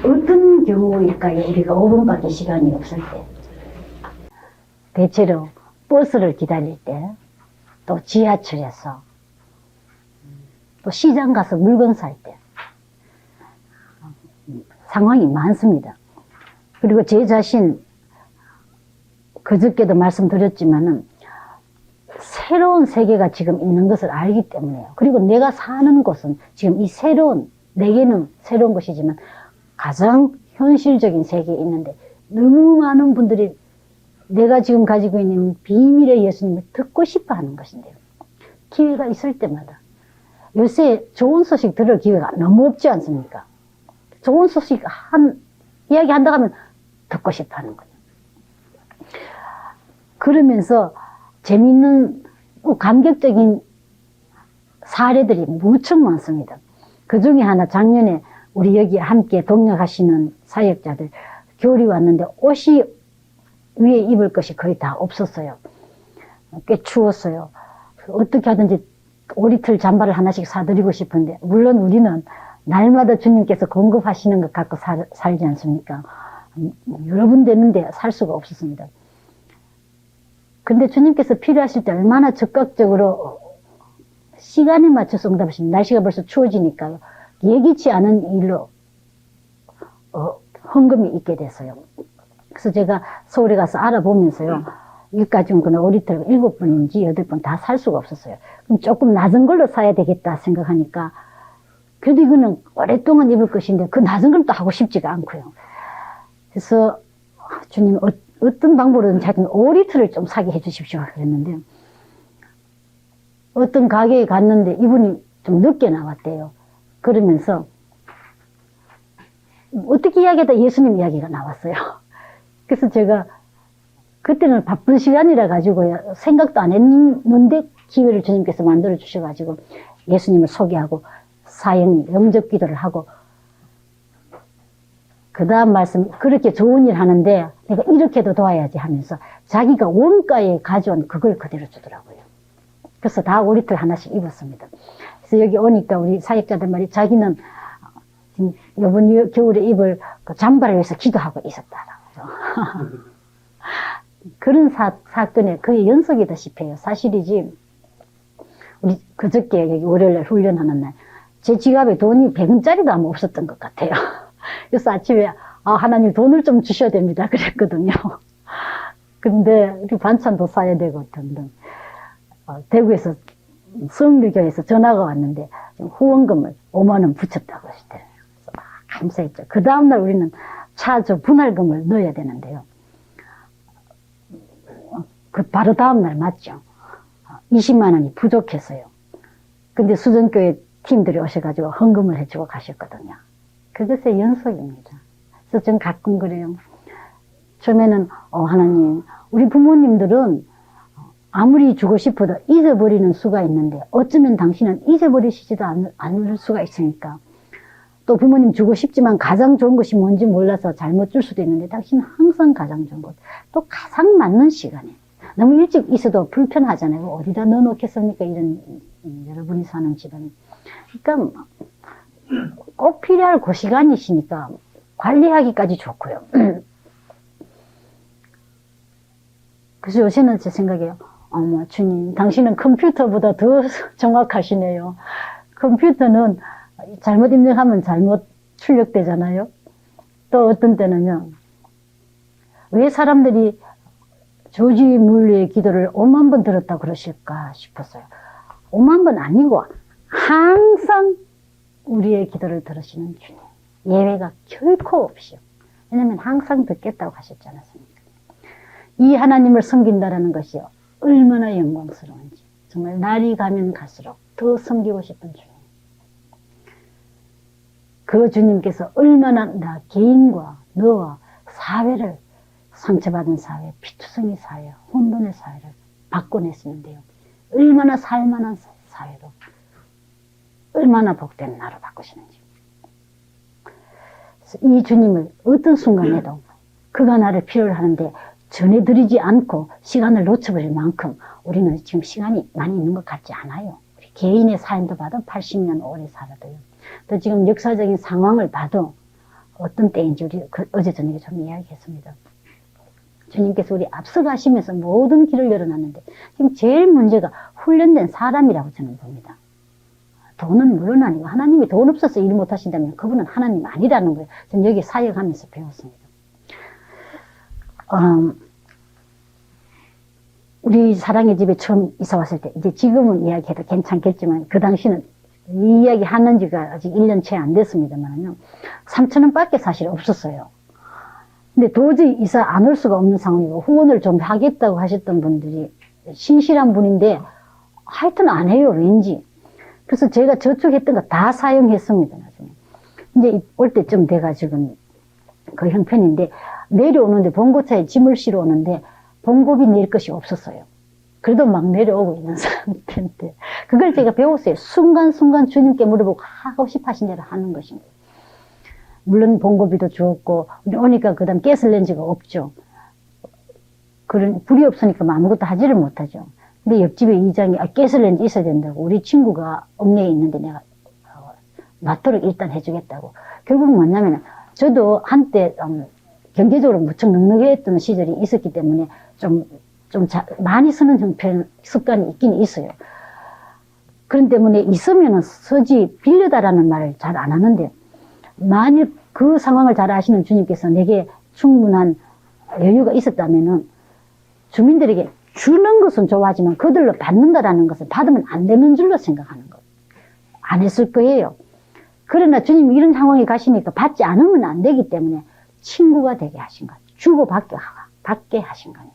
어떤 경우일까요? 우리가 5분밖에 시간이 없을 때. 대체로 버스를 기다릴 때, 또 지하철에서, 또 시장 가서 물건 살 때, 상황이 많습니다. 그리고 제 자신, 그저께도 말씀드렸지만은, 새로운 세계가 지금 있는 것을 알기 때문에요. 그리고 내가 사는 곳은 지금 이 내게는 새로운 것이지만, 가장 현실적인 세계에 있는데, 너무 많은 분들이 내가 지금 가지고 있는 비밀의 예수님을 듣고 싶어 하는 것인데요. 기회가 있을 때마다. 요새 좋은 소식 들을 기회가 너무 없지 않습니까? 좋은 소식 이야기 한다 하면 듣고 싶어 하는 거예요. 그러면서 재미있는, 감격적인 사례들이 무척 많습니다. 그 중에 하나, 작년에 우리 여기 함께 동역하시는 사역자들, 겨울이 왔는데 옷이 위에 입을 것이 거의 다 없었어요. 꽤 추웠어요. 어떻게 하든지 오리틀 잠바를 하나씩 사드리고 싶은데, 물론 우리는 날마다 주님께서 공급하시는 것 갖고 살지 않습니까? 여러 분 됐는데 살 수가 없었습니다. 근데 주님께서 필요하실 때 얼마나 적극적으로 시간에 맞춰서 응답하십니다. 날씨가 벌써 추워지니까요. 예기치 않은 일로 헌금이 있게 됐어요. 그래서 제가 서울에 가서 알아보면서요. 여기까지 온 거는 오리털 7번인지 8번 다 살 수가 없었어요. 그럼 조금 낮은 걸로 사야 되겠다 생각하니까, 그래도 이거는 오랫동안 입을 것인데 그 낮은 걸 또 하고 싶지가 않고요. 그래서 주님 어떤 방법으로든 자기는 오리털을 좀 사게 해주십시오 그랬는데, 어떤 가게에 갔는데 이분이 좀 늦게 나왔대요. 그러면서 어떻게 이야기하다 예수님 이야기가 나왔어요. 그래서 제가 그때는 바쁜 시간이라 가지고요, 생각도 안 했는데 기회를 주님께서 만들어 주셔가지고 예수님을 소개하고 사형 영접 기도를 하고, 그 다음 말씀, 그렇게 좋은 일 하는데 내가 이렇게도 도와야지 하면서 자기가 원가에 가져온 그걸 그대로 주더라고요. 그래서 다 오리털 하나씩 입었습니다. 그래서 여기 오니까 우리 사역자들 말이, 자기는 이번 겨울에 입을 그 잠바를 위해서 기도하고 있었다라고. 그런 사건에 거의 연속이다시피 해요. 사실이지. 우리 그저께 여기 월요일날 훈련하는 날, 제 지갑에 돈이 100원짜리도 아마 없었던 것 같아요. 그래서 아침에 하나님 돈을 좀 주셔야 됩니다 그랬거든요. 근데 우리 반찬도 사야 되고 등등. 대구에서 성류교에서 전화가 왔는데 후원금을 5만 원 붙였다고 하시더라고요. 그래서 막 감사했죠. 그 다음날 우리는 분할금을 넣어야 되는데요. 그 바로 다음날 맞죠. 20만 원이 부족했어요. 근데 수전교회 팀들이 오셔가지고 헌금을 해주고 가셨거든요. 그것의 연속입니다. 그래서 전 가끔 그래요. 처음에는 하나님, 우리 부모님들은 아무리 주고 싶어도 잊어버리는 수가 있는데 어쩌면 당신은 잊어버리시지도 않을 수가 있으니까, 또 부모님 주고 싶지만 가장 좋은 것이 뭔지 몰라서 잘못 줄 수도 있는데 당신은 항상 가장 좋은 것, 또 가장 맞는 시간에, 너무 일찍 있어도 불편하잖아요. 어디다 넣어놓겠습니까? 이런 여러분이 사는 집안에. 그러니까 꼭 필요할 그 시간이시니까 관리하기까지 좋고요. 그래서 요새는 제 생각에요. 어머 주님, 당신은 컴퓨터보다 더 정확하시네요. 컴퓨터는 잘못 입력하면 잘못 출력되잖아요. 또 어떤 때는요, 왜 사람들이 조지 물리의 기도를 5만 번 들었다고 그러실까 싶었어요. 5만 번 아니고 항상 우리의 기도를 들으시는 주님, 예외가 결코 없이요. 왜냐하면 항상 듣겠다고 하셨지 않았습니까? 이 하나님을 섬긴다라는 것이요, 얼마나 영광스러운지, 정말 날이 가면 갈수록 더 섬기고 싶은 주님. 그 주님께서 얼마나 나 개인과 너와 사회를, 상처받은 사회, 피투성이 사회, 혼돈의 사회를 바꿔냈었는데요, 얼마나 살만한 사회로, 얼마나 복된 나로 바꾸시는지. 이 주님을 어떤 순간에도 그가 나를 필요로 하는데 전해드리지 않고 시간을 놓쳐버릴 만큼 우리는 지금 시간이 많이 있는 것 같지 않아요. 우리 개인의 삶도 봐도 80년 오래 살아도요. 또 지금 역사적인 상황을 봐도 어떤 때인지 우리 어제 저녁에 좀 이야기했습니다. 주님께서 우리 앞서가시면서 모든 길을 열어놨는데 지금 제일 문제가 훈련된 사람이라고 저는 봅니다. 돈은 물론 아니고 하나님이 돈 없어서 일 못하신다면 그분은 하나님 아니라는 거예요. 저는 여기 사역하면서 배웠습니다. 우리 사랑의 집에 처음 이사 왔을 때, 이제 지금은 이야기해도 괜찮겠지만, 그 당시는 이 이야기 하는 지가 아직 1년 채 안 됐습니다만요. 3,000원 밖에 사실 없었어요. 근데 도저히 이사 안 올 수가 없는 상황이고, 후원을 좀 하겠다고 하셨던 분들이 신실한 분인데, 하여튼 안 해요, 왠지. 그래서 제가 저축했던 거 다 사용했습니다, 나중에. 이제 올 때쯤 돼가지고 그 형편인데, 내려오는데, 봉고차에 짐을 실어 오는데, 봉고비 낼 것이 없었어요. 그래도 막 내려오고 있는 상태인데 그걸 제가 배웠어요. 순간순간 주님께 물어보고 하고 싶어 하신 대로 하는 것입니다. 물론 봉고비도 주었고 오니까 그 다음 가스렌지가 없죠. 그런 불이 없으니까 아무것도 하지를 못하죠. 근데 옆집에 이장이 가스렌지 있어야 된다고 우리 친구가 읍내에 있는데 내가 놔도록 일단 해주겠다고. 결국 뭐냐면 저도 한때 경제적으로 무척 넉넉했던 시절이 있었기 때문에 많이 쓰는 형편, 습관이 있긴 있어요. 그런 때문에 있으면 쓰지, 빌려다라는 말을 잘 안 하는데, 만일 그 상황을 잘 아시는 주님께서 내게 충분한 여유가 있었다면은, 주민들에게 주는 것은 좋아하지만 그들로 받는다라는 것은 받으면 안 되는 줄로 생각하는 것. 안 했을 거예요. 그러나 주님이 이런 상황에 가시니까 받지 않으면 안 되기 때문에 친구가 되게 하신 것. 주고받게 하신 거예요.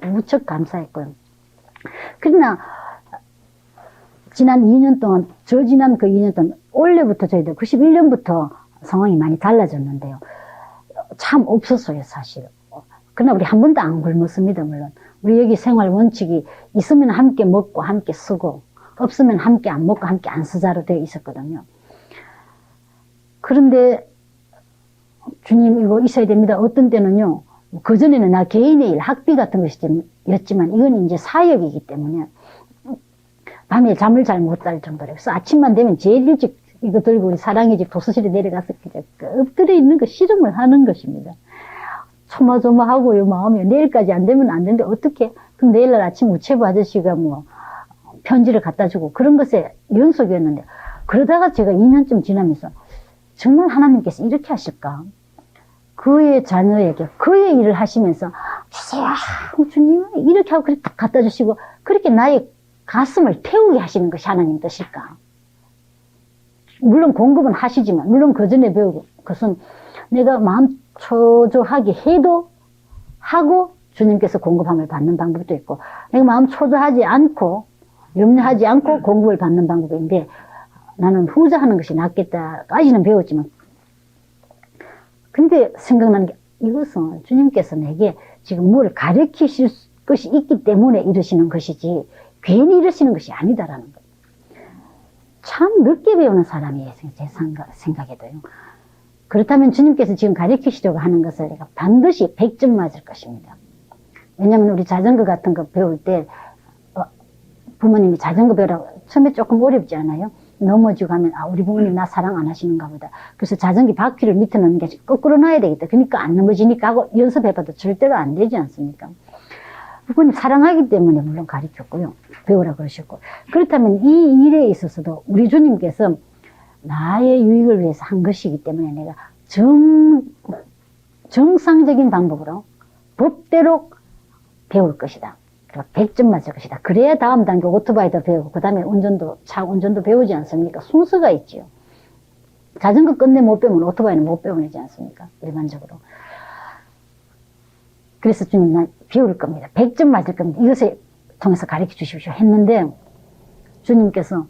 무척 감사했고요. 그러나 지난 2년 동안, 지난 그 2년 동안, 원래부터 저희들 91년부터 상황이 많이 달라졌는데요. 참 없었어요, 사실. 그러나 우리 한 번도 안 굶었습니다, 물론. 우리 여기 생활 원칙이 있으면 함께 먹고 함께 쓰고, 없으면 함께 안 먹고 함께 안 쓰자로 되어 있었거든요. 그런데 주님 이거 있어야 됩니다. 어떤 때는요. 그전에는 나 개인의 일, 학비 같은 것이었지만 이건 이제 사역이기 때문에 밤에 잠을 잘 못 잘 정도로. 그래서 아침만 되면 제일 일찍 이거 들고 우리 사랑의 집 도서실에 내려가서 엎드려 있는 거 씨름을 하는 것입니다. 조마조마하고요, 마음이. 내일까지 안 되면 안 되는데 어떻게. 그럼 내일날 아침 우체부 아저씨가 뭐 편지를 갖다 주고 그런 것에 연속이었는데 그러다가 제가 2년쯤 지나면서 정말 하나님께서 이렇게 하실까? 그의 자녀에게 그의 일을 하시면서 주세요, 주님 이렇게 하고 그렇게 갖다 주시고 그렇게 나의 가슴을 태우게 하시는 것이 하나님 뜻일까? 물론 공급은 하시지만 물론 그 전에 배우고 그것은 내가 마음 초조하게 해도 하고 주님께서 공급함을 받는 방법도 있고 내가 마음 초조하지 않고 염려하지 않고 공급을 받는 방법인데 나는 후자 하는 것이 낫겠다까지는 배웠지만 근데 생각나는 게 이것은 주님께서 내게 지금 뭘 가르치실 것이 있기 때문에 이러시는 것이지 괜히 이러시는 것이 아니다라는 거예요. 참 늦게 배우는 사람이에요, 제 생각에도요. 그렇다면 주님께서 지금 가르치시려고 하는 것을 내가 반드시 100점 맞을 것입니다. 왜냐하면 우리 자전거 같은 거 배울 때 부모님이 자전거 배우라고 처음에 조금 어렵지 않아요? 넘어지고 하면 우리 부모님 나 사랑 안 하시는가 보다. 그래서 자전거 바퀴를 밑에 넣는 게 거꾸로 놔야 되겠다. 그러니까 안 넘어지니까 하고 연습해봐도 절대로 안 되지 않습니까? 부모님 사랑하기 때문에 물론 가르쳤고요. 배우라 그러셨고. 그렇다면 이 일에 있어서도 우리 주님께서 나의 유익을 위해서 한 것이기 때문에 내가 정상적인 방법으로 법대로 배울 것이다. 100점 맞을 것이다. 그래야 다음 단계 오토바이도 배우고 그 다음에 차 운전도 배우지 않습니까? 순서가 있지요. 자전거 끝내 못 배우면 오토바이는 못 배우지 않습니까? 일반적으로. 그래서 주님 난 배울 겁니다. 100점 맞을 겁니다. 이것을 통해서 가르쳐 주십시오 했는데 주님께서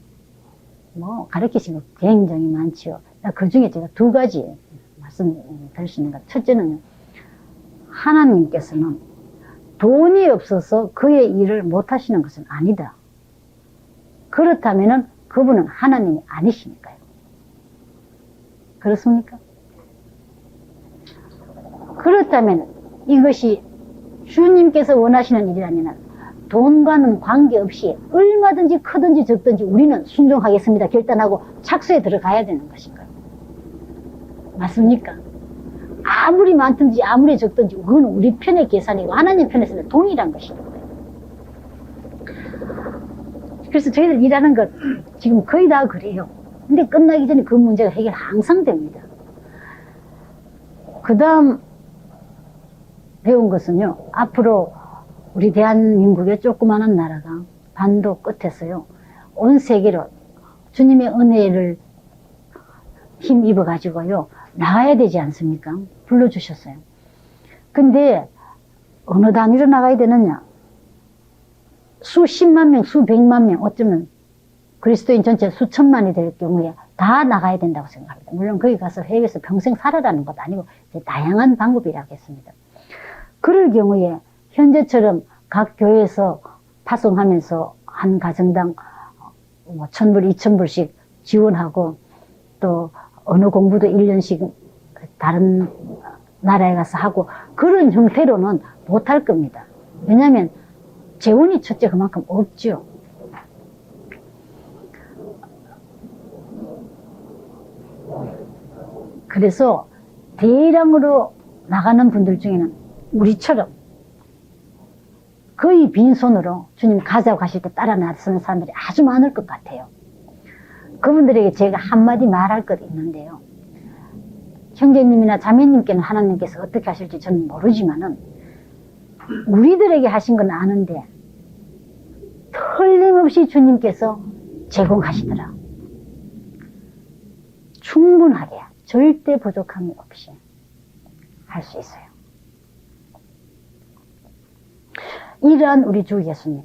뭐 가르치신 거 굉장히 많지요. 그 중에 제가 2가지 말씀드릴 수 있는 것. 첫째는 하나님께서는 돈이 없어서 그의 일을 못 하시는 것은 아니다. 그렇다면 그분은 하나님이 아니시니까요. 그렇습니까? 그렇다면 이것이 주님께서 원하시는 일이라면 돈과는 관계없이 얼마든지 크든지 적든지 우리는 순종하겠습니다. 결단하고 착수에 들어가야 되는 것인가요? 맞습니까? 아무리 많든지 아무리 적든지 그건 우리 편의 계산이고 하나님 편에서는 동일한 것이거든요. 그래서 저희들 일하는 것 지금 거의 다 그래요. 근데 끝나기 전에 그 문제가 해결 항상 됩니다. 그 다음 배운 것은요, 앞으로 우리 대한민국의 조그마한 나라가 반도 끝에서요, 온 세계로 주님의 은혜를 힘입어 가지고요 나가야 되지 않습니까? 불러주셨어요. 근데 어느 단위로 나가야 되느냐? 수십만 명, 수백만 명, 어쩌면 그리스도인 전체 수천만이 될 경우에 다 나가야 된다고 생각합니다. 물론 거기 가서 해외에서 평생 살아라는 것도 아니고 다양한 방법이라고 했습니다. 그럴 경우에 현재처럼 각 교회에서 파송하면서 한 가정당 1,000불, 2,000불씩 지원하고 또 언어 공부도 1년씩 다른 나라에 가서 하고 그런 형태로는 못할 겁니다. 왜냐하면 재원이 첫째 그만큼 없죠. 그래서 대량으로 나가는 분들 중에는 우리처럼 거의 빈손으로 주님 가자고 하실 때 따라 나서는 사람들이 아주 많을 것 같아요. 그분들에게 제가 한마디 말할 것 있는데요. 형제님이나 자매님께는 하나님께서 어떻게 하실지 저는 모르지만은 우리들에게 하신 건 아는데 틀림없이 주님께서 제공하시더라. 충분하게 절대 부족함이 없이 할 수 있어요. 이러한 우리 주 예수님,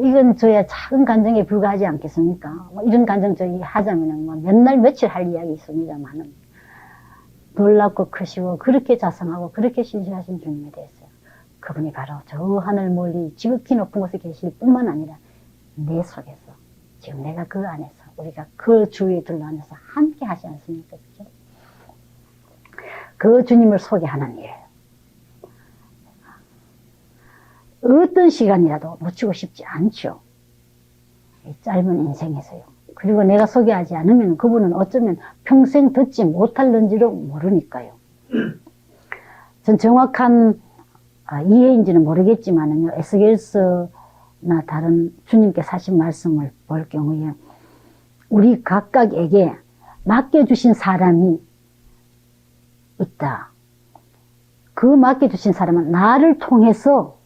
이건 저야 작은 간증에 불과하지 않겠습니까? 이런 간증 저희 하자면은 몇 날 며칠 할 이야기 있습니다만은 놀랍고 크시고 그렇게 자상하고 그렇게 신실하신 주님에 대해서 그분이 바로 저 하늘 멀리 지극히 높은 곳에 계실 뿐만 아니라 내 속에서 지금 내가 그 안에서 우리가 그 주위에 둘러앉아서 함께 하지 않습니까? 그렇죠? 그 주님을 소개하는 일. 어떤 시간이라도 놓치고 싶지 않죠. 이 짧은 인생에서요. 그리고 내가 소개하지 않으면 그분은 어쩌면 평생 듣지 못할는지도 모르니까요. 전 정확한 이해인지는 모르겠지만은요, 에스겔서나 다른 주님께서 하신 말씀을 볼 경우에 우리 각각에게 맡겨주신 사람이 있다. 그 맡겨주신 사람은 나를 통해서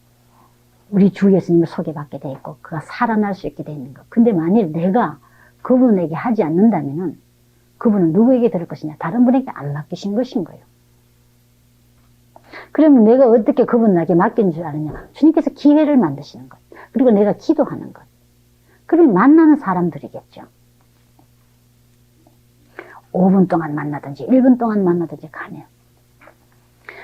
우리 주 예수님을 소개받게 돼 있고 그가 살아날 수 있게 돼 있는 것. 근데 만일 내가 그분에게 하지 않는다면은 그분은 누구에게 들을 것이냐? 다른 분에게 안 맡기신 것인 거예요. 그러면 내가 어떻게 그분에게 맡긴 줄 아느냐? 주님께서 기회를 만드시는 것. 그리고 내가 기도하는 것. 그러면 만나는 사람들이겠죠. 5분 동안 만나든지 1분 동안 만나든지 가네요.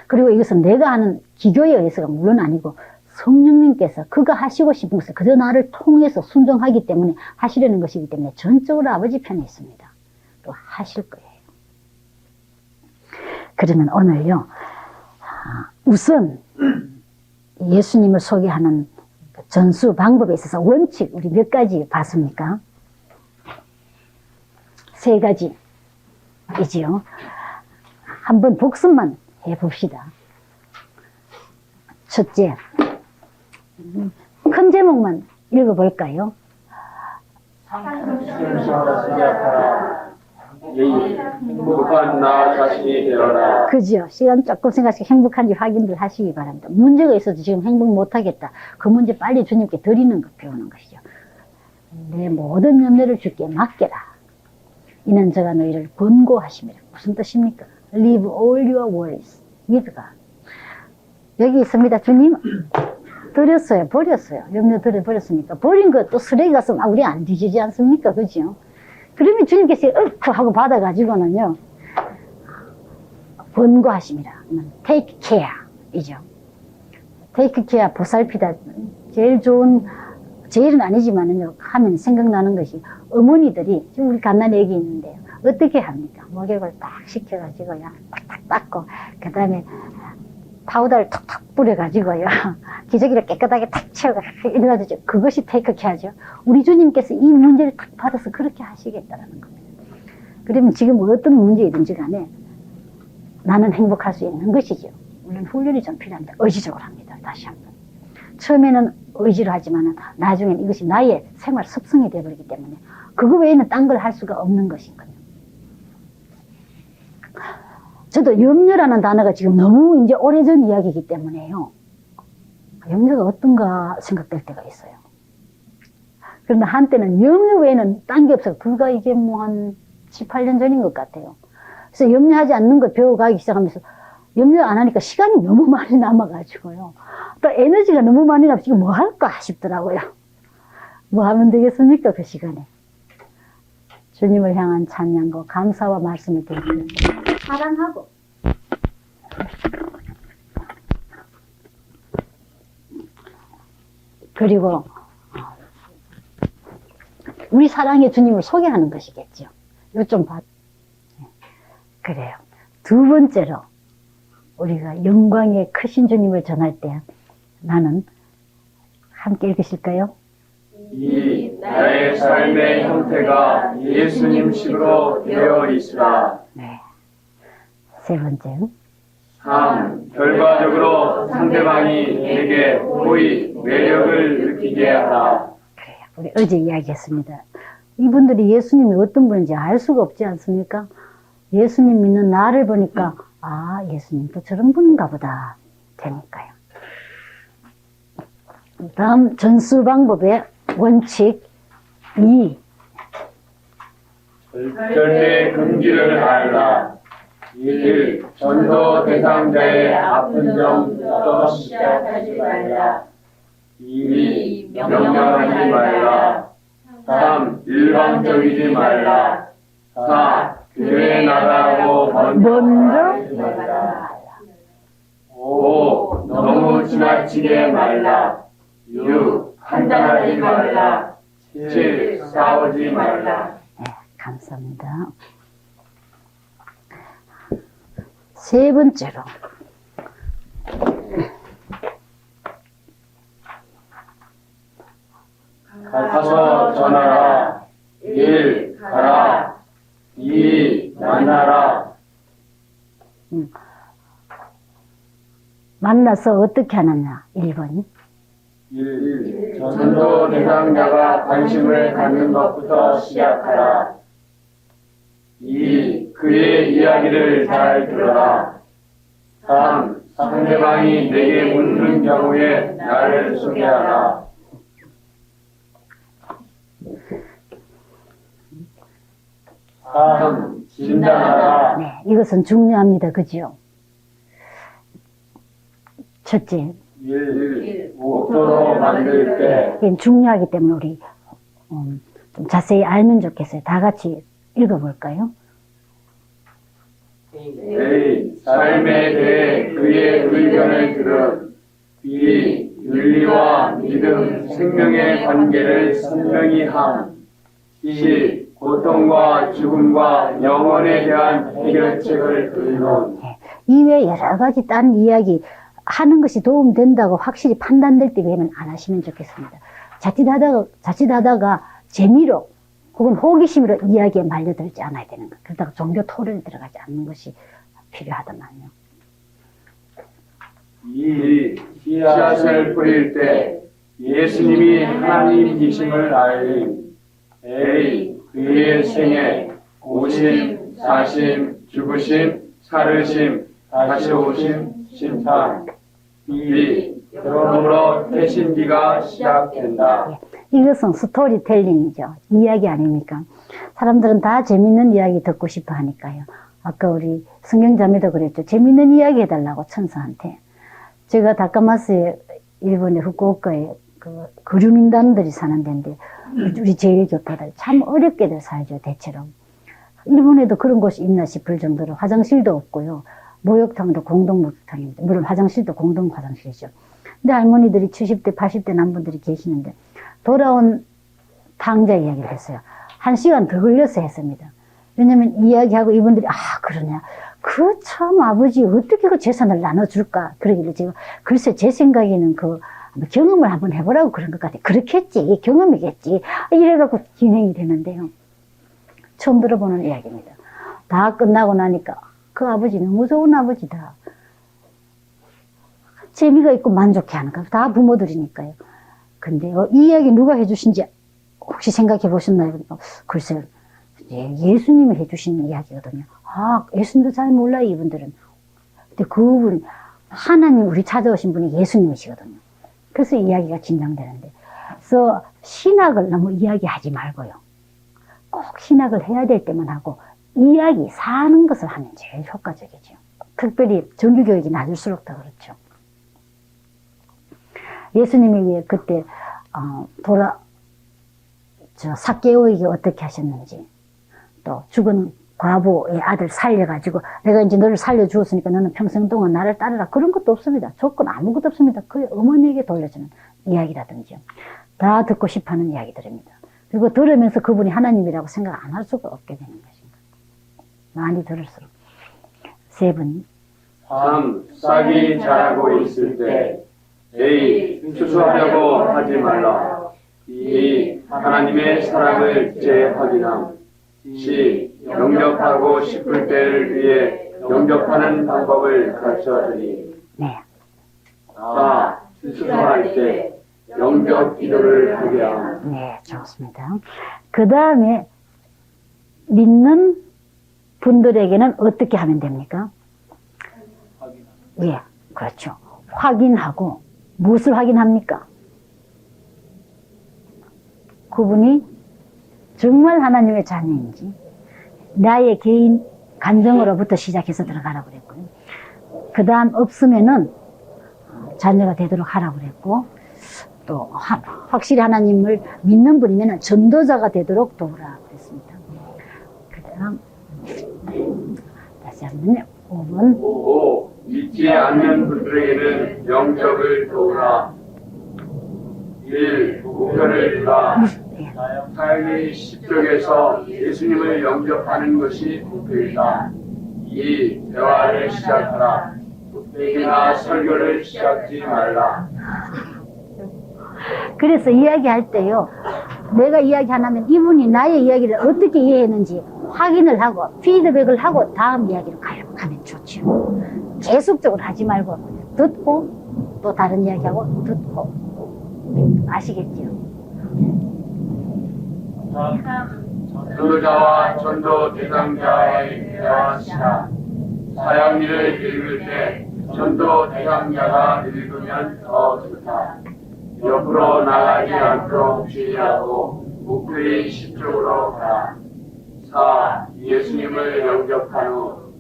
그리고 이것은 내가 하는 기교에 의해서가 물론 아니고 성령님께서 그가 하시고 싶은 것을 그저 나를 통해서 순종하기 때문에 하시려는 것이기 때문에 전적으로 아버지 편에 있습니다. 또 하실 거예요. 그러면 오늘요, 우선 예수님을 소개하는 전수 방법에 있어서 원칙 우리 몇 가지 봤습니까? 3가지이지요. 한번 복습만 해봅시다. 첫째, 큰 제목만 읽어볼까요? 행복한 나 자신이 되어라. 그죠? 시간 조금 생각해서 행복한지 확인들 하시기 바랍니다. 문제가 있어도 지금 행복 못하겠다. 그 문제 빨리 주님께 드리는 것 배우는 것이죠. 내 모든 염려를 주께 맡겨라. 이는 저가 너희를 권고하심이라. 무슨 뜻입니까? Leave all your worries with God. 여기 있습니다. 주님 드렸어요. 버렸어요. 염려 버렸으니까. 버린 것도 쓰레기 가서 우리 안 뒤지지 않습니까? 그죠? 그러면 주님께서 으크 하고 받아가지고는요, 권고하심이라. Take care 이죠. Take care, 보살피다. 제일 좋은, 제일은 아니지만은요, 하면 생각나는 것이 어머니들이, 지금 우리 갓난 애기 있는데요. 어떻게 합니까? 목욕을 딱 시켜가지고요, 탁탁 닦고, 그 다음에 파우더를 톡톡 뿌려가지고요, 기저귀를 깨끗하게 탁 채워가지고 이래가지고 그것이 테이크 케어죠. 우리 주님께서 이 문제를 탁 받아서 그렇게 하시겠다라는 겁니다. 그러면 지금 어떤 문제이든지 간에 나는 행복할 수 있는 것이죠. 물론 훈련이 좀 필요합니다. 의지적으로 합니다. 다시 한번. 처음에는 의지를 하지만 나중에는 이것이 나의 생활 습성이 되어버리기 때문에 그거 외에는 딴 걸 할 수가 없는 것인 거예요. 저도 염려라는 단어가 지금 너무 이제 오래전 이야기이기 때문에요. 염려가 어떤가 생각될 때가 있어요. 그런데 한때는 염려 외에는 딴 게 없어요. 불과 이게 뭐 한 7, 8년 전인 것 같아요. 그래서 염려하지 않는 거 배워가기 시작하면서 염려 안 하니까 시간이 너무 많이 남아가지고요. 또 에너지가 너무 많이 남아서 이거 뭐 할까 싶더라고요. 뭐 하면 되겠습니까, 그 시간에. 주님을 향한 찬양과 감사와 말씀을 드리면서 사랑하고 그리고 우리 사랑의 주님을 소개하는 것이겠죠. 이거 좀 봐. 그래요. 두 번째로 우리가 영광의 크신 주님을 전할 때 나는 함께 읽으실까요? 이 나의 삶의 형태가 예수님식으로 되어 있으라. 네. 세 번째. 3. 결과적으로 상대방이 내게 호의, 매력을 느끼게 하라. 그래요. 우리 어제 이야기했습니다. 이분들이 예수님이 어떤 분인지 알 수가 없지 않습니까? 예수님 믿는 나를 보니까 아, 예수님도 저런 분인가 보다 되니까요. 다음 전수 방법의 원칙 2. 절대 금기를 알라. 1. 전도 대상자의 아픈 점부터 시작하지 말라. 2. 명령하지 말라. 3. 일방적이지 말라. 4. 교회 나가고 먼저 하지 말라. 5. 너무 지나치게 말라. 6. 판단하지 말라. 7. 싸우지 말라. 네, 감사합니다. 세 번째로 가서 전하라. 1. 가라. 2. 만나라. 만나서 어떻게 하느냐. 1번 1. 전도 대상자가 관심을 갖는 것부터 시작하라. 2. 그의 이야기를 잘 들어라. 3. 상대방이 내게 묻는 경우에 나를 소개하라. 3. 진단하라. 네, 이것은 중요합니다. 그죠? 첫째, 1. 목표로 만들 때. 이게 중요하기 때문에 우리 좀 자세히 알면 좋겠어요. 다 같이 읽어볼까요? A. 삶에 대해 그의 의견을 들음. B. 윤리와 믿음, 생명의 관계를 선명히 함. C. 고통과 죽음과 영혼에 대한 해결책을 의논. 이외에 여러 가지 딴 이야기 하는 것이 도움된다고 확실히 판단될 때에는 안 하시면 좋겠습니다. 자칫하다가 재미로 혹은 호기심으로 이야기에 말려들지 않아야 되는 것. 그러다가 종교 토론에 들어가지 않는 것이 필요하더만요. 2. 씨앗을 뿌릴 때 예수님이 하나님이심을 알림. A. 그의 생애, 오심, 사심, 죽으심, 살으심, 다시 오심, 심판. B. 그러므로 태신기가 시작된다. 이것은 스토리텔링이죠. 이야기 아닙니까? 사람들은 다 재밌는 이야기 듣고 싶어 하니까요. 아까 우리 성경자매도 그랬죠. 재밌는 이야기 해달라고 천사한테. 제가 다카마스에 일본의 후쿠오카에 그 거류민단들이 사는 데인데 우리 제1교파들 참 어렵게들 살죠. 대체로. 일본에도 그런 곳이 있나 싶을 정도로 화장실도 없고요. 목욕탕도 공동 목욕탕입니다. 물론 화장실도 공동 화장실이죠. 근데 할머니들이 70대, 80대 남분들이 계시는데 돌아온 탕자 이야기를 했어요. 1시간 더 걸려서 했습니다. 왜냐면 이야기하고 이분들이 그러냐. 그 참 아버지 어떻게 그 재산을 나눠줄까. 그러길래 제가 글쎄 제 생각에는 경험을 한번 해보라고 그런 것 같아. 그렇겠지. 경험이겠지. 이래갖고 진행이 되는데요. 처음 들어보는 이야기입니다. 다 끝나고 나니까 그 아버지 너무 좋은 아버지다. 재미가 있고 만족해 하는 거. 다 부모들이니까요. 근데 이 이야기 누가 해주신지 혹시 생각해 보셨나요? 글쎄요. 예수님이 해주신 이야기거든요. 아, 예수님도 잘 몰라요, 이분들은. 근데 그분, 하나님, 우리 찾아오신 분이 예수님이시거든요. 그래서 이야기가 진행되는데. 그래서 신학을 너무 이야기하지 말고요. 꼭 신학을 해야 될 때만 하고, 이야기, 사는 것을 하면 제일 효과적이죠. 특별히 정규교육이 낮을수록 더 그렇죠. 예수님이 왜 그때, 삭개오에게 어떻게 하셨는지, 또 죽은 과부의 아들 살려가지고 내가 이제 너를 살려주었으니까 너는 평생 동안 나를 따르라. 그런 것도 없습니다. 조건 아무것도 없습니다. 그 어머니에게 돌려주는 이야기라든지요. 다 듣고 싶어하는 이야기들입니다. 그리고 들으면서 그분이 하나님이라고 생각 안 할 수가 없게 되는 것입니다. 많이 들을수록. 세 분. 3. 싹이 자라고 있을 때 A. 추수하려고 하지 말라. 2. 하나님의 사랑을 재확인함. C. 영접하고 싶을 때를 위해 영접하는 방법을 가르쳐주니. 네. 4. 추수할 때 영접 기도를 하게 함. 네, 좋습니다. 그 다음에 믿는 분들에게는 어떻게 하면 됩니까? 예, 그렇죠. 확인하고 무엇을 확인합니까? 그분이 정말 하나님의 자녀인지 나의 개인 감정으로부터 시작해서 들어가라고 그랬고요. 그 다음 없으면은 자녀가 되도록 하라고 그랬고, 또 확실히 하나님을 믿는 분이면 전도자가 되도록 도우라고 그랬습니다. 그 다음 다시 한번요. 5번. 5. 믿지 않는 분들에게는 영접을 도우라. 1. 목표를 두라. 삶의 10쪽에서 예수님을 영접하는 것이 목표이다. 2. 대화를 시작하라. 얘기나 설교를 시작하지 말라. 그래서 이야기할 때요, 내가 이야기 하나면 이분이 나의 이야기를 어떻게 이해했는지 확인을 하고 피드백을 하고 다음 이야기로 가면 좋죠. 계속적으로 하지 말고 듣고 또 다른 이야기하고 듣고. 아시겠죠? 전도자와 전도 대상자의 대화 시작. 사양리를 읽을 때 전도 대상자가 읽으면 더 좋다. 옆으로 나가지 않도록 주의하고 목표의 10쪽으로 가라. 4. 예수님을 영접한 후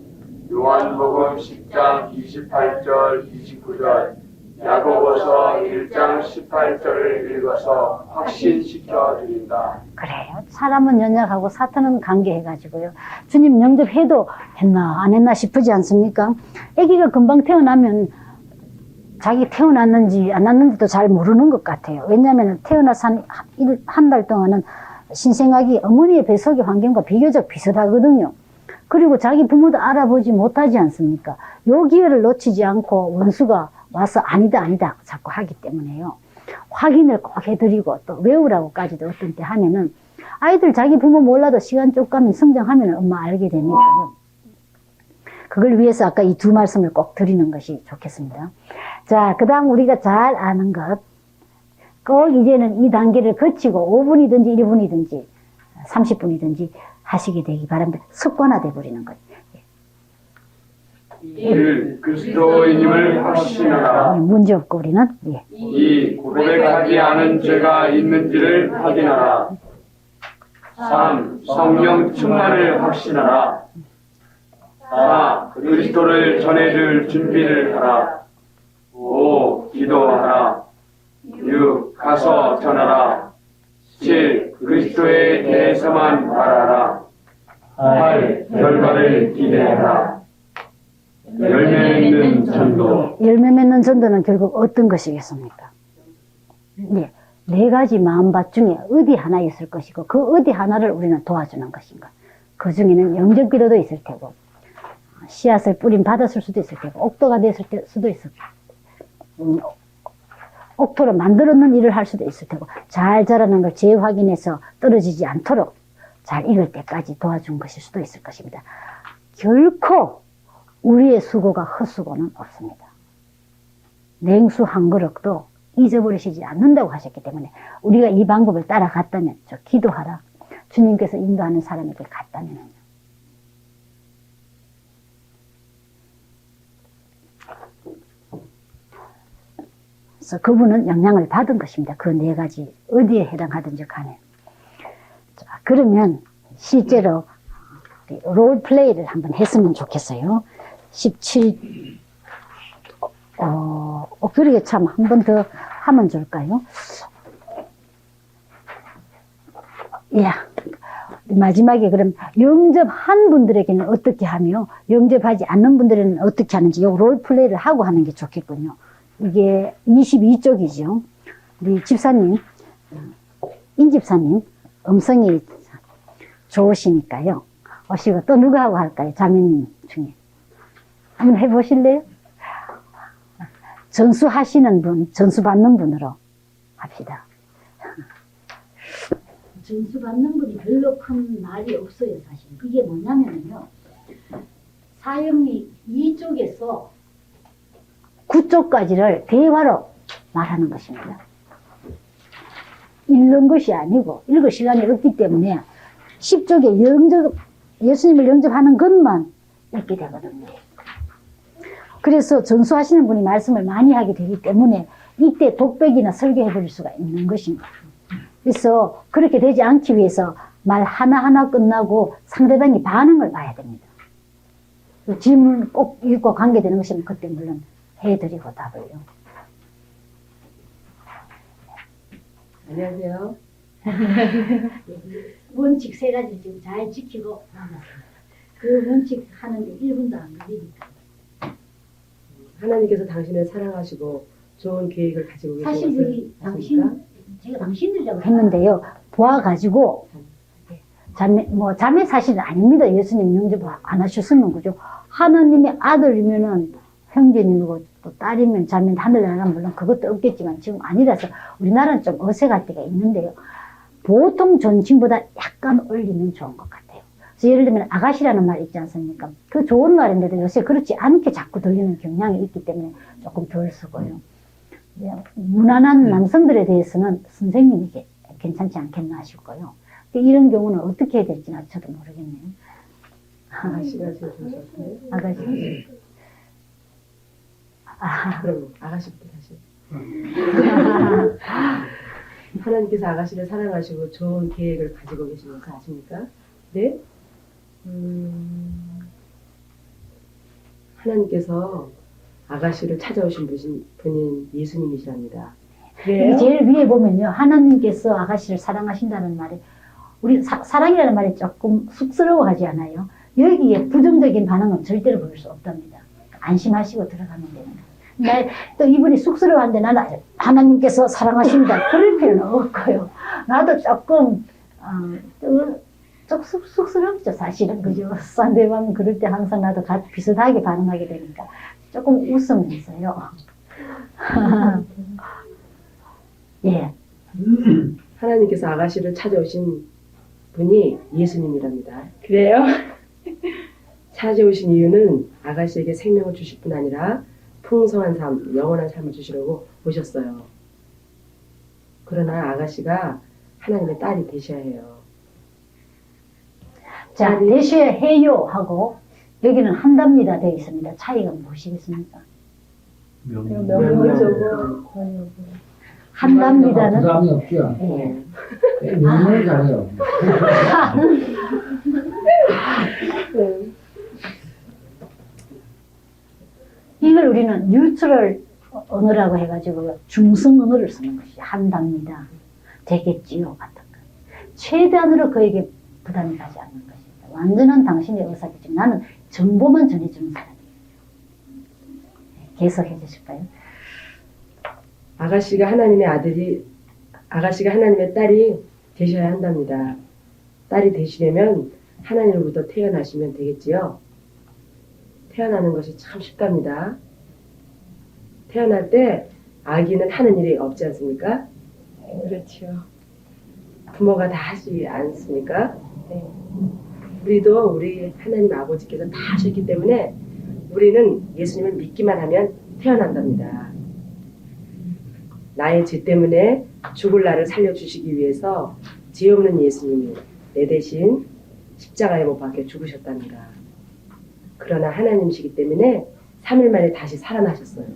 요한복음 10장 28절 29절 야고보서 1장 18절을 읽어서 확신시켜 드린다. 그래요. 사람은 연약하고 사탄은 강개해가지고요. 주님 영접해도 했나 안 했나 싶지 않습니까? 아기가 금방 태어나면 자기 태어났는지 안 났는지도 잘 모르는 것 같아요. 왜냐하면 태어나서 한 달 동안은 신생아기 어머니의 뱃속의 환경과 비교적 비슷하거든요. 그리고 자기 부모도 알아보지 못하지 않습니까? 요 기회를 놓치지 않고 원수가 와서 아니다 자꾸 하기 때문에요. 확인을 꼭 해드리고 또 외우라고까지도 어떤 때 하면은 아이들 자기 부모 몰라도 시간 쭉 가면 성장하면 엄마 알게 되니까요. 그걸 위해서 아까 이 두 말씀을 꼭 드리는 것이 좋겠습니다. 자, 그 다음 우리가 잘 아는 것, 꼭 이제는 이 단계를 거치고 5분이든지 1분이든지 30분이든지 하시게 되기 바랍니다. 습관화돼 버리는 거예요. 1. 그리스도인임을 확신하라. 문제 없고 우리는. 예. 2. 고백하지 않은 죄가 있는지를 확인하라. 3. 성령 충만을 확신하라. 4. 그리스도를 전해줄 준비를 하라. 5. 기도하라. 6. 가서 전하라. 7. 그리스도에 대해서만 말하라. 8. 결과를 기대하라. 열매 맺는 전도. 열매 맺는 전도는 결국 어떤 것이겠습니까? 네. 네 가지 마음밭 중에 어디 하나 있을 것이고 그 어디 하나를 우리는 도와주는 것인가. 그 중에는 영접기도도 있을 테고 씨앗을 뿌림 받았을 수도 있을 테고 옥토가 됐을 수도 있을 테고 옥토를 만들어놓는 일을 할 수도 있을 테고 잘 자라는 걸 재확인해서 떨어지지 않도록 잘 익을 때까지 도와준 것일 수도 있을 것입니다. 결코 우리의 수고가 헛수고는 없습니다. 냉수 한 그릇도 잊어버리시지 않는다고 하셨기 때문에 우리가 이 방법을 따라갔다면, 저 기도하라, 주님께서 인도하는 사람에게 갔다면요, 그래서 그분은 영향을 받은 것입니다. 그 네 가지 어디에 해당하든지 간에. 자, 그러면 실제로 롤플레이를 한번 했으면 좋겠어요. 17, 그러게 참 한 번 더 하면 좋을까요? 예. 마지막에 그럼 영접한 분들에게는 어떻게 하며 영접하지 않는 분들에게는 어떻게 하는지 요 롤플레이를 하고 하는 게 좋겠군요. 이게 22쪽이죠. 우리 집사님, 인집사님 음성이 좋으시니까요. 오시고 또 누가 하고 할까요? 자매님 중에. 한번 해보실래요? 전수하시는 분, 전수받는 분으로 합시다. 전수받는 분이 별로 큰 말이 없어요, 사실. 그게 뭐냐면요. 사형이 이쪽에서 9쪽까지를 대화로 말하는 것입니다. 읽는 것이 아니고, 읽을 시간이 없기 때문에 10쪽에 예수님을 영접하는 것만 읽게 되거든요. 그래서 전수하시는 분이 말씀을 많이 하게 되기 때문에 이때 독백이나 설교해 버릴 수가 있는 것입니다. 그래서 그렇게 되지 않기 위해서 말 하나하나 끝나고 상대방이 반응을 봐야 됩니다. 질문 꼭 읽고 관계되는 것이면 그때 물론 해드리고 답을요. 안녕하세요. 원칙 세 가지를 지금 잘 지키고 남았습니다. 그 원칙 하는데 1분도 안 걸리니까. 하나님께서 당신을 사랑하시고 좋은 계획을 가지고 계신 사실 것을 여기 아십니까? 제가 당신들이라고 했는데요. 보아가지고 자매 사실은 아닙니다. 예수님 영접 안 하셨으면 그죠. 하나님의 아들이면은 형제님이고 또 딸이면 자매는 하늘나라는 물론 그것도 없겠지만 지금 아니라서 우리나라는 좀 어색할 때가 있는데요. 보통 존칭보다 약간 올리면 좋은 것 같아요. 그래서 예를 들면 아가씨라는 말 있지 않습니까? 그 좋은 말인데도 요새 그렇지 않게 자꾸 들리는 경향이 있기 때문에 조금 덜 쓰고요. 무난한 남성들에 대해서는 선생님이 괜찮지 않겠나 하시고요. 이런 경우는 어떻게 해야 될지 저도 모르겠네요. 아가씨가 제일 좋으셨어요? 아가씨. 그럼 아가씨부터 다시. 하나님께서 아가씨를 사랑하시고 좋은 계획을 가지고 계신 것을 아십니까? 네? 하나님께서 아가씨를 찾아오신 분인 예수님이시랍니다. 여기 제일 위에 보면요. 하나님께서 아가씨를 사랑하신다는 말이 우리 사랑이라는 말이 조금 쑥스러워하지 않아요? 여기에 부정적인 반응은 절대로 보일 수 없답니다. 안심하시고 들어가면 됩니다. 또 이분이 쑥스러워하는데 나는 하나님께서 사랑하신다. 그럴 필요는 없고요. 나도 조금 쑥스럽죠, 사실은. 그죠? 상대방 그럴 때 항상 나도 비슷하게 반응하게 되니까 조금 웃으면서요. 예. 하나님께서 아가씨를 찾아오신 분이 예수님이랍니다. 그래요? 찾아오신 이유는 아가씨에게 생명을 주실 뿐 아니라 풍성한 삶, 영원한 삶을 주시려고 오셨어요. 그러나 아가씨가 하나님의 딸이 되셔야 해요. 자, 되셔야 해요 하고 여기는 한답니다 되어 있습니다. 차이가 무엇이겠습니까? 명령적으로 한답니다는 부담이 없죠. 예. 명령을 잘해요. 이걸 우리는 뉴트럴 언어라고 해가지고 중성 언어를 쓰는 것이 한답니다. 되겠지요 같은 거. 최대한으로 그에게 부담이 가지 않는 것입니다. 완전한 당신의 의사겠지만 나는 정보만 전해주는 사람이에요. 계속해 주실까요? 아가씨가 하나님의 딸이 되셔야 한답니다. 딸이 되시려면 하나님으로부터 태어나시면 되겠지요. 태어나는 것이 참 쉽답니다. 태어날 때 아기는 하는 일이 없지 않습니까? 그렇죠. 부모가 다 하지 않습니까? 네. 우리도 우리 하나님 아버지께서 다 하셨기 때문에 우리는 예수님을 믿기만 하면 태어난답니다. 나의 죄 때문에 죽을 나를 살려주시기 위해서 죄 없는 예수님이 내 대신 십자가에 못 박혀 죽으셨답니다. 그러나 하나님이시기 때문에 3일 만에 다시 살아나셨어요.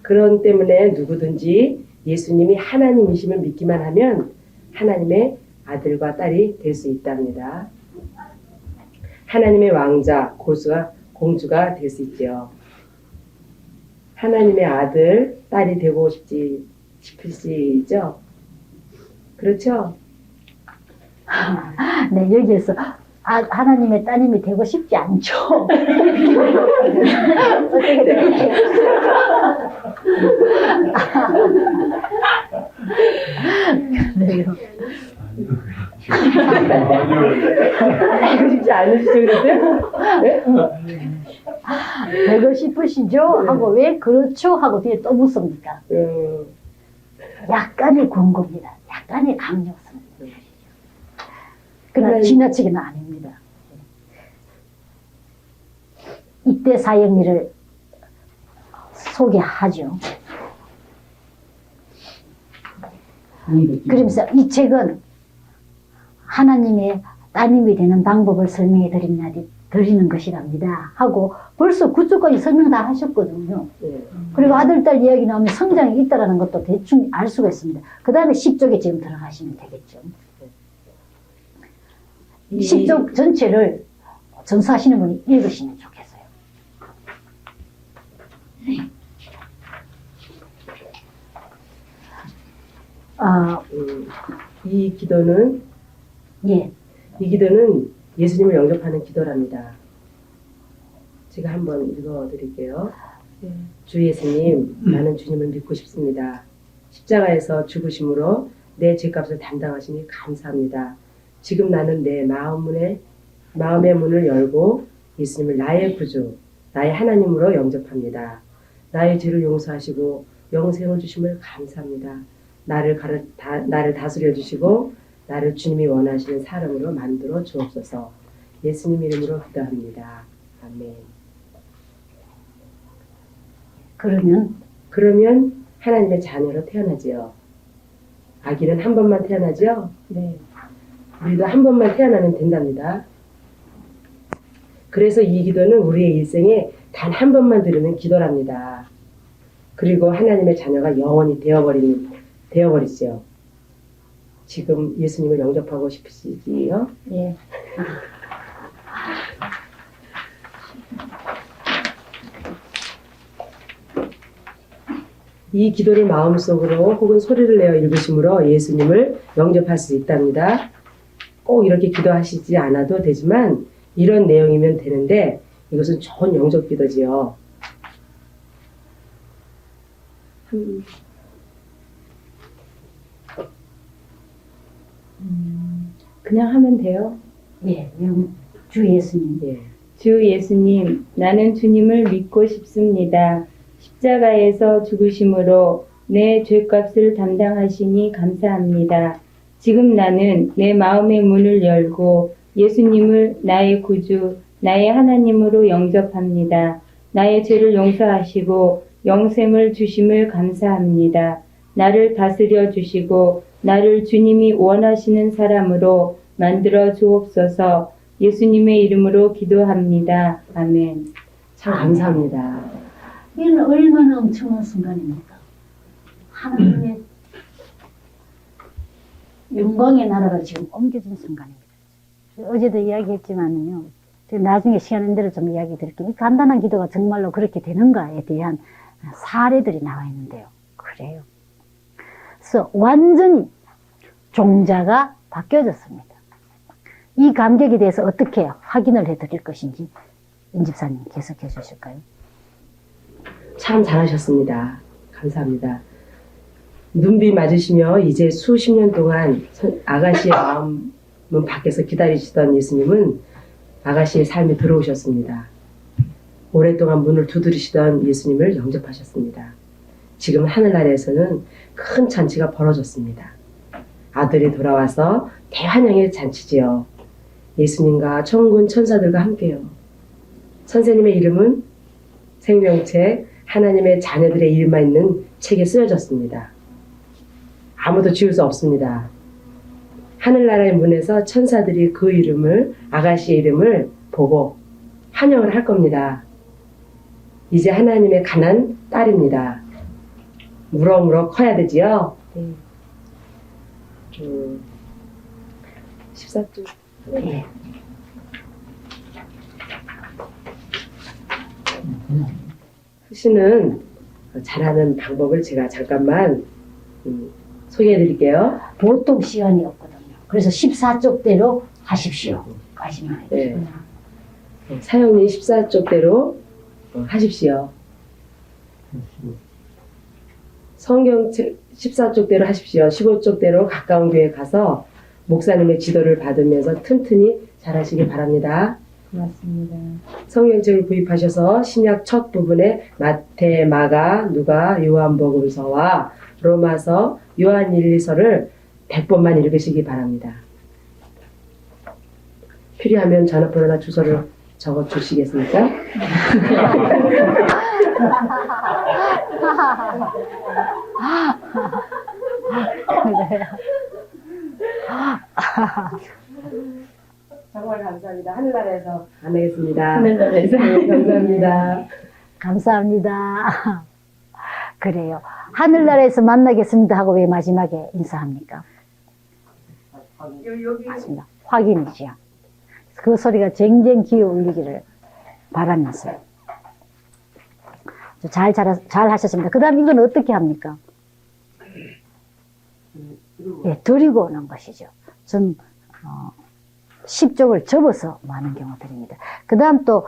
그런 때문에 누구든지 예수님이 하나님이심을 믿기만 하면 하나님의 아들과 딸이 될 수 있답니다. 하나님의 왕자, 공주가 될 수 있죠. 하나님의 아들, 딸이 되고 싶으시죠? 그렇죠? 네, 여기에서 하나님의 따님이 되고 싶지 않죠. 어떻게 될까요? 그래요. 되고 싶지 않으시죠, 그랬어요? 네? 되고 싶으시죠? 하고 왜 그렇죠? 하고 뒤에 또 묻습니까? 약간의 권고입니다. 약간의 강요성. 그러나 지나치게는 아닙니다. 이때 사형리를 소개하죠. 그러면서 이 책은 하나님의 따님이 되는 방법을 설명해 드리는 것이랍니다. 하고 벌써 그쪽까지 설명 다 하셨거든요. 그리고 아들, 딸 이야기 나오면 성장이 있다는 것도 대충 알 수가 있습니다. 그 다음에 10쪽에 지금 들어가시면 되겠죠. 10쪽 전체를 전수하시는 분이 읽으시면 좋겠어요. 이 기도는 예. 이 기도는 예수님을 영접하는 기도랍니다. 제가 한번 읽어드릴게요. 주 예수님, 나는 주님을 믿고 싶습니다. 십자가에서 죽으심으로 내 죄값을 담당하시니 감사합니다. 지금 나는 내 마음의 문을 열고 예수님을 나의 구주, 나의 하나님으로 영접합니다. 나의 죄를 용서하시고 영생을 주심을 감사합니다. 나를 다스려 주시고 나를 주님이 원하시는 사람으로 만들어 주옵소서. 예수님 이름으로 기도합니다. 아멘. 그러면 하나님의 자녀로 태어나지요. 아기는 한 번만 태어나지요. 네. 우리도 한 번만 태어나면 된답니다. 그래서 이 기도는 우리의 일생에 단 한 번만 드리는 기도랍니다. 그리고 하나님의 자녀가 영원히 되어버리죠. 지금 예수님을 영접하고 싶으시지요? 예. 이 기도를 마음속으로 혹은 소리를 내어 읽으심으로 예수님을 영접할 수 있답니다. 꼭 이렇게 기도하시지 않아도 되지만 이런 내용이면 되는데 이것은 좋은 영접 기도지요. 그냥 하면 돼요. 예. 주 예수님. 예. 주 예수님, 나는 주님을 믿고 싶습니다. 십자가에서 죽으심으로 내 죄값을 담당하시니 감사합니다. 지금 나는 내 마음의 문을 열고 예수님을 나의 구주, 나의 하나님으로 영접합니다. 나의 죄를 용서하시고 영생을 주심을 감사합니다. 나를 다스려 주시고 나를 주님이 원하시는 사람으로 만들어 주옵소서. 예수님의 이름으로 기도합니다. 아멘. 참 감사합니다. 이는 얼마나 엄청난 순간입니까? 하나님의 영광의 나라가 지금 옮겨진 순간입니다. 어제도 이야기했지만은요, 나중에 시간 있는 대로 좀 이야기 드릴게요. 이 간단한 기도가 정말로 그렇게 되는가에 대한 사례들이 나와 있는데요. 그래요. 그래서 완전히 종자가 바뀌어졌습니다. 이 감격에 대해서 어떻게 확인을 해드릴 것인지 임 집사님 계속해 주실까요? 참 잘하셨습니다. 감사합니다. 눈비 맞으시며 이제 수십 년 동안 아가씨의 마음은 밖에서 기다리시던 예수님은 아가씨의 삶에 들어오셨습니다. 오랫동안 문을 두드리시던 예수님을 영접하셨습니다. 지금 하늘나라에서는 큰 잔치가 벌어졌습니다. 아들이 돌아와서 대환영의 잔치지요. 예수님과 천군 천사들과 함께요. 선생님의 이름은 생명책 하나님의 자녀들의 이름만 있는 책에 쓰여졌습니다. 아무도 지울 수 없습니다. 하늘나라의 문에서 천사들이 그 이름을, 아가씨의 이름을 보고 환영을 할 겁니다. 이제 하나님의 가난 딸입니다. 무럭무럭 커야 되지요? 14쪽. 예. 수시는 잘하는 방법을 제가 잠깐만 소개해 드릴게요. 보통 시간이 없거든요. 그래서 14쪽대로 하십시오. 까지만 네. 해주시구나. 사형리 14쪽대로 하십시오. 성경책 14쪽대로 하십시오. 15쪽대로 가까운 교회 가서 목사님의 지도를 받으면서 튼튼히 잘하시길 바랍니다. 고맙습니다. 성경책을 구입하셔서 신약 첫 부분에 마태, 마가, 누가, 요한복음서와 로마서, 요한 1, 2서를 100번만 읽으시기 바랍니다. 필요하면 전화번호나 주소를 적어 주시겠습니까? 정말 감사합니다. 하늘나라에서 만나겠습니다. 하늘나라에서. 네, 감사합니다. 감사합니다. 그래요. 하늘나라에서 만나겠습니다 하고 왜 마지막에 인사합니까? 맞습니다. 확인이지요. 그 소리가 쟁쟁 기어 울리기를 바라면서요. 잘 하셨습니다. 그 다음 이건 어떻게 합니까? 예, 드리고 오는 것이죠. 좀 10쪽을 접어서 많은 경우들입니다. 그 다음 또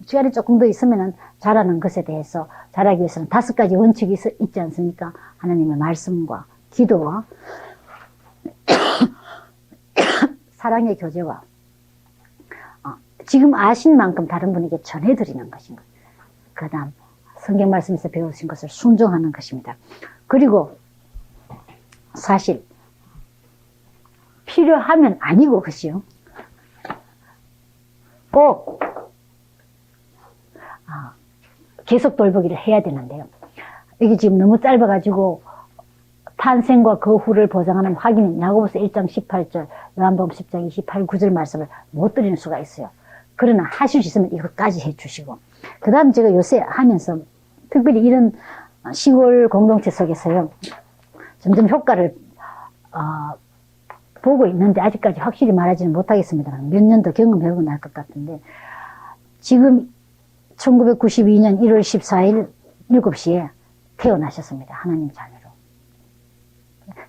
시간이 조금 더 있으면 잘하는 것에 대해서 잘하기 위해서는 5가지 원칙이 있지 않습니까? 하나님의 말씀과 기도와 사랑의 교제와 지금 아신 만큼 다른 분에게 전해드리는 것입니다. 그 다음 성경 말씀에서 배우신 것을 순종하는 것입니다. 그리고 사실 필요하면 아니고 그것이요. 꼭 계속 돌보기를 해야 되는데요. 이게 지금 너무 짧아가지고 탄생과 그 후를 보장하는 확인은 야고보서 1장 18절, 요한복음 10장 28, 9절 말씀을 못 드리는 수가 있어요. 그러나 하실 수 있으면 이것까지 해주시고 그 다음 제가 요새 하면서 특별히 이런 시골 공동체 속에서요 점점 효과를 보고 있는데 아직까지 확실히 말하지는 못하겠습니다만 몇 년 더 경험해보고 날 것 같은데 지금 1992년 1월 14일 7시에 태어나셨습니다. 하나님 자녀로.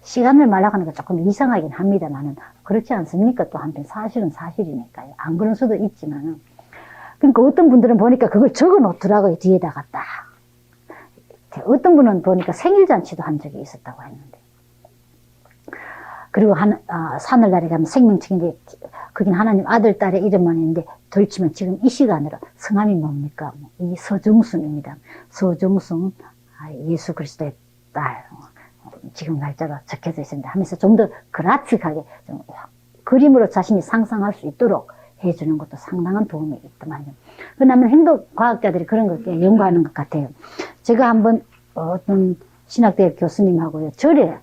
시간을 말라가는 게 조금 이상하긴 합니다만은 그렇지 않습니까? 또 한편 사실은 사실이니까요. 안 그런 수도 있지만은 그러니까 어떤 분들은 보니까 그걸 적어 놓더라고요. 뒤에다가 딱. 어떤 분은 보니까 생일잔치도 한 적이 있었다고 했는데 그리고 사늘날에 가면 생명책인데 그긴 하나님 아들 딸의 이름만 있는데 돌치면 지금 이 시간으로 성함이 뭡니까? 이 서정순입니다. 서정순 예수 그리스도의 딸 지금 날짜가 적혀져 있습니다 하면서 좀 더 그라픽하게 좀 그림으로 자신이 상상할 수 있도록 해주는 것도 상당한 도움이 있더만요. 그러면 행동과학자들이 그런 걸 연구하는 것 같아요. 제가 한번 어떤 신학대학 교수님하고요 절에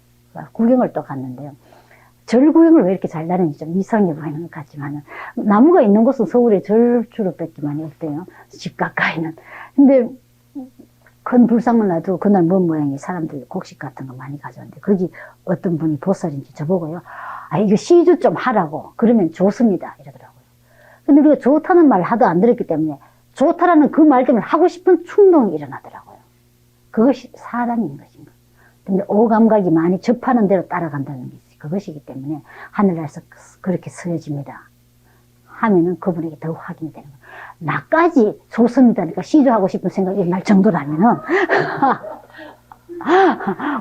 구경을 또 갔는데요. 절 구경을 왜 이렇게 잘 다니는지 좀 이상해 보이는 것 같지만 나무가 있는 곳은 서울에 절주로밖에 많이 없대요. 집 가까이는. 근데 큰 불상만 놔도 그날 뭔 모양이 사람들 곡식 같은 거 많이 가져왔는데 거기 어떤 분이 보살인지 저보고요. 이거 시주 좀 하라고 그러면 좋습니다 이러더라고요. 근데 우리가 좋다는 말을 하도 안 들었기 때문에 좋다라는 그 말 때문에 하고 싶은 충동이 일어나더라고요. 그것이 사랑인 것인가. 근데 오감각이 많이 접하는 대로 따라간다는 게 그것이기 때문에 하늘에서 그렇게 서여집니다. 하면은 그분에게 더 확인이 되는 거예요. 나까지 좋습니다니까 시주하고 싶은 생각이 날 정도라면은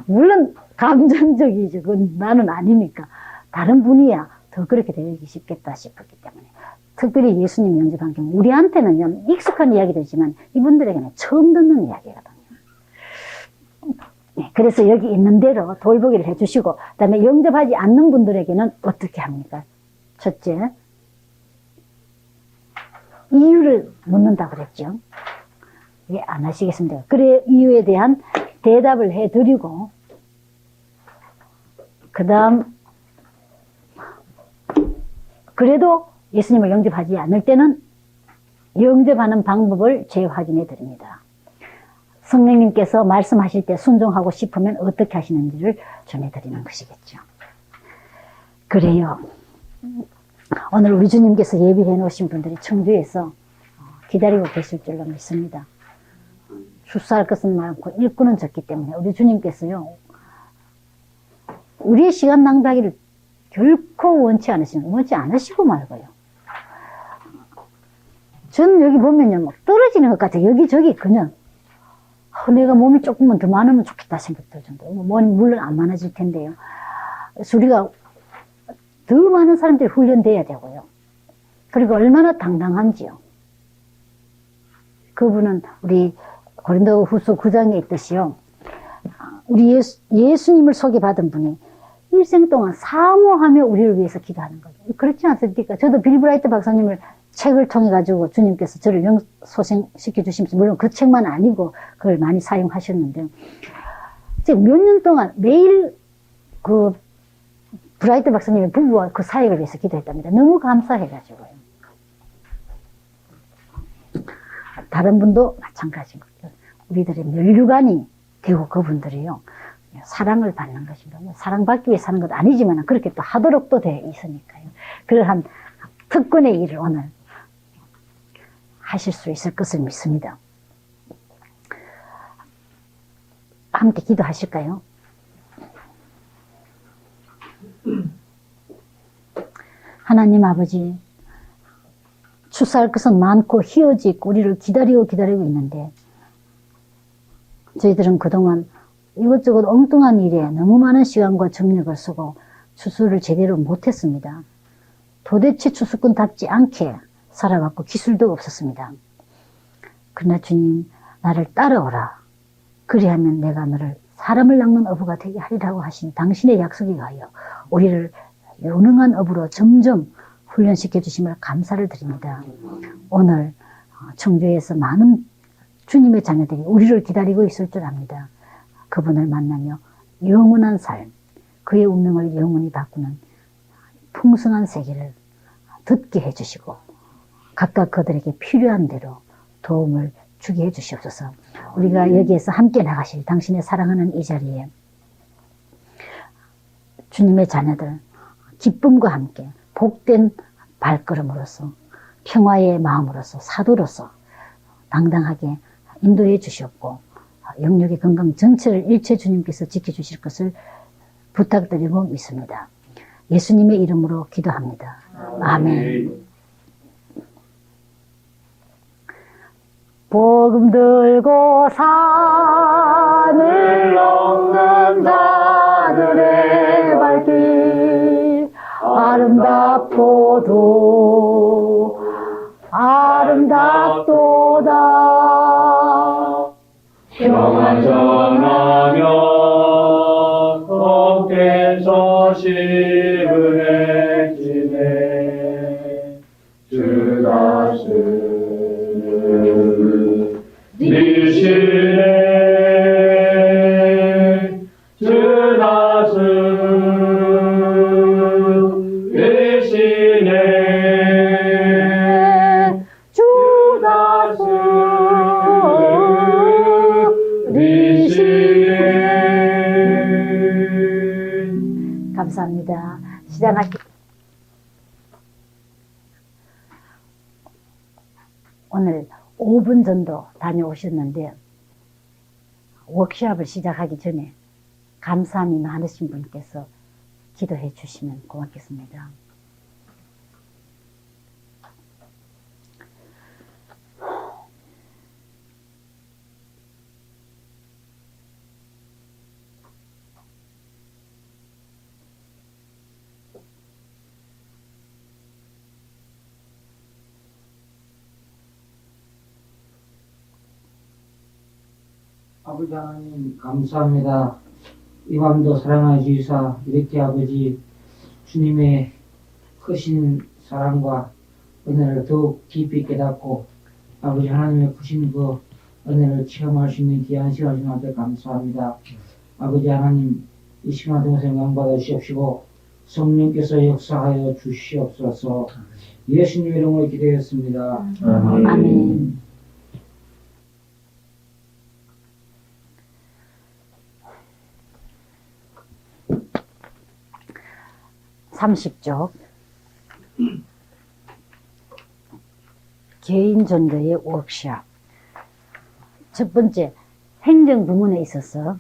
물론 감정적이죠. 그건 나는 아니니까 다른 분이야 더 그렇게 되기 쉽겠다 싶었기 때문에 특별히 예수님 영접한 경우 우리한테는 익숙한 이야기들이지만 이분들에게는 처음 듣는 이야기거든요. 네, 그래서 여기 있는 대로 돌보기를 해주시고 그 다음에 영접하지 않는 분들에게는 어떻게 합니까? 첫째, 이유를 묻는다고 그랬죠. 왜 안 하시겠습니까? 그래 이유에 대한 대답을 해드리고 그 다음 그래도 예수님을 영접하지 않을 때는 영접하는 방법을 재확인해 드립니다. 성령님께서 말씀하실 때 순종하고 싶으면 어떻게 하시는지를 전해드리는 것이겠죠. 그래요. 오늘 우리 주님께서 예비해 놓으신 분들이 청주에서 기다리고 계실 줄로 믿습니다. 출사할 것은 많고 일꾼은 적기 때문에 우리 주님께서요, 우리의 시간 낭비하기를 결코 원치 않으시고 말고요. 저는 여기 보면요, 막 떨어지는 것 같아요. 여기저기 그냥 내가 몸이 조금만 더 많으면 좋겠다 생각 들 정도. 물론 안 많아질 텐데요. 그래서 우리가 더 많은 사람들이 훈련돼야 되고요. 그리고 얼마나 당당한지요. 그분은 우리 고린도후서 9장에 있듯이요. 우리 예수님을 소개받은 분이 일생 동안 사모하며 우리를 위해서 기도하는 거죠. 그렇지 않습니까? 저도 빌 브라이트 박사님을 책을 통해 가지고 주님께서 저를 영소생시켜 주시면서 물론 그 책만 아니고 그걸 많이 사용하셨는데요. 몇 년 동안 매일 그 브라이트 박사님의 부부와 그 사역을 위해서 기도했답니다. 너무 감사해가지고요. 다른 분도 마찬가지인 거죠. 우리들의 면류관이 되고 그분들이요. 사랑을 받는 것인가. 사랑받기 위해 사는 것도 아니지만 그렇게 또 하도록 또 되어 있으니까요. 그러한 특권의 일을 오늘 하실 수 있을 것을 믿습니다. 함께 기도하실까요? 하나님 아버지, 출사할 것은 많고 희어지 있고 우리를 기다리고 있는데 저희들은 그동안 이것저것 엉뚱한 일에 너무 많은 시간과 정력을 쓰고 추수를 제대로 못했습니다. 도대체 추수꾼답지 않게 살아왔고 기술도 없었습니다. 그러나 주님, 나를 따라오라. 그리하면 내가 너를 사람을 낚는 어부가 되게 하리라고 하신 당신의 약속에 의하여 우리를 유능한 어부로 점점 훈련시켜 주심을 감사를 드립니다. 오늘 청주에서 많은 주님의 자녀들이 우리를 기다리고 있을 줄 압니다. 그분을 만나며 영원한 삶, 그의 운명을 영원히 바꾸는 풍성한 세계를 듣게 해주시고 각각 그들에게 필요한 대로 도움을 주게 해주시옵소서. 우리가 여기에서 함께 나가실 당신의 사랑하는 이 자리에 주님의 자녀들 기쁨과 함께 복된 발걸음으로서 평화의 마음으로서 사도로서 당당하게 인도해 주시옵고 영육의 건강 전체를 일체 주님께서 지켜주실 것을 부탁드리고 믿습니다. 예수님의 이름으로 기도합니다. 아멘. 복음 들고 산을 넘는 자들의 발길 아름답도다 평안 전하며 복된 소식을 행지네 주 다스리시네 주 다스리시네 주 다스리시네. 감사합니다. 시작할게요. 오늘 5분 정도 다녀오셨는데 워크숍을 시작하기 전에 감사함이 많으신 분께서 기도해 주시면 고맙겠습니다. 아버지 하나님 감사합니다. 이 밤도 사랑하여 주시사 이렇게 아버지 주님의 크신 사랑과 은혜를 더욱 깊이 깨닫고 아버지 하나님의 크신 그 은혜를 체험할 수 있는 귀한 시간 주님한테 감사합니다. 아버지 하나님 이 시간 동안 영광받아 주시옵시고 성령께서 역사하여 주시옵소서. 예수님 이름으로 기도했습니다. 아멘. 30쪽 개인 전도의 워크샵. 첫 번째, 행정 부문에 있어서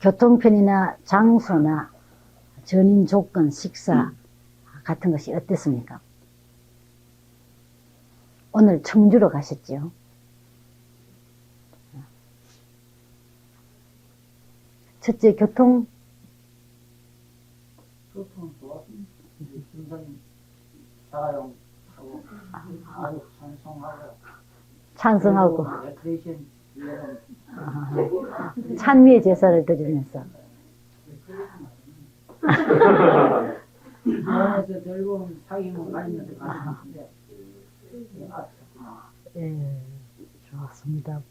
교통편이나 장소나 전인 조건, 식사 같은 것이 어땠습니까? 오늘 청주로 가셨죠? 첫째, 교통 교통은 좋았습니다. 굉장히 자가용하고 아주 찬성하고 레크레이션 위에는 찬미의 제사를 드리면서 병원에서 결국은 사기문 가리면서 가시는데 예, 좋습니다.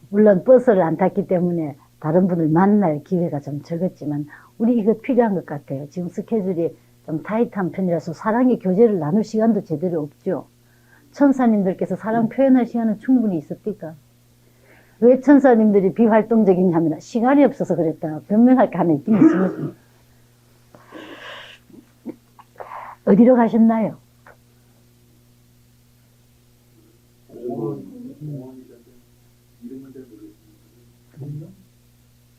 물론 버스를 안 탔기 때문에 다른 분을 만날 기회가 좀 적었지만 우리 이거 필요한 것 같아요. 지금 스케줄이 좀 타이트한 편이라서 사랑의 교제를 나눌 시간도 제대로 없죠. 천사님들께서 사랑 표현할 시간은 충분히 있었을까? 왜 천사님들이 비활동적이냐면 시간이 없어서 그랬다. 변명할 게 하나 있긴 있습니다. 어디로 가셨나요?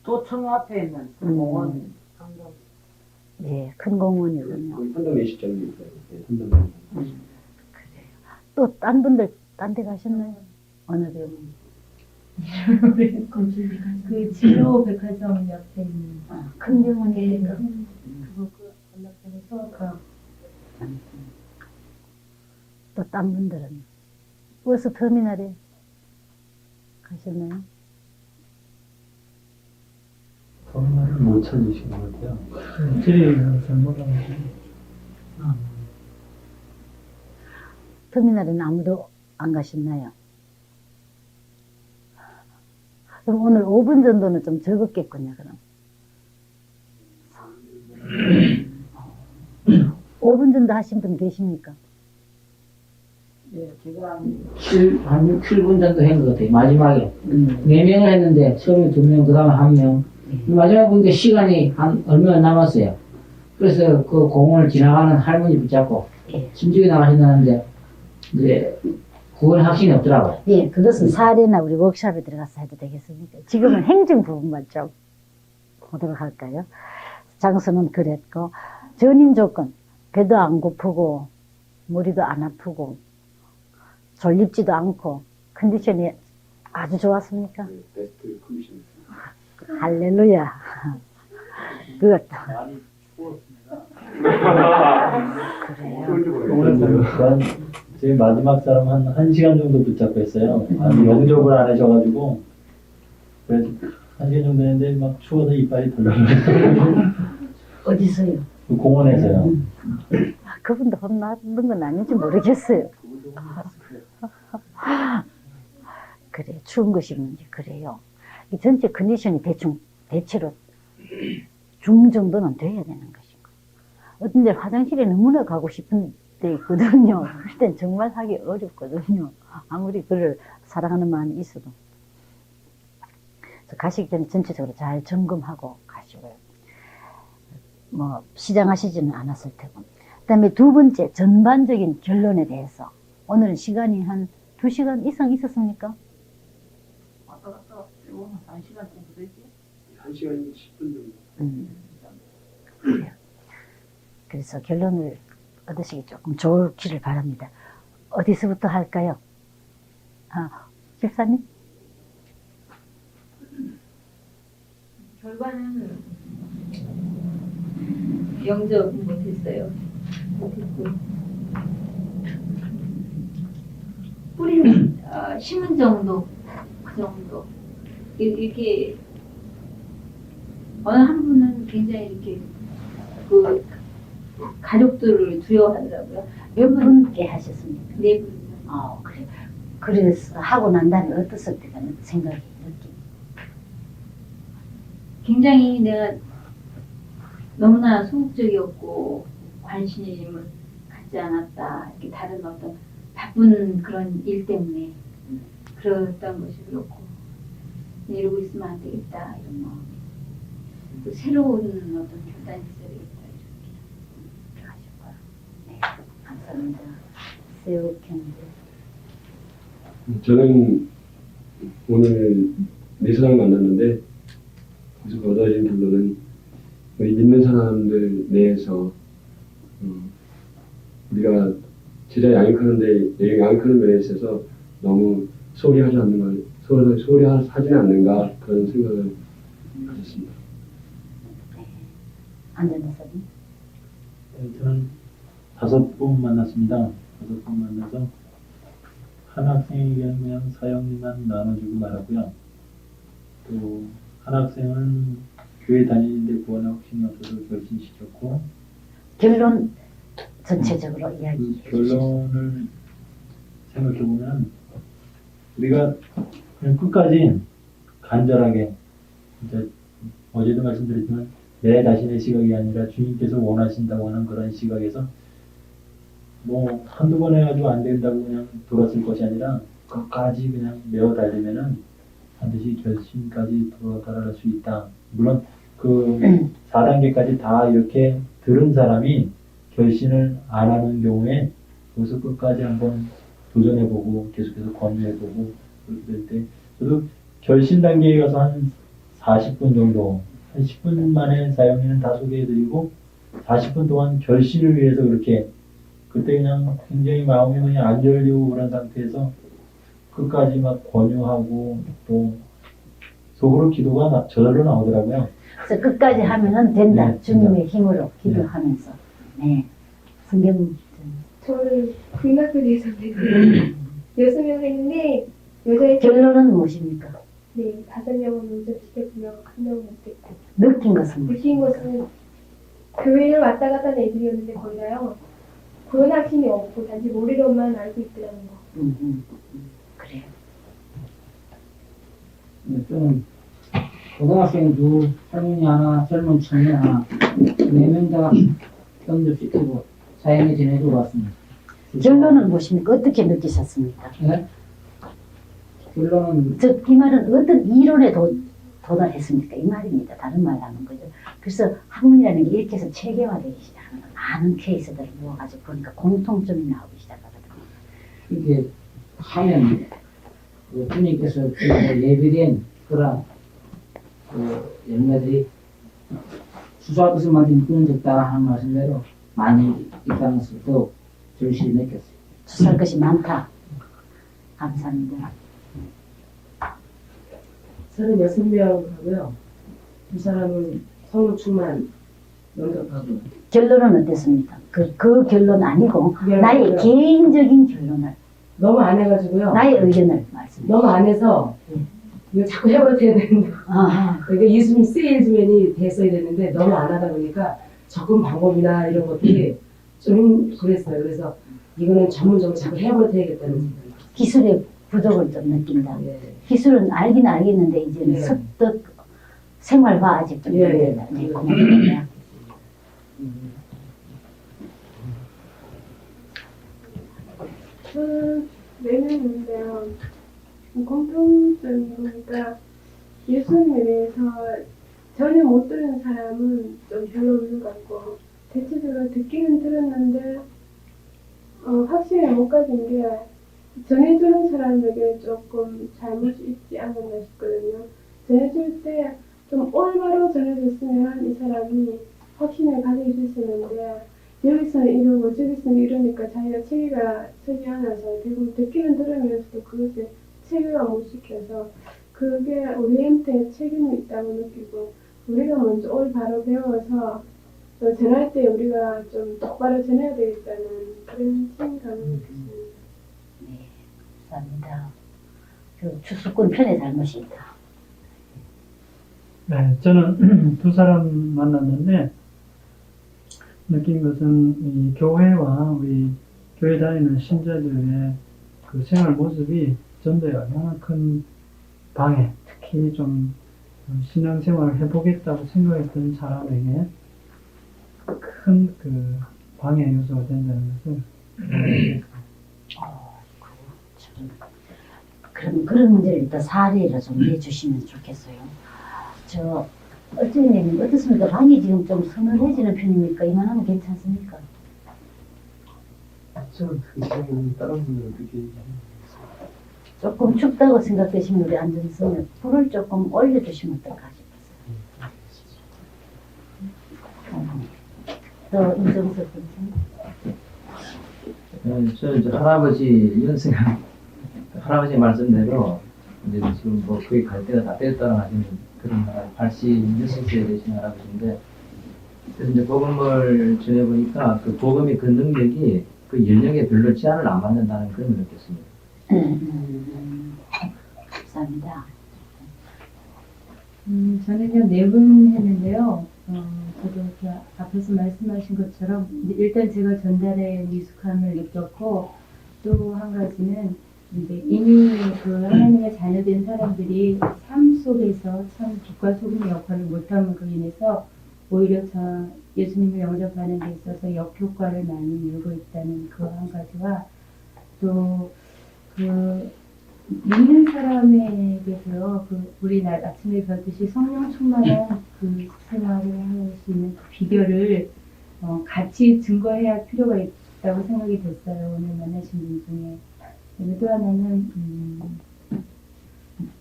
도청 앞에 있는 그 공원 예, 큰 공원이군요. 거기 한동 예식장이 있어요. 네, 한동. 또 딴 분들 딴 데 가셨나요? 어느 데? 그 진로 백화점 옆에 있는 큰 병원이니까. 그거 그 건너편에서 또 딴 분들은 버스 터미널에 가셨나요? 터미널을 못 찾으신 것 같아요. 터미널에는 아무도 안 가셨나요? 그럼 오늘 5분 정도는 좀 적었겠군요, 그럼. 5분 정도 하신 분 계십니까? 예, 제가 한 7분 정도 한 것 같아요. 마지막에 4명을 했는데 처음에 2명, 그 다음에 1명. 마지막에 보니까 시간이 한 얼마 남았어요. 그래서 그 공원을 지나가는 할머니 붙잡고 숨지게 나가신다는데 이제 구원 확신이 없더라고요. 예, 그것은 사례나 우리 워크숍에 들어가서 해도 되겠습니까? 지금은 행정 부분만 좀 보도록 할까요? 장소는 그랬고, 전인 조건, 배도 안 고프고, 머리도 안 아프고, 졸립지도 않고, 컨디션이 아주 좋았습니까? 베스트 컨디션. 할렐루야. 그것 많이 추웠습니다. 그래요. 오늘 보니까 저희 마지막 사람 한 1시간 정도 붙잡고 했어요. 아니, 영접을 안 하셔가지고. 그래서 1시간 정도 했는데 막 추워서 이빨이 덜렁덜렁. 어디서요? 그 공원에서요. 그분도 혼나는 건 아닌지 모르겠어요. 그래, 추운 것이 문제, 그래요. 이 전체 컨디션이 대체로 중 정도는 돼야 되는 것이고. 어떤 데 화장실에 너무나 가고 싶은 데 있거든요. 그럴 땐 정말 하기 어렵거든요. 아무리 그를 사랑하는 마음이 있어도. 그래서 가시기 전에 전체적으로 잘 점검하고 가시고요. 뭐, 시장하시지는 않았을 테고. 그 다음에 두 번째, 전반적인 결론에 대해서. 오늘은 시간이 한 2시간 이상 있었습니까? 왔다 갔다 1시간 정도 되지? 1시간 10분 정도. 그래요. 그래서 결론을 얻으시기 조금 좋기를 바랍니다. 어디서부터 할까요? 집사님? 결과는 영접 못했어요. 못했고 뿌리는 심은 정도, 그 정도. 이렇게 어느 한 분은 굉장히 이렇게 그 가족들을 두려워하더라고요. 몇 분께 하셨습니까? 네 분. 그래요. 그래서 하고 난 다음에 어떻을 때가 생각이 느낌? 굉장히 내가 너무나 소극적이었고 관심을 갖지 않았다. 이렇게 다른 어떤 바쁜 그런 일 때문에 그랬던 것이 그렇고 이러고 있으면 안 되겠다 이런 마음. 또 새로운 어떤 결단이 있어야 되겠다 이렇게 하셨고요. 네, 감사합니다. 세우켰는데. 저는 오늘 네 사람을 만났는데 거기서 얻어진 결론은 우리 믿는 사람들 내에서 우리가 제자 양육하는데 양육하는 면에 있어서 너무 소홀히 하지 않는 걸 소홀히 하지는 않는가 그런 생각을 가졌습니다. 네. 안전사님. 저는 5분 만났습니다. 5분 만나서 한 학생에게 그냥 사형리만 나눠주고 말았고요. 또 한 학생은 교회 다니는데 구원의 확신이 없어서 결심시켰고 결론 전체적으로 이야기해 주시죠. 결론을 생각해보면 우리가 그냥 끝까지 간절하게 진짜 어제도 말씀드렸지만 내 자신의 시각이 아니라 주님께서 원하신다고 하는 그런 시각에서 뭐 한두 번 해가지고 안 된다고 그냥 돌았을 것이 아니라 끝까지 그냥 메어 달리면은 반드시 결심까지 도달할 수 있다. 물론 그 4단계까지 다 이렇게 들은 사람이 결심을 안 하는 경우에 거기서 끝까지 한번 도전해보고 계속해서 권유해보고 그렇게 될 때 저도 결심 단계에 가서 한 40분 정도 한 10분 만에 사용리는 다 소개해드리고 40분 동안 결심을 위해서 그렇게 그때 그냥 굉장히 마음이 그냥 안 열리고 그런 상태에서 끝까지 막 권유하고 또 속으로 기도가 저절로 나오더라고요. 그래서 끝까지 하면은 된다. 네, 주님의 힘으로 기도하면서. 네. 성경 저는 군학교에 선배님 6명 했는데 여자애 결론은 무엇입니까? 네 5명은 면접시켰고요. 1명은 못했고 느낀 것은 느낀 것은 교회를 왔다 갔다 하는 애들이었는데 거의 다요 구원 확신이 없고 단지 머리로만 알고 있더라는 거. 그래요. 좀 고등학생 둘, 할머니 하나, 젊은 청년 하나, 4명 다 면접시키고 사연을 지내주고 왔습니다. 결론은 무엇입니까? 어떻게 느끼셨습니까? 네? 결론은 이 말은 어떤 이론에 도달했습니까? 이 말입니다. 다른 말 하는 거죠. 그래서 학문이라는 게 이렇게 해서 체계화되기 시작하는 거예요. 많은 케이스들을 모아가지고 보니까 공통점이 나오기 시작하거든요. 이게 하면 그 주님께서 주신 예비된 그런 그 열매들이 수수할 것을 만든 그런 적다 하는 말씀대로 많이 있다는 것을 더욱 절실히 느꼈어요. 수사할 것이 많다. 감사합니다. 36명 하고요. 두 사람은 성령 충만 영접하고 결론은 어땠습니까? 그 결론 아니고 그게 나의 아니고요. 개인적인 결론을 너무 안 해가지고요. 나의 의견을 말씀해 너무 안 해서 이거 자꾸 해버려야 되는데 그러니까 예수님 세일즈맨이 됐어야 되는데 너무 안 하다 보니까 접근 방법이나 이런 것들이 좀 그랬어요. 그래서 이거는 전문적으로 자꾸 해버려야겠다는 생각이 기술의 부족을 좀 느낀다. 들어요. 기술은 알긴 알겠는데 이제는 예. 습득 생활과 아직 좀 예, 문제다. 예. 네, 고맙습니다. 저는 4명인데요. 공통점이 보니까 예수님에 대해서 전혀 못 들은 사람은 좀 별로 없는 것 같고 대체적으로 듣기는 들었는데 확신을 못 가진 게 전해주는 사람에게 조금 잘못이 있지 않았나 싶거든요. 전해줄 때 좀 올바로 전해줬으면 이 사람이 확신을 가지게 됐었는데 여기서는 이러고 저기서는 이러니까 자기가 체계가 서지 않아서 결국 듣기는 들으면서도 그것을 체계가 못 시켜서 그게 우리한테 책임이 있다고 느끼고 우리가 먼저 올바로 배워서 또 전할 때 우리가 좀 똑바로 전해야 되겠다는 그런 책임감을 느꼈습니다. 네, 감사합니다. 그 주수꾼 편의 잘못이 있다. 네, 저는 두 사람 만났는데 느낀 것은 이 교회와 우리 교회 다니는 신자들의 그 생활 모습이 전도에 얼마나 큰 방해, 특히 좀 신앙생활을 해보겠다고 생각했던 사람에게 큰 그 방해 요소가 된다는 것을 그럼 그런 문제를 일단 사례로 좀 내주시면 좋겠어요. 저 어쩌님 어떻습니까? 방이 지금 좀 서늘해지는 편입니까? 이만하면 괜찮습니까? 저는 그 이상은 다른 분들은 어떻게 조금 춥다고 생각되시면 우리 안전선에 불을 조금 올려주시면 어떨까 싶었어요. 또 이정석 선생님. 저는 이제 할아버지 이런 생각, 할아버지 말씀대로 이제 지금 뭐 거의 갈 때가 다 됐다고 하시는 그런 86세 되신 할아버지인데, 그래서 이제 복음을 전해보니까 그 복음의 그 능력이 그 연령에 별로 제한을 안 받는다는 그런 걸 느꼈습니다. 감사합니다. 저는요, 4분 했는데요. 저도 이렇게 앞에서 말씀하신 것처럼 일단 제가 전달에 미숙함을 느꼈고, 또 한 가지는 이제 이미 그 하나님의 자녀된 사람들이 삶 속에서 참 빛과 소금의 역할을 못함으로 인해서 오히려 예수님을 영접하는 데 있어서 역효과를 많이 밀고 있다는 그 한 가지와, 또 그 믿는 사람에게서요, 우리 아침에 뵙듯이 성령 충만한 그 생활을 할 수 있는 그 비결을 같이 증거해야 할 필요가 있다고 생각이 됐어요. 오늘 만나신 분 중에. 그리고 또 하나는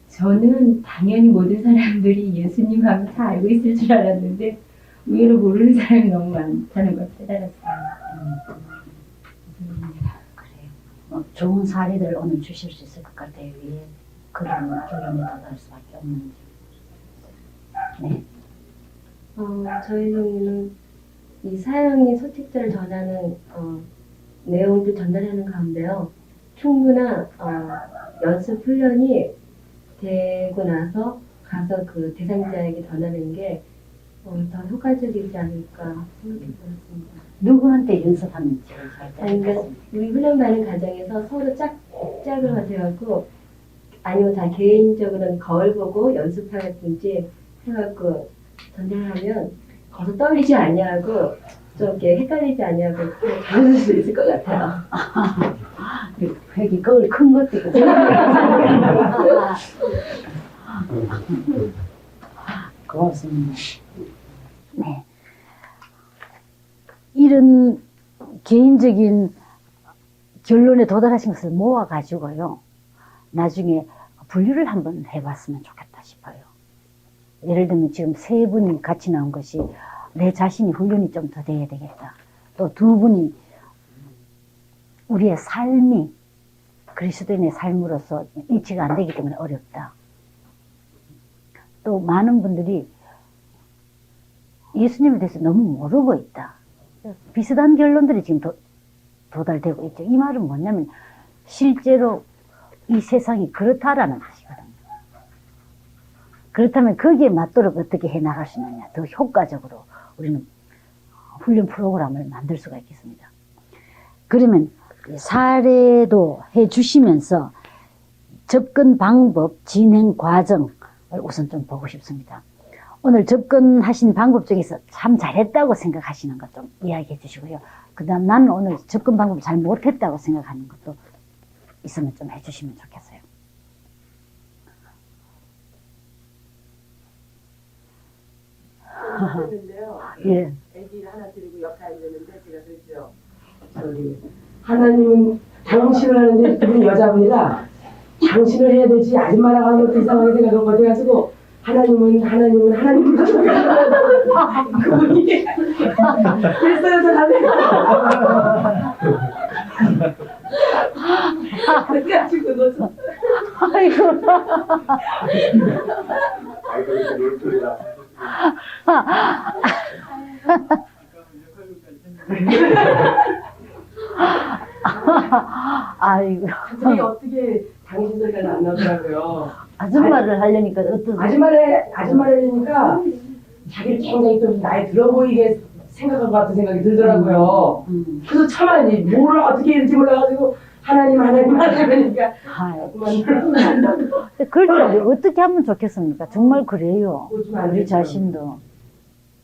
저는 당연히 모든 사람들이 예수님 하면 다 알고 있을 줄 알았는데 의외로 모르는 사람이 너무 많다는 걸 깨달았어요. 좋은 사례들을 오늘 주실 수 있을 것 같아요. 왜 그런 결론에 도달할 수밖에 없는지. 네. 저희는 이 사형의 소책자를 전하는 내용들 전달하는 가운데요. 충분한 연습 훈련이 되고 나서 가서 그 대상자에게 전하는 게 더 효과적이지 않을까 생각해 보았습니다. 누구한테 연습하는지 잘 그러니까 우리 훈련 받는 과정에서 서로 짝을 해갖고 아니면 다 개인적으로는 거울 보고 연습하든지 해갖고 전달하면 거기서 떨리지 않냐고 좀 이렇게 헷갈리지 않냐고 배울 수 있을 것 같아요. 획이 거울 큰 것도 있고. 고맙습니다. 네. 이런 개인적인 결론에 도달하신 것을 모아가지고요. 나중에 분류를 한번 해봤으면 좋겠다 싶어요. 예를 들면 지금 3분이 같이 나온 것이 내 자신이 훈련이 좀 더 돼야 되겠다. 또 2분이 우리의 삶이 그리스도인의 삶으로서 일치가 안 되기 때문에 어렵다. 또 많은 분들이 예수님에 대해서 너무 모르고 있다. 비슷한 결론들이 지금 도달되고 있죠. 이 말은 뭐냐면 실제로 이 세상이 그렇다라는 뜻이거든요. 그렇다면 거기에 맞도록 어떻게 해나갈 수 있느냐. 더 효과적으로 우리는 훈련 프로그램을 만들 수가 있겠습니다. 그러면 사례도 해주시면서 접근 방법, 진행 과정을 우선 좀 보고 싶습니다. 오늘 접근하신 방법 중에서 참 잘했다고 생각하시는 것 좀 이야기해 주시고요. 그 다음 나는 오늘 접근 방법 잘 못했다고 생각하는 것도 있으면 좀 해주시면 좋겠어요. 예. 애기를 하나 드리고 옆에 앉았는데 제가 그랬죠. 하나님은 당신을 하는데 그분이 여자분이라 당신을 해야 되지 아줌마라고 하는 것도 이상하게 생각한 것 같아가지고 하나님은 그분이 그랬어요. 저는 그래가지고 너도 아이고. 아이고 이렇게 놀토리라. 아이고. 갑자기 어떻게 당신 소리가 안 나더라고요. 아줌마를 하려니까 어떤 아줌마를 하려니까 자기를 굉장히 좀 나이 들어 보이게 생각한 것 같은 생각이 들더라고요. 그래서 참아야지 뭘 어떻게 해야 될지 몰라가지고 하나님 그러니까 그럴 때 어떻게 하면 좋겠습니까? 정말 그래요. 우리 자신도.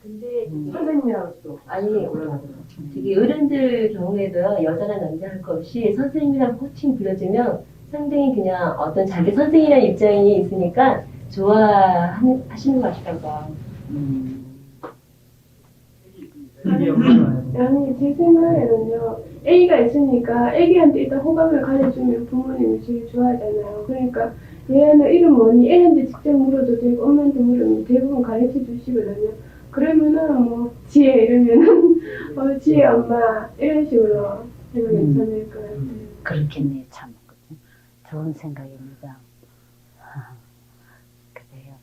근데 선생님이랑 또 아니 올라가더라고요. 되게 어른들 경우에도 여자나 남자 할 것 없이 선생님이랑 코칭 빌려주면 상당히 그냥 어떤 자기 선생이라는 입장이 있으니까 좋아하시는 것 같더라고요. 아니 제 생각에는요, 애기가 있으니까 애기한테 일단 호감을 가져주면 부모님이 제일 좋아하잖아요. 그러니까 얘는 이름 뭐니? 애한테 직접 물어도 되고 엄마한테 물으면 대부분 가르쳐 주시거든요. 그러면은 뭐 지혜 이러면은 지혜 엄마 이런 식으로 해도 괜찮을 것 같아요. 그렇겠네요, 참. 좋은 생각입니다. 그래요.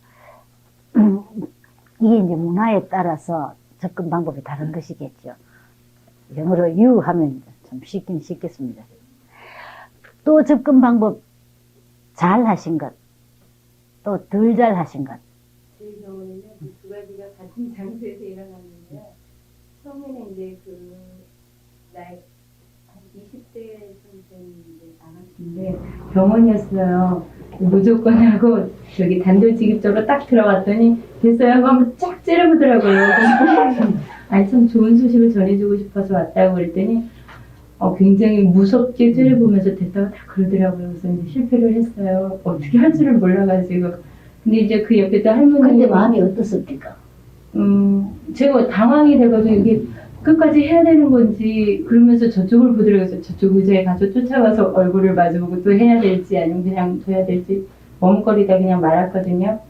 이게 이제 문화에 따라서 접근 방법이 다른 것이겠죠. 영어로 you 하면 좀 쉽긴 쉽겠습니다. 또 접근 방법 잘 하신 것, 또 덜 잘 하신 것. 제 경우는요, 그 두 가지가 같은 장소에서 일어났는데요. 처음에는 이제 나이 한 20대쯤 됐는데 나갔는데 병원이었어요. 무조건 하고 저기 단도직입적으로 딱 들어갔더니 됐어요 하고 한번 쫙 째려보더라고요. 그래서 아니 참 좋은 소식을 전해주고 싶어서 왔다고 그랬더니 굉장히 무섭게 째려보면서 됐다고 다 그러더라고요. 그래서 이제 실패를 했어요. 어떻게 할 줄을 몰라가지고. 근데 이제 그 옆에 또 할머니. 그때 마음이 어떻습니까? 제가 당황이 돼가지고 이게 끝까지 해야 되는 건지 그러면서 저쪽을 보더라고요. 저쪽 의자에 가서 쫓아가서 얼굴을 마주보고 또 해야 될지 아니면 그냥 둬야 될지 머뭇거리다 그냥 말았거든요.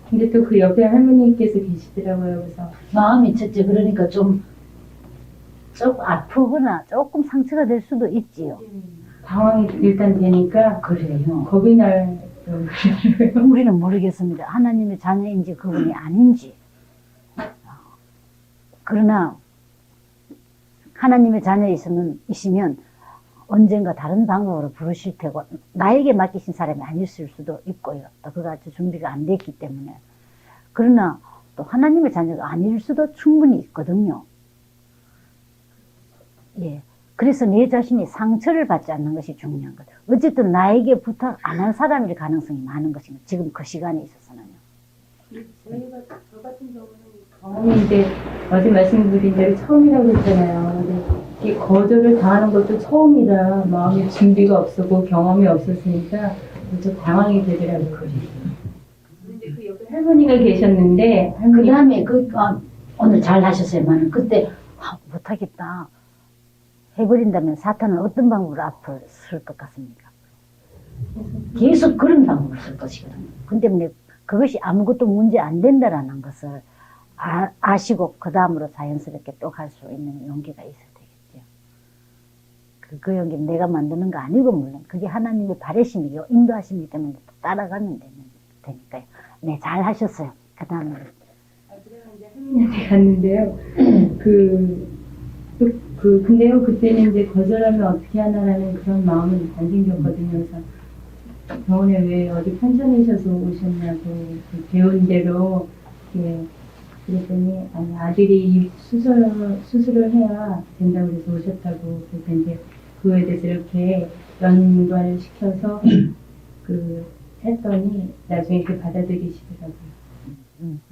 근데 또 그 옆에 할머니께서 계시더라고요. 그래서 마음이 첫째 그러니까 좀 아프거나 조금 상처가 될 수도 있지요. 당황이 일단 되니까 그래요. 겁이 날 우리는 모르겠습니다. 하나님의 자녀인지 그분이 아닌지. 그러나 하나님의 자녀이시면 언젠가 다른 방법으로 부르실 테고 나에게 맡기신 사람이 아니었을 수도 있고요. 또 그가 준비가 안 됐기 때문에. 그러나 또 하나님의 자녀가 아닐 수도 충분히 있거든요. 예. 그래서 내 자신이 상처를 받지 않는 것이 중요한 거죠. 어쨌든 나에게 부탁 안 한 사람일 가능성이 많은 것입니다. 지금 그 시간에 있어서는요. 저 같은 경우는 이제 어제 말씀드린 대로 처음이라고 했잖아요. 근데 이 거절을 당하는 것도 처음이라 마음의 준비가 없었고 경험이 없었으니까 좀 당황이 되더라고요. 근데 그 옆에 할머니가 계셨는데 그 다음에 오늘 잘 하셨어요만 그때 못하겠다 해버린다면 사탄은 어떤 방법으로 앞을 쓸 것 같습니까? 계속 그런 방법을 쓸 것이거든요. 근데 그것이 아무것도 문제 안 된다라는 것을 아시고 그 다음으로 자연스럽게 또 갈 수 있는 용기가 있어야 되겠죠. 그 용기는 내가 만드는 거 아니고 물론 그게 하나님의 바라심이고 인도하심이기 때문에 따라가면 되니까요. 네, 잘 하셨어요. 그 다음에 이제 할머니한테 갔는데요. 근데요, 그때는 이제 거절하면 어떻게 하나라는 그런 마음은 안 생겼거든요. 그래서 병원에 왜 어디 편찮으셔서 오셨냐고 배운 대로 그랬더니 아니 아들이 수술을 해야 된다고 해서 오셨다고 그래서 이제 그거에 대해서 이렇게 연관을 시켜서 했더니 나중에 이렇게 받아들이시더라고요.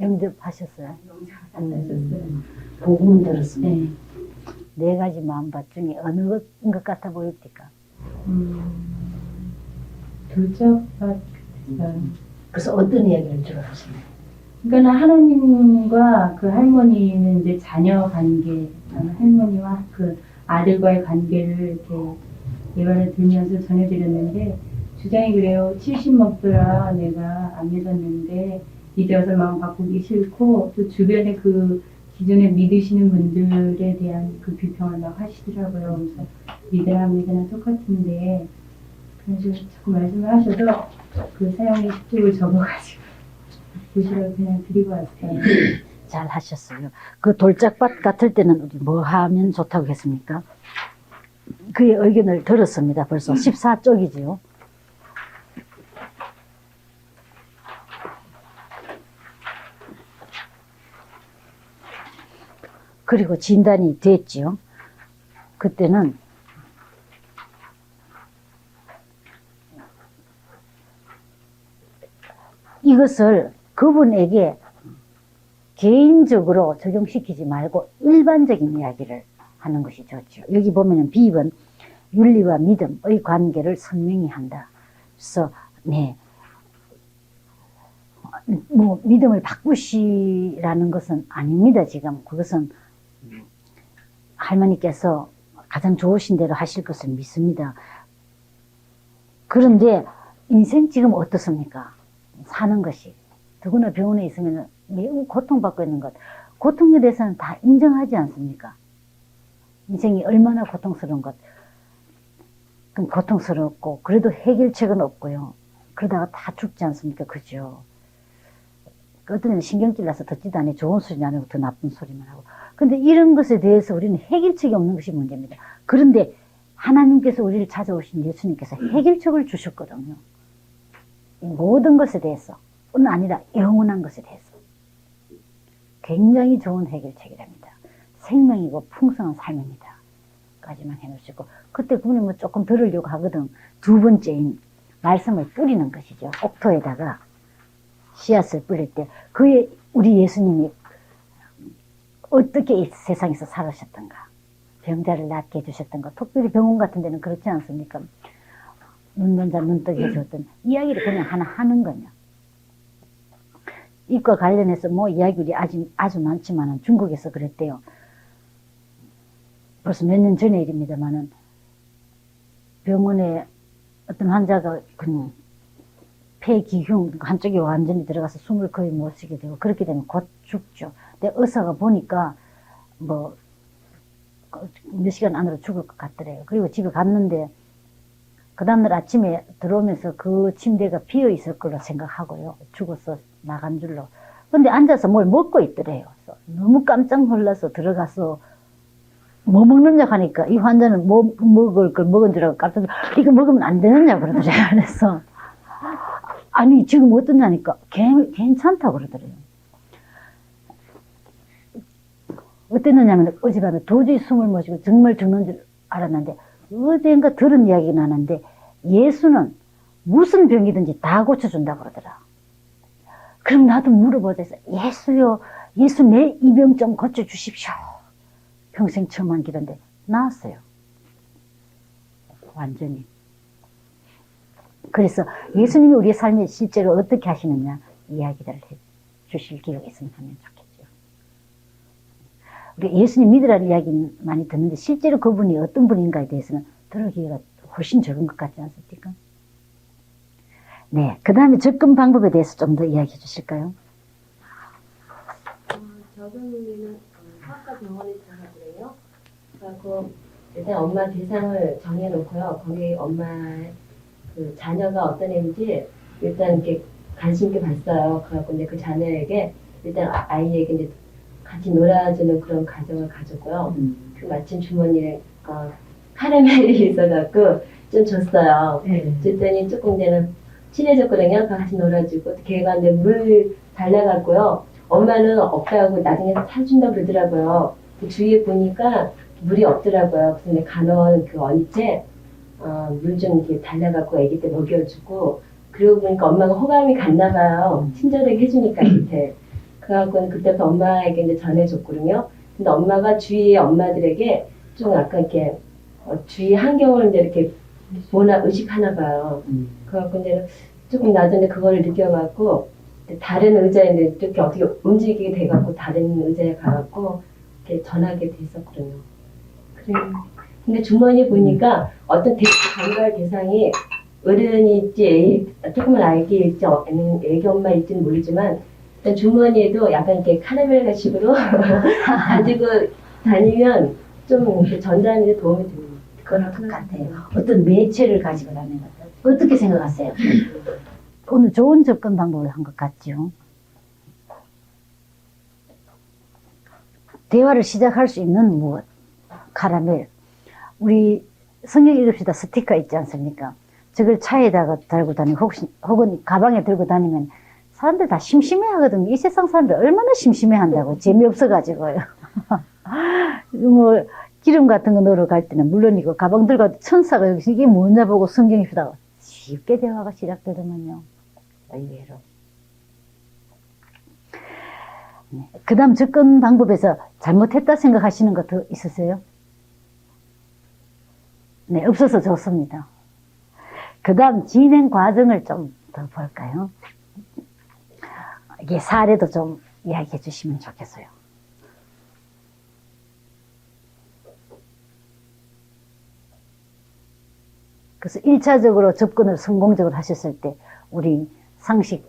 영접하셨어요. 받아들였어요. 복음은 들었습니다. 네. 네 가지 마음밭 중에 어느 것 같아 보입니까? 둘째 같아요. 그래서 어떤 이야기를 들어보십니까? 그러니까 하나님과 그 할머니는 이제 자녀 관계, 할머니와 그 아들과의 관계를 이렇게 예화를 들면서 전해드렸는데 주장이 그래요. 70 먹더라 내가 안 믿었는데 이제 와서 마음 바꾸기 싫고 또 주변에 그 기존에 믿으시는 분들에 대한 그 비평을 막 하시더라고요. 그래서 믿으나 안 믿으나 똑같은데 그런 식으로 자꾸 말씀을 하셔서 그 사용의 식적을 적어가지고 보시라고 그냥 드리고 왔어요. 잘 하셨어요. 그 돌짝밭 같을 때는 우리 뭐 하면 좋다고 했습니까? 그의 의견을 들었습니다. 벌써 14쪽이지요. 그리고 진단이 됐죠. 그때는 이것을 그분에게 개인적으로 적용시키지 말고 일반적인 이야기를 하는 것이 좋죠. 여기 보면은 비입은 윤리와 믿음의 관계를 선명히 한다. 그래서 네, 뭐 믿음을 바꾸시라는 것은 아닙니다. 지금 그것은 할머니께서 가장 좋으신 대로 하실 것을 믿습니다. 그런데 인생 지금 어떻습니까? 사는 것이 더구나 병원에 있으면 매우 고통받고 있는 것, 고통에 대해서는 다 인정하지 않습니까? 인생이 얼마나 고통스러운 것, 그럼 고통스럽고 그래도 해결책은 없고요. 그러다가 다 죽지 않습니까? 그죠? 어떤 때는 신경질 나서 듣지도 않니 좋은 소리 안 하고 더 나쁜 소리만 하고. 근데 이런 것에 대해서 우리는 해결책이 없는 것이 문제입니다. 그런데 하나님께서 우리를 찾아오신 예수님께서 해결책을 주셨거든요. 이 모든 것에 대해서, 은 아니라 영원한 것에 대해서. 굉장히 좋은 해결책이랍니다. 생명이고 풍성한 삶입니다. 까지만 해놓으시고, 그때 그분이 뭐 조금 들으려고 하거든. 두 번째인 말씀을 뿌리는 것이죠. 옥토에다가 씨앗을 뿌릴 때, 그의 우리 예수님이 어떻게 이 세상에서 살으셨던가, 병자를 낫게 해주셨던가, 특별히 병원 같은 데는 그렇지 않습니까? 눈먼 자 눈뜨게 해줬던 이야기를 그냥 하나 하는 거냐. 이과 관련해서 뭐 이야기들이 아주 많지만은 중국에서 그랬대요. 벌써 몇 년 전의 일입니다만은 병원에 어떤 환자가 그냥 폐기흉 한쪽이 완전히 들어가서 숨을 거의 못 쉬게 되고 그렇게 되면 곧 죽죠. 근데 의사가 보니까 뭐 몇 시간 안으로 죽을 것 같더래요. 그리고 집에 갔는데 그 다음날 아침에 들어오면서 그 침대가 비어 있을 걸로 생각하고요. 죽어서 나간 줄로. 근데 앉아서 뭘 먹고 있더래요. 그래서 너무 깜짝 놀라서 들어가서 뭐 먹느냐 하니까 이 환자는 뭐 먹을 걸 먹은 줄 알고 깜짝 놀라서 이거 먹으면 안 되느냐 그러더래요. 그래서 아니 지금 어떠냐니까 괜찮다고 그러더래요. 어땠느냐면 어젯밤에 도저히 숨을 못 쉬고 정말 죽는 줄 알았는데 어딘가 들은 이야기가 나는데 예수는 무슨 병이든지 다 고쳐준다고 그러더라. 그럼 나도 물어보자 해서 예수요, 예수 내 이 병 좀 고쳐주십시오. 평생 처음 한 기도인데 나았어요. 완전히. 그래서 예수님이 우리의 삶에 실제로 어떻게 하시느냐 이야기를 해 주실 기회가 있으면 하면 좋겠죠. 우리 예수님 믿으라는 이야기는 많이 듣는데 실제로 그분이 어떤 분인가에 대해서는 들을 기회가 훨씬 적은 것 같지 않습니까? 네, 그 다음에 접근 방법에 대해서 좀 더 이야기해 주실까요? 저 경우에는 화학과 병원에 들어가거든요. 그래서 일단 엄마 대상을 정해놓고요. 거기 엄마 그 자녀가 어떤 애인지 일단 이렇게 관심 있게 봤어요. 그래갖고 근데 그 자녀에게 일단 아이에게 이제 같이 놀아주는 그런 가정을 가졌고요. 그 마침 주머니에 카라멜이 있어갖고 좀 줬어요. 줬더니 조금 되는 친해졌거든요. 같이 놀아주고 걔가 이제 물 달라갖고요. 엄마는 없다고 나중에 사준다고 그러더라고요. 그 주위에 보니까 물이 없더라고요. 그래서 간원 그 언제 물 좀 이렇게 달라갖고 아기 때 먹여주고 그러고 보니까 엄마가 호감이 갔나 봐요. 친절하게 해주니까 밑에. 그래갖고 그때부터 엄마에게 이제 전해줬거든요. 근데 엄마가 주위의 엄마들에게 좀 약간 이렇게 주위 환경을 이제 이렇게 의식하나 봐요. 그래갖고 이제 조금 나중에 그거를 느껴갖고 다른 의자에 이렇게 어떻게 움직이게 돼갖고 다른 의자에 가갖고 이렇게 전하게 됐었거든요. 그래. 근데 주머니에 보니까 어떤 관갈 대상이 어른일지 조금은 아기일지 애기 엄마일지는 모르지만 일단 주머니에도 약간 이렇게 카라멜 식으로 가지고 다니면 좀 이렇게 전달하는 데 도움이 됩니다. 그럴 것 같아요. 어떤 매체를 가지고 다니는 것 같아요. 어떻게 생각하세요? 오늘 좋은 접근 방법을 한 것 같죠? 대화를 시작할 수 있는 무엇? 카라멜. 우리 성경 읽읍시다 스티커 있지 않습니까? 저걸 차에다가 달고 다니고 혹은 가방에 들고 다니면 사람들 다 심심해 하거든요. 이 세상 사람들 얼마나 심심해 한다고. 재미없어가지고요. 뭐 기름 같은 거 넣으러 갈 때는 물론이고 가방 들고 천사가 여기서 이게 뭐냐 보고 성경이 보다가 쉽게 대화가 시작되더만요. 의외로. 네. 그 다음 접근 방법에서 잘못했다 생각하시는 거 더 있으세요? 네, 없어서 좋습니다. 그 다음 진행 과정을 좀 더 볼까요? 이게 사례도 좀 이야기해 주시면 좋겠어요. 그래서 1차적으로 접근을 성공적으로 하셨을 때 우리 상식선에서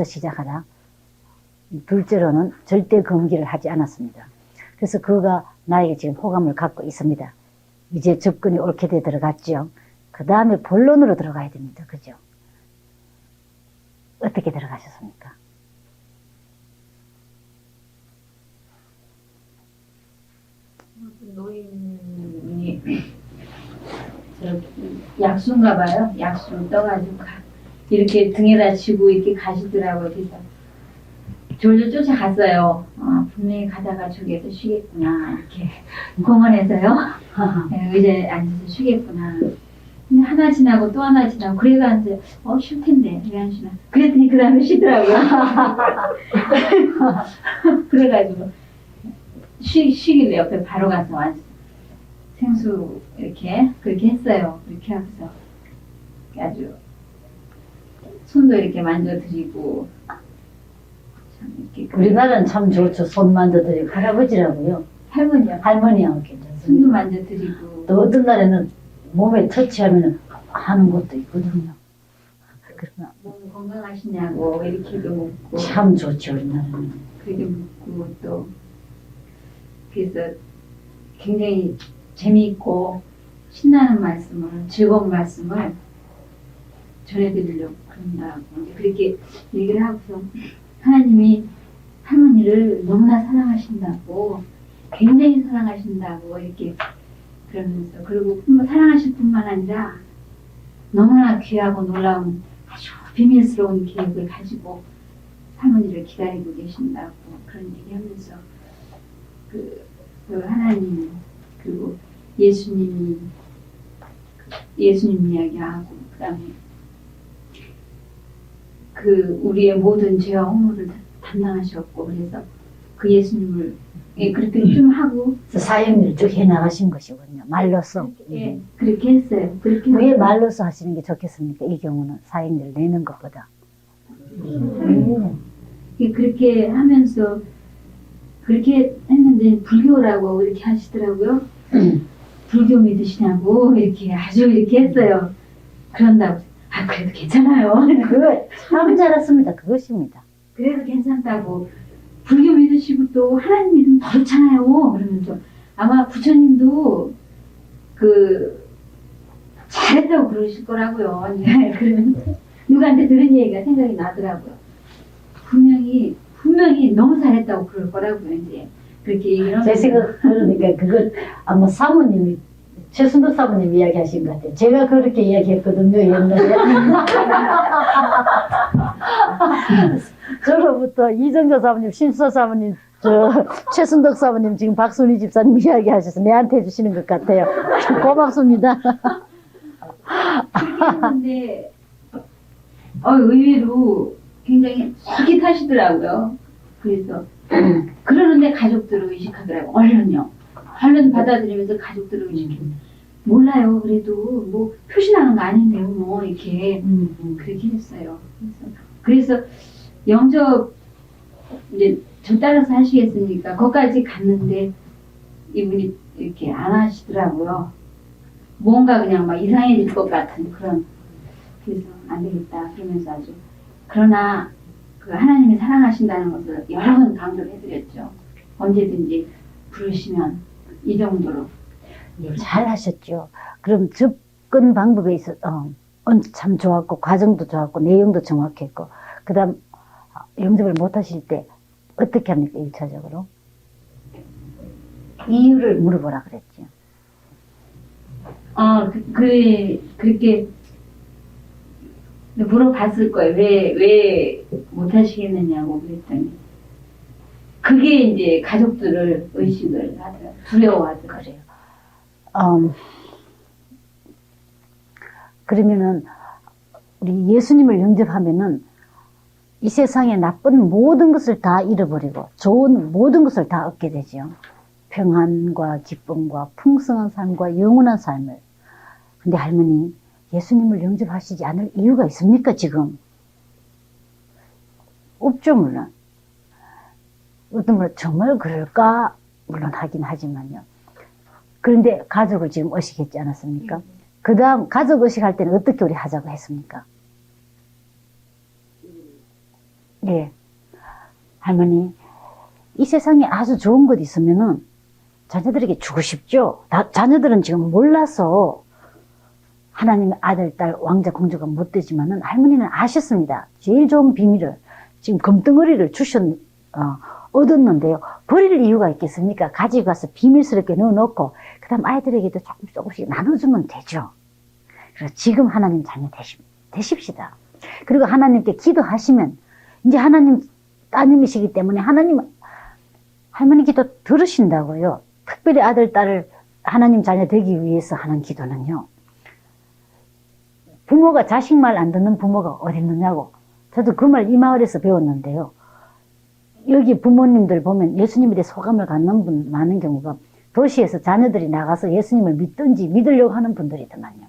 시작하다. 둘째로는 절대 금기를 하지 않았습니다. 그래서 그가 나에게 지금 호감을 갖고 있습니다. 이제 접근이 옳게 돼 들어갔죠. 그 다음에 본론으로 들어가야 됩니다. 그죠? 어떻게 들어가셨습니까? 노인이 약수인가 봐요. 약수 떠가지고 이렇게 등에다 지고 이렇게 가시더라고요. 그래서 졸졸 쫓아갔어요. 분명히 가다가 저기에서 쉬겠구나. 이렇게 공원에서요. 네, 의자에 앉아서 쉬겠구나. 근데 하나 지나고 또 하나 지나고 그래가지고 쉴 텐데 왜 안 쉬나. 그랬더니 그 다음에 쉬더라고요. 그래가지고 쉬길래 옆에 바로 가서 앉아서 생수 이렇게 그렇게 했어요. 그렇게 하고서 아주 손도 이렇게 만져드리고 참 이렇게 우리나라는 참 좋죠. 손 만져드리고 할아버지라고요. 할머니요. 할머니하고 손도 괜찮습니다. 만져드리고 또 어떤 날에는 몸에 터치하면 하는 것도 있거든요. 그러나 몸 건강하시냐고 이렇게도 묻고 참 좋죠. 우리나라는. 그렇게 묻고 또 그래서 굉장히 재미있고 신나는 말씀을 즐거운 말씀을 전해드리려고 그런다고 이제 그렇게 얘기를 하고서 하나님이 할머니를 너무나 사랑하신다고 굉장히 사랑하신다고 이렇게 그러면서 그리고 사랑하실 뿐만 아니라 너무나 귀하고 놀라운 아주 비밀스러운 계획을 가지고 할머니를 기다리고 계신다고 그런 얘기하면서 그 하나님 그리고 예수님 이야기하고 그다음에 그 우리의 모든 죄와 허물을 담당하셨고 그래서 그 예수님을 그렇게 좀 하고 사역을 쭉 해나가신 것이거든요. 말로써. 예, 그렇게 했어요. 그렇게 왜 하고 말로써 하시는 게 좋겠습니까? 이 경우는 사역을 내는 것보다. 그렇게 하면서 그렇게 했는데 불교라고 이렇게 하시더라고요. 불교 믿으시냐고 이렇게 아주 이렇게 했어요. 그런다고 그래도 괜찮아요. 그거 참 잘했습니다. 그것입니다. 그래도 괜찮다고 불교 믿으시고 또 하나님 믿으면 더 좋잖아요. 그러면서 아마 부처님도 그 잘했다고 그러실 거라고요. 이제 그러면 누구한테 들은 얘기가 생각이 나더라고요. 분명히 너무 잘했다고 그럴 거라고요. 이제 그렇게 얘기를 하면 제 생각 그러니까 그건 아마 사모님이 최순덕 사모님 이야기하신 것 같아요. 제가 그렇게 이야기했거든요. 옛날에. 저로부터 이정조 사모님, 신수사 사모님, 최순덕 사모님, 지금 박순희 집사님 이야기하셔서 내한테 해주시는 것 같아요. 고맙습니다. 그렇게 했는데 의외로 굉장히 솔깃하시더라고요. 그래서 그러는데 가족들을 의식하더라고요. 얼른 받아들이면서 가족들을 의식해. 몰라요. 그래도 뭐 표시나는 거 아닌데요. 뭐 이렇게 그렇게 했어요. 그래서 영접 이제 저 따라서 하시겠습니까? 거기까지 갔는데 이분이 이렇게 안 하시더라고요. 뭔가 그냥 막 이상해질 것 같은 그런. 그래서 안 되겠다. 그러면서 아주 그러나 그 하나님이 사랑하신다는 것을 여러 번 강조를 해드렸죠. 언제든지 부르시면 이 정도로. 잘 하셨죠. 그럼 접근 방법에 있어 참 좋았고 과정도 좋았고 내용도 정확했고 그 다음 영접을 못 하실 때 어떻게 합니까? 1차적으로 이유를 물어보라 그랬죠. 그렇게 물어봤을 거예요. 왜 못 하시겠느냐고 그랬더니 그게 이제 가족들을 의식을 하더라고요. 두려워하더라고요. 그래요. 그러면은 우리 예수님을 영접하면은 이 세상의 나쁜 모든 것을 다 잃어버리고 좋은 모든 것을 다 얻게 되죠. 평안과 기쁨과 풍성한 삶과 영원한 삶을. 근데 할머니, 예수님을 영접하시지 않을 이유가 있습니까, 지금? 없죠, 물론. 어떤 분은 정말 그럴까? 물론 하긴 하지만요. 그런데 가족을 지금 의식했지 않았습니까? 그 다음 가족 의식할 때는 어떻게 우리 하자고 했습니까? 예. 할머니, 이 세상에 아주 좋은 것 있으면은 자녀들에게 주고 싶죠? 자녀들은 지금 몰라서 하나님의 아들, 딸, 왕자, 공주가 못 되지만은 할머니는 아셨습니다. 제일 좋은 비밀을, 지금 금덩어리를 얻었는데요. 버릴 이유가 있겠습니까? 가지고 가서 비밀스럽게 넣어놓고, 그 다음 아이들에게도 조금씩 나눠주면 되죠. 그래서 지금 하나님 자녀 되십시다. 그리고 하나님께 기도하시면, 이제 하나님 따님이시기 때문에 할머니 기도 들으신다고요. 특별히 아들, 딸을 하나님 자녀 되기 위해서 하는 기도는요. 부모가 자식 말 안 듣는 부모가 어디 있느냐고. 저도 그 말 이 마을에서 배웠는데요. 여기 부모님들 보면 예수님에 대해 소감을 갖는 분 많은 경우가 도시에서 자녀들이 나가서 예수님을 믿든지 믿으려고 하는 분들이더만요.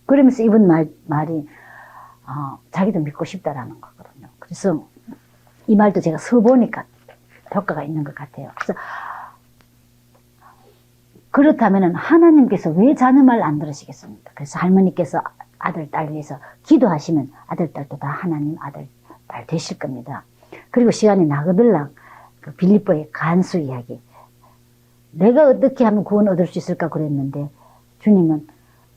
그러면서 이분 말이 자기도 믿고 싶다라는 거거든요. 그래서 이 말도 제가 써보니까 효과가 있는 것 같아요. 그래서 그렇다면 하나님께서 왜 자녀 말 안 들으시겠습니까? 그래서 할머니께서 아들, 딸 위해서 기도하시면 아들, 딸도 다 하나님 아들, 딸 되실 겁니다. 그리고 시간이 나거들랑 그 빌립보의 간수 이야기. 내가 어떻게 하면 구원 얻을 수 있을까 그랬는데 주님은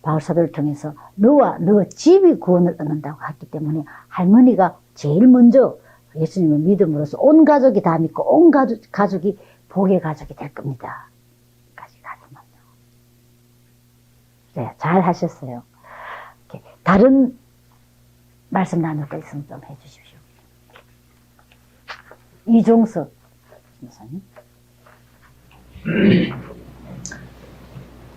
바울사도를 통해서 너와 너 집이 구원을 얻는다고 했기 때문에 할머니가 제일 먼저 예수님을 믿음으로써 온 가족이 다 믿고 온 가족이 복의 가족이 될 겁니다. 까지 가지만요. 네, 잘 하셨어요. 다른 말씀 나눌 거 있으면 좀 해주십시오. 이종석 목사님.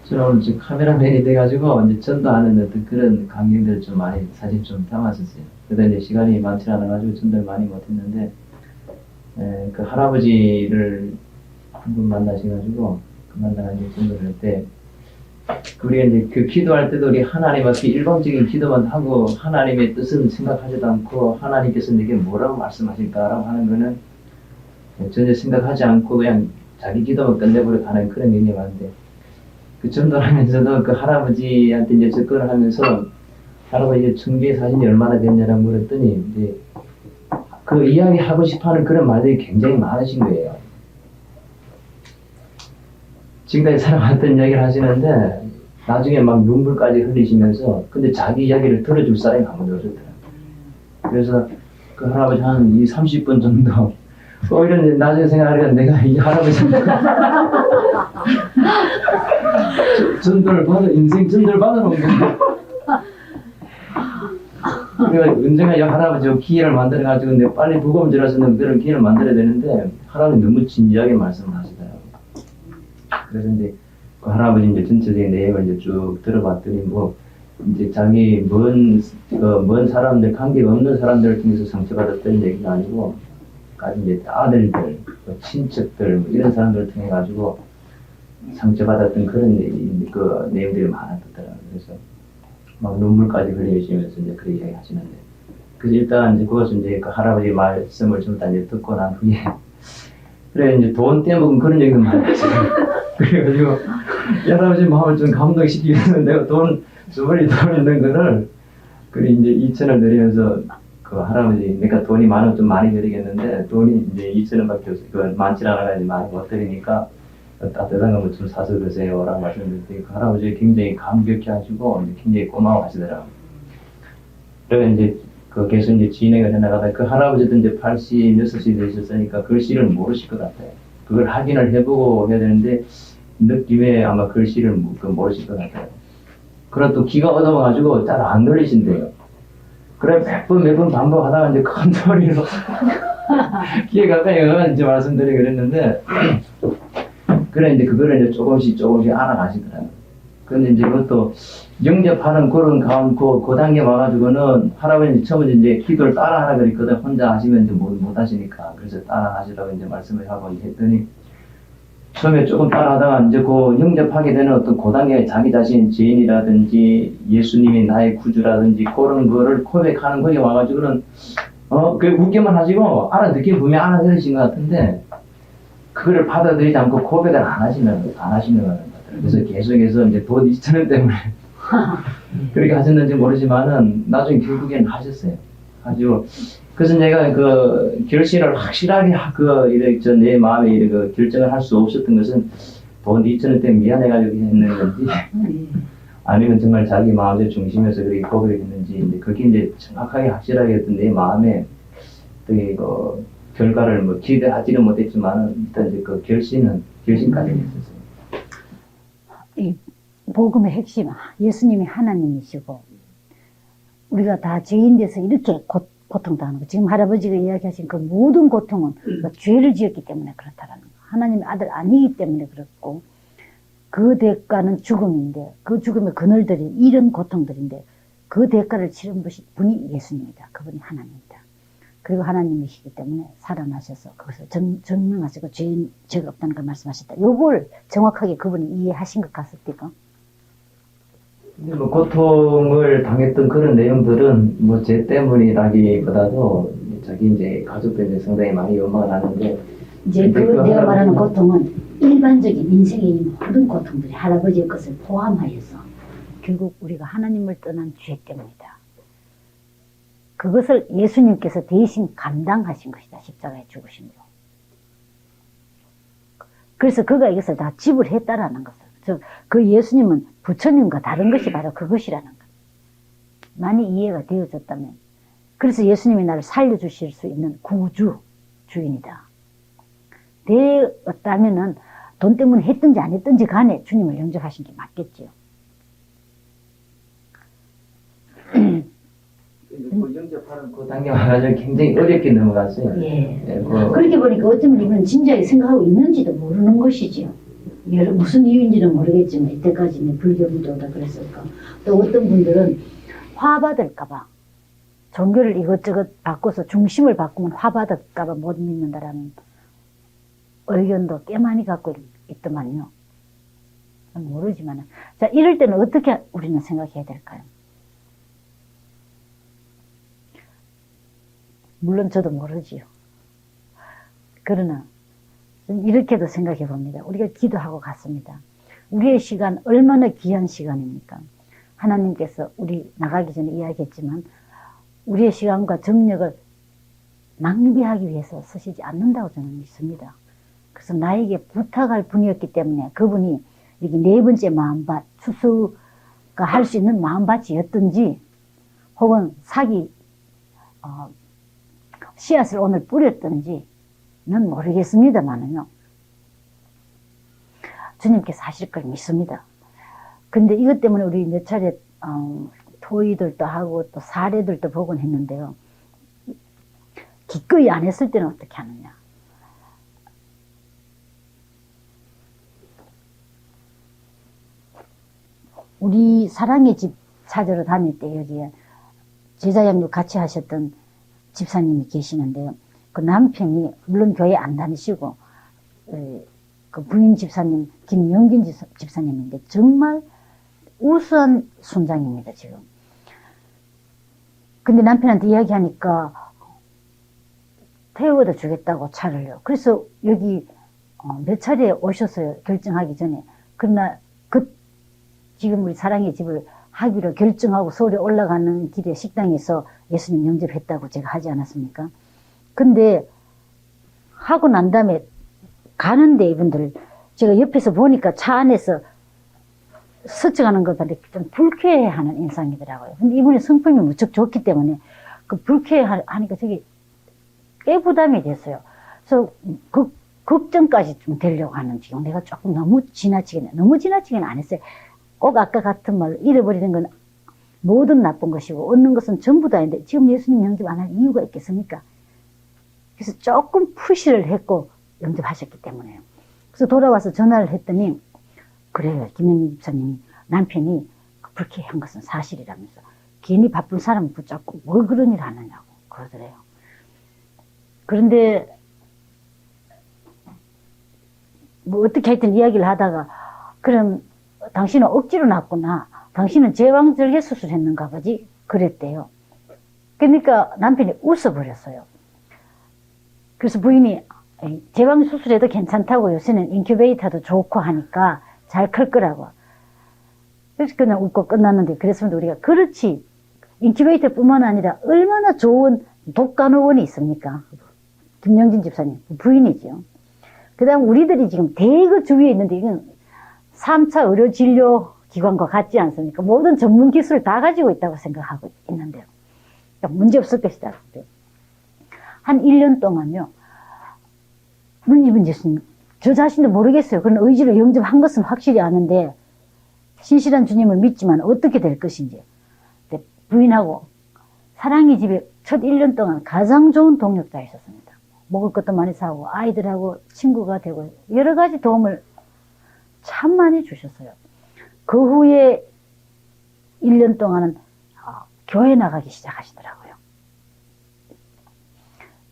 저는 오늘 지금 카메라맨이 돼가지고 이제 전도하는 어떤 그런 광경들을 좀 많이 사진 좀 담았었어요. 그러다 이제 시간이 많지 않아가지고 전도를 많이 못했는데, 그 할아버지를 한 분 만나셔가지고 그 만나가지고 전도를 할 때, 우리가 이제 그 기도할 때도 우리 하나님 앞에 일방적인 기도만 하고 하나님의 뜻은 생각하지도 않고 하나님께서 내게 뭐라고 말씀하실까라고 하는 거는 전혀 생각하지 않고 그냥 자기 기도만 끝내버려 가는 그런 경향이 많은데, 그 전도를 하면서도 그 할아버지한테 이제 접근을 하면서 할아버지 청주에 사신 지 얼마나 됐냐라고 물었더니 이제 그 이야기 하고 싶어하는 그런 말들이 굉장히 많으신 거예요. 지금까지 살아왔던 이야기를 하시는데 나중에 막 눈물까지 흘리시면서 근데 자기 이야기를 들어줄 사람이 아무도 없었더라고요. 그래서 그 할아버지 한 30분 정도 오히려 이제 나중에 생각하니까 내가 이 할아버지 전도를 받아 인생 전도를 받아놓은 거야. 그래가 언젠가 이 할아버지 기회를 만들어가지고 내가 빨리 부검 들어서는 그런 기회를 만들어야 되는데 할아버지 너무 진지하게 말씀을 하시더라고요. 그래서 이제 그 할아버지 이제 전체적인 내용을 이제 쭉 들어봤더니 뭐 이제 자기 먼 사람들 관계가 없는 사람들을 통해서 상처받았던 얘기가 아니고 까지 이제 아들들, 친척들 뭐 이런 사람들을 통해 가지고 상처받았던 그런 그 내용들이 많았더라고요. 그래서 막 눈물까지 흘리시면서 이제 그 이야기 하시는데, 그래서 일단 이제 그것은 이제 그 할아버지 말씀을 좀 다 이제 듣고 난 후에 그래 이제 돈 떼먹은 그런 얘기도 많이 하시고 그래가지고 이 할아버지 마음을 좀 감동시키기 위해서 내가 주머니 돈 있는 거를 그래 이제 2,000원 드리면서 그 할아버지 내가 돈이 많으면 좀 많이 드리겠는데 돈이 이제 2,000원밖에 없어 그 많지 않아가지고 많이 못 드리니까 따뜻한 거 좀 사서 드세요 라고 말씀드렸더니 그 할아버지 굉장히 감격해 하시고 굉장히 고마워 하시더라고요. 그래서 이제 그 계속 이제 진행을 해나가다 그 할아버지도 이제 86이 되셨으니까 글씨를 모르실 것 같아요. 그걸 확인을 해보고 해야 되는데 느낌에 아마 글씨를 모르실 것 같아요. 그러나 또 기가 얻어가지고 잘 안 들리신대요. 그래 몇 번 반복하다가 이제 큰 소리로 기회 가까이 오면 이제 말씀드리고 그랬는데, 그래, 이제 그거를 이제 조금씩 알아가시더라고요. 근데 이제 그것도 영접하는 그런 그 단계 와가지고는 할아버지 처음에 이제 기도를 따라 하라 그랬거든. 혼자 하시면 이제 못 하시니까. 그래서 따라 하시라고 이제 말씀을 하고 이제 했더니, 처음에 조금 따라하다가 이제 그 영접하게 되는 어떤 그 단계에 자기 자신 죄인이라든지 예수님이 나의 구주라든지 그런 거를 고백하는 거에 와가지고는 그 웃기만 하시고 알아듣긴 분명히 알아들으신 것 같은데 그거를 받아들이지 않고 고백을 안 하시는 것 같아요. 그래서 계속해서 이제 돈 2,000원 때문에 그렇게 하셨는지 모르지만은 나중에 결국에는 하셨어요. 아주 그래서 내가 그 결심을 확실하게 내 마음에 그 결정을 할 수 없었던 것은 돈 2,000원 때문에 미안해가지고 했는 건지 아니면 정말 자기 마음의 중심에서 그렇게 고백했는지 이제 그게 이제 정확하게 확실하게 어떤 내 마음에 어떤 그 결과를 뭐 기대하지는 못했지만 일단 이제 그 결심까지 했었어요. 이 복음의 핵심, 예수님이 하나님이시고 우리가 다 죄인 돼서 이렇게 고통당하는 거. 지금 할아버지가 이야기하신 그 모든 고통은 죄를 지었기 때문에 그렇다라는 거. 하나님의 아들 아니기 때문에 그렇고 그 대가는 죽음인데 그 죽음의 그늘들이 이런 고통들인데 그 대가를 치른 분이 예수님이다. 그분이 하나님이다. 그리고 하나님이시기 때문에 살아나셔서 거기서 증명하시고 죄가 없다는 걸 말씀하셨다. 요걸 정확하게 그분이 이해하신 것 같습니까? 뭐 고통을 당했던 그런 내용들은 뭐 제 때문이라기보다도 자기 이제 가족들에 상당히 많이 원망을 하는데 이제 내가 말하는 고통은 일반적인 인생의 모든 고통들이 할아버지의 것을 포함하여서 결국 우리가 하나님을 떠난 죄 때문이다. 그것을 예수님께서 대신 감당하신 것이다. 십자가에 죽으심으로. 그래서 그가 이것을 다 지불했다라는 것을. 그 예수님은 부처님과 다른 것이 바로 그것이라는 것. 많이 이해가 되어졌다면. 그래서 예수님이 나를 살려주실 수 있는 주인이다. 되었다면은 돈 때문에 했든지 안 했든지 간에 주님을 영접하신 게 맞겠지요. 그 영접하는 그 단계 와가지고 굉장히 어렵게 넘어갔어요. 예. 그렇게 보니까 어쩌면 이건 진지하게 생각하고 있는지도 모르는 것이지요. 무슨 이유인지는 모르겠지만 이때까지 불교무도다 그랬을까. 또 어떤 분들은 화받을까봐 종교를 이것저것 바꿔서 중심을 바꾸면 화받을까봐 못 믿는다라는 의견도 꽤 많이 갖고 있더만요. 모르지만 자 이럴 때는 어떻게 우리는 생각해야 될까요? 물론 저도 모르지요. 그러나 이렇게도 생각해 봅니다. 우리가 기도하고 갔습니다. 우리의 시간 얼마나 귀한 시간입니까? 하나님께서 우리 나가기 전에 이야기했지만 우리의 시간과 정력을 낭비하기 위해서 쓰시지 않는다고 저는 믿습니다. 그래서 나에게 부탁할 분이었기 때문에 그분이 여기 네 번째 마음밭, 추수가 할 수 있는 마음밭이었든지 혹은 씨앗을 오늘 뿌렸든지는 모르겠습니다만은요. 주님께서 하실 걸 믿습니다. 근데 이것 때문에 우리 몇 차례 토의들도 하고 또 사례들도 보곤 했는데요. 기꺼이 안 했을 때는 어떻게 하느냐. 우리 사랑의 집 찾으러 다닐 때 여기에 제자 양육 같이 하셨던 집사님이 계시는데요. 그 남편이 물론 교회 안 다니시고 그 부인 집사님 김영긴 집사님인데 정말 우수한 순장입니다 지금. 근데 남편한테 이야기하니까 태워다 주겠다고 차를요. 그래서 여기 몇 차례 오셨어요. 결정하기 전에. 그러나 지금 우리 사랑의 집을 하기로 결정하고 서울에 올라가는 길에 식당에서 예수님 영접했다고 제가 하지 않았습니까? 근데 하고 난 다음에 가는데 이분들 제가 옆에서 보니까 차 안에서 스쳐가는 걸 봤는데 좀 불쾌해하는 인상이더라고요. 근데 이분의 성품이 무척 좋기 때문에 그 불쾌하니까 저게 꽤 부담이 됐어요. 그래서 걱정까지 좀 되려고 하는 지금 내가 조금 너무 지나치게는 안 했어요. 꼭 아까 같은 말로 잃어버리는 건 모든 나쁜 것이고 얻는 것은 전부 다인데 지금 예수님 영접 안 할 이유가 있겠습니까? 그래서 조금 푸시를 했고 영접하셨기 때문에요. 그래서 돌아와서 전화를 했더니 그래요. 김영희 집사님이 남편이 그렇게 한 것은 사실이라면서 괜히 바쁜 사람 붙잡고 뭘 그런 일 하느냐고 그러더래요. 그런데 뭐 어떻게 하여튼 이야기를 하다가 그럼 당신은 억지로 낳았구나. 당신은 제왕절개 수술했는가 보지? 그랬대요. 그러니까 남편이 웃어버렸어요. 그래서 부인이 제왕 수술해도 괜찮다고 요새는 인큐베이터도 좋고 하니까 잘 클 거라고. 그래서 그냥 웃고 끝났는데 그랬으면 우리가 그렇지. 인큐베이터뿐만 아니라 얼마나 좋은 독간호원이 있습니까? 김영진 집사님 부인이죠. 그 다음 우리들이 지금 대거 주위에 있는데 이건 3차 의료진료기관과 같지 않습니까? 모든 전문 기술을 다 가지고 있다고 생각하고 있는데요. 그러니까 문제 없을 것이다. 한 1년 동안요. 문지분 예수님, 저 자신도 모르겠어요. 그런 의지로 영접한 것은 확실히 아는데 신실한 주님을 믿지만 어떻게 될 것인지. 부인하고 사랑의 집에 첫 1년 동안 가장 좋은 동력자가 있었습니다. 먹을 것도 많이 사고 아이들하고 친구가 되고 여러 가지 도움을 참 많이 주셨어요. 그 후에 1년 동안은 교회 나가기 시작하시더라고요.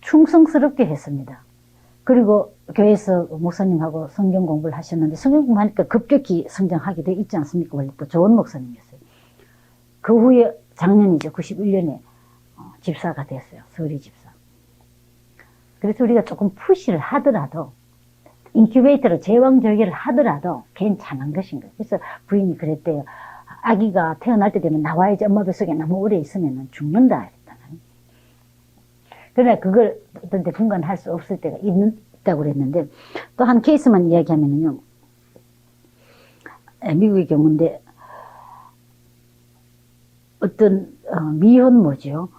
충성스럽게 했습니다. 그리고 교회에서 목사님하고 성경 공부를 하셨는데 성경 공부하니까 급격히 성장하게 돼 있지 않습니까? 원래 또 좋은 목사님이었어요. 그 후에 작년이죠. 91년에 집사가 됐어요. 서리 집사. 그래서 우리가 조금 푸시를 하더라도 인큐베이터로 제왕절개를 하더라도 괜찮은 것인 거예요. 그래서 부인이 그랬대요. 아기가 태어날 때 되면 나와야지 엄마 뱃속에 너무 오래 있으면 죽는다. 그러나 그걸 어떤 때 분간할 수 없을 때가 있다고 그랬는데 또 한 케이스만 이야기하면요. 미국의 경우인데 어떤 미혼모죠.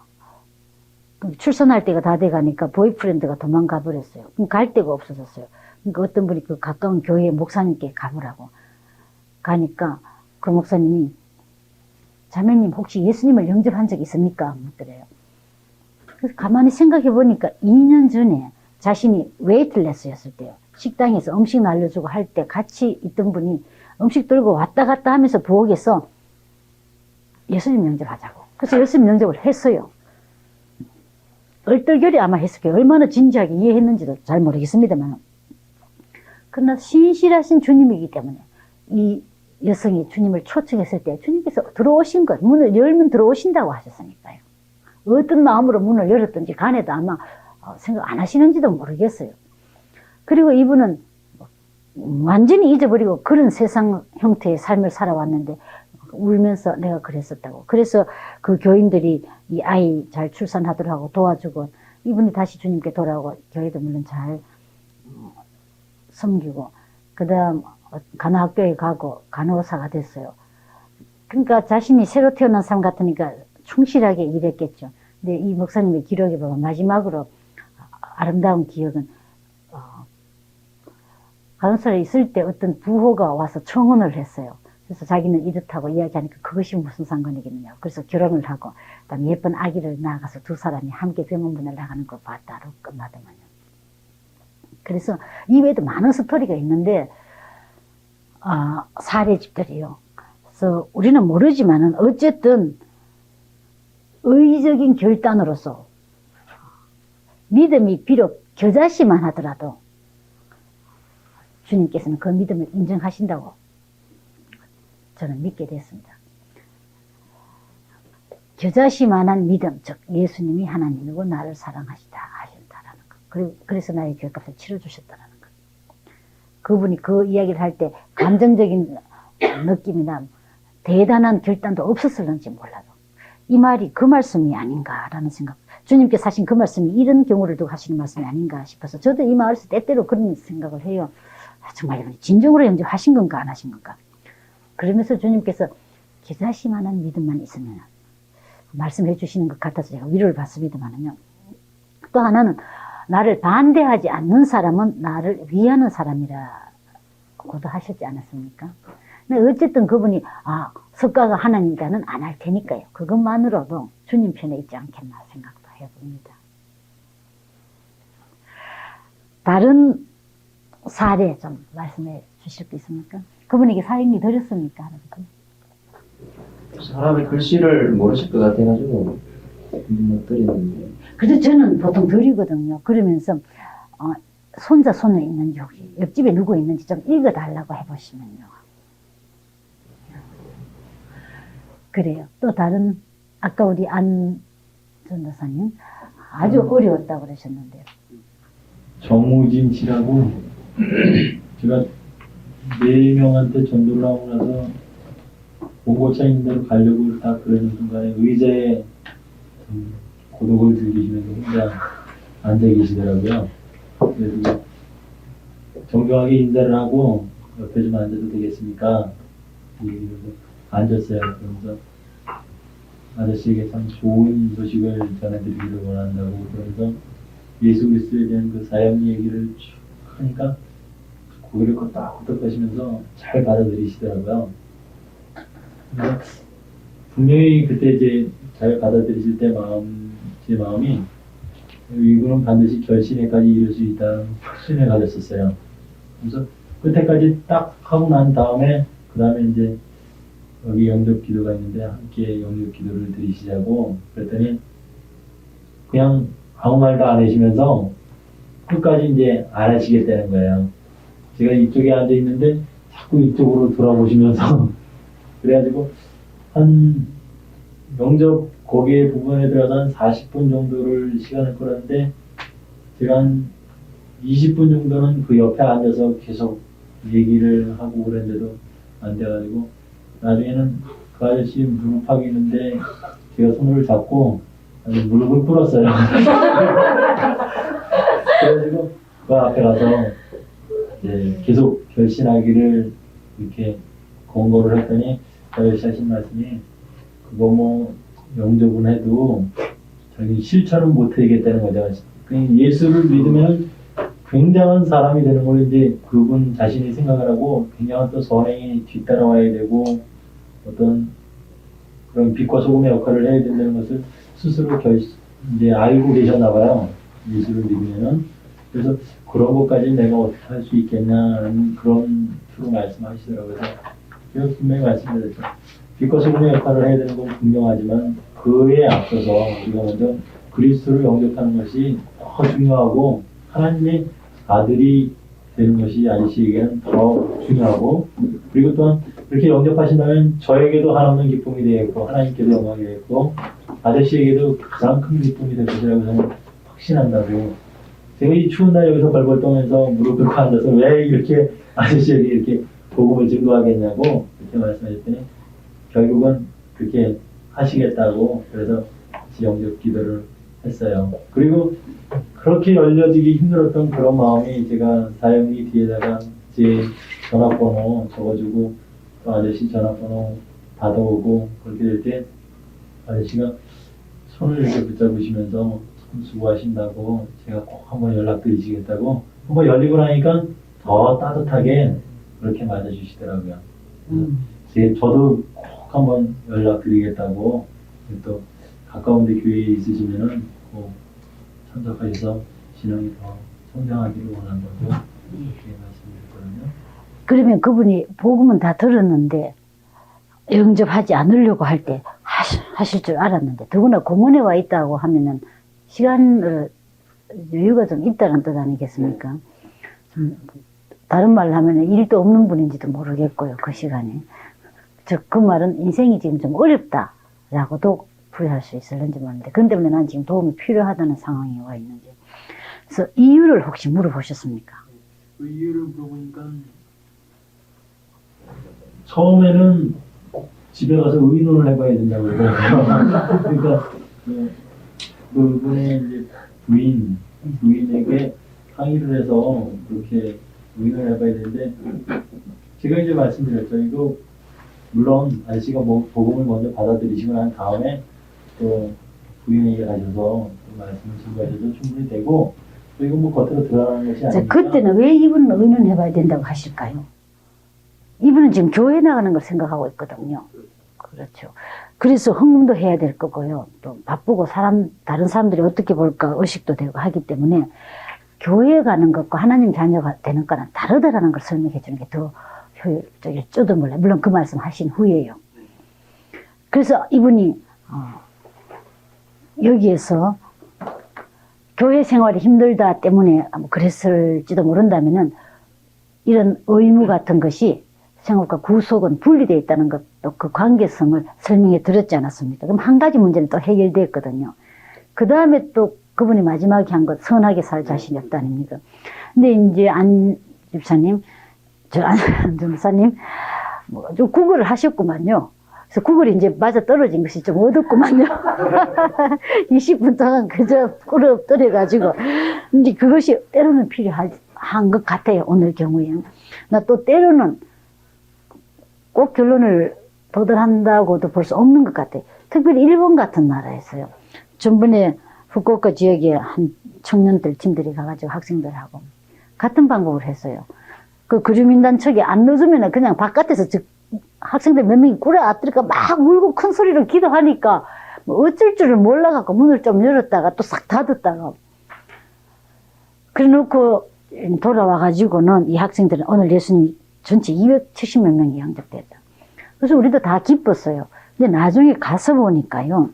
출산할 때가 다 돼가니까 보이프렌드가 도망가 버렸어요. 그럼 갈 데가 없어졌어요. 그러니까 어떤 분이 그 가까운 교회 목사님께 가보라고 가니까 그 목사님이 자매님 혹시 예수님을 영접한 적 있습니까? 묻더래요. 그래서 가만히 생각해 보니까 2년 전에 자신이 웨이트레스였을 때요. 식당에서 음식 날려주고 할 때 같이 있던 분이 음식 들고 왔다 갔다 하면서 부엌에서 예수님 영접하자고. 그래서 예수님 영접을 했어요. 얼떨결에 아마 했을 거예요. 얼마나 진지하게 이해했는지도 잘 모르겠습니다만. 그러나 신실하신 주님이기 때문에 이 여성이 주님을 초청했을 때 주님께서 들어오신 것, 문을 열면 들어오신다고 하셨으니까요. 어떤 마음으로 문을 열었든지 간에도 아마 생각 안 하시는지도 모르겠어요. 그리고 이분은 완전히 잊어버리고 그런 세상 형태의 삶을 살아왔는데 울면서 내가 그랬었다고. 그래서 그 교인들이 이 아이 잘 출산하도록 하고 도와주고 이분이 다시 주님께 돌아오고 교회도 물론 잘 섬기고 그 다음 간호학교에 가고 간호사가 됐어요. 그러니까 자신이 새로 태어난 사람 같으니까 충실하게 일했겠죠. 근데 이 목사님의 기록에 보면 마지막으로 아름다운 기억은 간호사에 있을 때 어떤 부호가 와서 청혼을 했어요. 그래서 자기는 이렇다고 이야기하니까 그것이 무슨 상관이겠느냐고. 그래서 결혼을 하고 그다음에 예쁜 아기를 낳아서 두 사람이 함께 병원문을 나가는 거 봤다로 끝나더만요. 그래서 이외에도 많은 스토리가 있는데 사례집들이요. 그래서 우리는 모르지만은 어쨌든 의지적인 결단으로서 믿음이 비록 겨자씨만 하더라도 주님께서는 그 믿음을 인정하신다고 저는 믿게 됐습니다. 겨자씨만한 믿음, 즉 예수님이 하나님이고 나를 사랑하시다 하셨다라는 것. 그래서 나의 죄값을 치러주셨다라는 것. 그분이 그 이야기를 할 때 감정적인 느낌이나 대단한 결단도 없었을는지 몰라도 이 말이 그 말씀이 아닌가라는 생각. 주님께서 하신 그 말씀이 이런 경우를 두고 하시는 말씀이 아닌가 싶어서 저도 이 마을에서 때때로 그런 생각을 해요. 정말 이분이 진정으로 영접하신 건가 안 하신 건가. 그러면서 주님께서 겨자씨만한 믿음만 있으면 말씀해 주시는 것 같아서 제가 위로를 받습니다만요. 또 하나는 나를 반대하지 않는 사람은 나를 위하는 사람이라고도 하셨지 않았습니까? 근데 어쨌든 그분이 석가가 하나님이라는 안 할 테니까요. 그것만으로도 주님 편에 있지 않겠나 생각도 해봅니다. 다른 사례 좀 말씀해 주실 게 있습니까? 그분에게 사인이 드렸습니까? 할아버지? 사람의 글씨를 모르실 것 같아가지고 못 드리는데. 그래서 저는 보통 드리거든요. 그러면서 손자 손에 있는 여기 옆집에 누구 있는지 좀 읽어달라고 해보시면요. 그래요. 또 다른 아까 우리 안 전도사님 아주 어려웠다고 그러셨는데요. 정우진 씨라고 제가 4명한테 전도를 하고 나서 봉고차 있는 데로 가려고 딱 그러는 순간에 의자에 좀 고독을 즐기시면서 혼자 앉아 계시더라고요. 그래서 정중하게 인사를 하고 옆에 좀 앉아도 되겠습니까? 이러면서 앉았어요. 그러면서 아저씨에게 참 좋은 소식을 전해드리기를 원한다고 그러면서 예수 그리스도에 대한 그 사역 얘기를 쭉 하니까 고개를 끄덕끄덕 하시면서 잘 받아들이시더라고요. 그래서 분명히 그때 이제 잘 받아들이실 때 제 마음이 이분은 반드시 결신에까지 이룰 수 있다는 확신을 가졌었어요. 그래서 끝에까지 딱 하고 난 다음에 그 다음에 이제 여기 영접 기도가 있는데 함께 영접 기도를 드리시자고 그랬더니 그냥 아무 말도 안 하시면서 끝까지 이제 안 하시겠다는 거예요. 제가 이쪽에 앉아 있는데 자꾸 이쪽으로 돌아보시면서 그래가지고 한 영접 거기에 부분에 들어서 한 40분 정도를 시간을 끌었는데 제가 한 20분 정도는 그 옆에 앉아서 계속 얘기를 하고 그랬는데도 안 돼가지고 나중에는 그 아저씨 무릎팍이 있는데 제가 손을 잡고 아주 무릎을 꿇었어요. 그래가지고 그 앞에 가서 이제 계속 결신하기를 이렇게 권고를 했더니 그 아저씨 하신 말씀이 그거 뭐 영접은 해도 자기 실천은 못 하겠다는 거죠. 예수를 믿으면 굉장한 사람이 되는 걸 이제 그분 자신이 생각을 하고 굉장한 또 선행이 뒤따라와야 되고 어떤 그런 빛과 소금의 역할을 해야 된다는 것을 스스로 이제 알고 계셨나 봐요. 예수를 믿으면은. 그래서 그런 것까지 내가 어떻게 할 수 있겠냐는 그런 식으로 말씀하시더라고요. 제가 분명히 말씀드렸죠. 빛과 소금의 역할을 해야 되는 건 분명하지만 그에 앞서서 우리가 먼저 그리스도를 영접하는 것이 더 중요하고 하나님의 아들이 되는 것이 아저씨에게는 더 중요하고 그리고 또한 이렇게 영접하신다면 저에게도 한없는 기쁨이 되겠고 하나님께도 영광이 되겠고 아저씨에게도 가장 큰 기쁨이 될 것이라고 저는 확신한다고. 제가 이 추운 날 여기서 벌벌 떠면서 무릎 꿇고 앉아서 왜 이렇게 아저씨에게 이렇게 복음을 증거하겠냐고 이렇게 말씀하셨더니 결국은 그렇게 하시겠다고 그래서 같이 영접 기도를 했어요. 그리고 그렇게 열려지기 힘들었던 그런 마음이 제가 사형리 뒤에다가 제 전화번호 적어주고 또 아저씨 전화번호 받아오고 그렇게 될 때 아저씨가 손을 이렇게 붙잡으시면서 참 수고하신다고 제가 꼭 한번 연락드리시겠다고 한번 열리고 나니까 더 따뜻하게 그렇게 맞아주시더라고요. 저도 꼭 한번 연락드리겠다고 또 가까운 데 교회에 있으시면은 꼭 참석하셔서 신앙이 더 성장하기를 원하는 거죠. 이렇게 말씀드렸거든요. 그러면 그분이 복음은 다 들었는데 영접하지 않으려고 할 때 하실 줄 알았는데 더구나 공원에 와 있다고 하면은 시간 여유가 좀 있다는 뜻 아니겠습니까? 다른 말로 하면 일도 없는 분인지도 모르겠고요. 그 시간에. 그 말은 인생이 지금 좀 어렵다라고도 부여할 수 있을는지 모르는데 그런 때문에 난 지금 도움이 필요하다는 상황에 와 있는지. 그래서 이유를 혹시 물어보셨습니까? 그 이유를 물어보니까 처음에는 집에 가서 의논을 해봐야 된다고 그러더라고요. 그러니까 그분의 이제 부인에게 항의를 해서 그렇게 의논을 해봐야 되는데 제가 이제 말씀드렸죠. 이거 물론 아저씨가 뭐 복음을 먼저 받아들이시고 난 다음에 또 부인에게 가셔서 또 말씀을 증거하셔도 충분히 되고 그리고 뭐 겉으로 드러나는 것이 아니니까 그때는 왜 이분은 의논해봐야 된다고 하실까요? 이분은 지금 교회 나가는 걸 생각하고 있거든요. 그렇죠. 그래서 헌금도 해야 될 거고요. 또 바쁘고 다른 사람들이 어떻게 볼까 의식도 되고 하기 때문에 교회 가는 것과 하나님 자녀가 되는 거는 다르다라는 걸 설명해 주는 게 더 효율적일지도 몰라요. 물론 그 말씀 하신 후에요. 그래서 이분이 여기에서 교회 생활이 힘들다 때문에 그랬을지도 모른다면은 이런 의무 같은 것이 생업과 구속은 분리되어 있다는 것도 그 관계성을 설명해 드렸지 않았습니까? 그럼 한 가지 문제는 또 해결됐거든요. 그 다음에 또 그분이 마지막에 한 것, 선하게 살 자신이 없다 아닙니까? 근데 이제 안 집사님, 안 전사님, 좀 구걸을 하셨구만요. 그래서 구걸이 이제 맞아 떨어진 것이 좀 어둡구만요. 20분 동안 그저 꿀을 떨어가지고. 이제 그것이 때로는 필요한 것 같아요, 오늘 경우에. 나 또 때로는 꼭 결론을 도달한다고도 볼 수 없는 것 같아요. 특별히 일본 같은 나라에서요. 전번에 후쿠오카 지역에 한 청년들 팀들이 가가지고 학생들하고 같은 방법을 했어요. 그 그주민단 측이 안 넣어주면 그냥 바깥에서 학생들 몇 명이 꿀에 앗들니까 막 울고 큰 소리로 기도하니까 뭐 어쩔 줄을 몰라갖고 문을 좀 열었다가 또 싹 닫았다가 그래 놓고 돌아와가지고는 이 학생들은 오늘 예수님 전체 270몇 명이 영접됐다. 그래서 우리도 다 기뻤어요. 근데 나중에 가서 보니까요.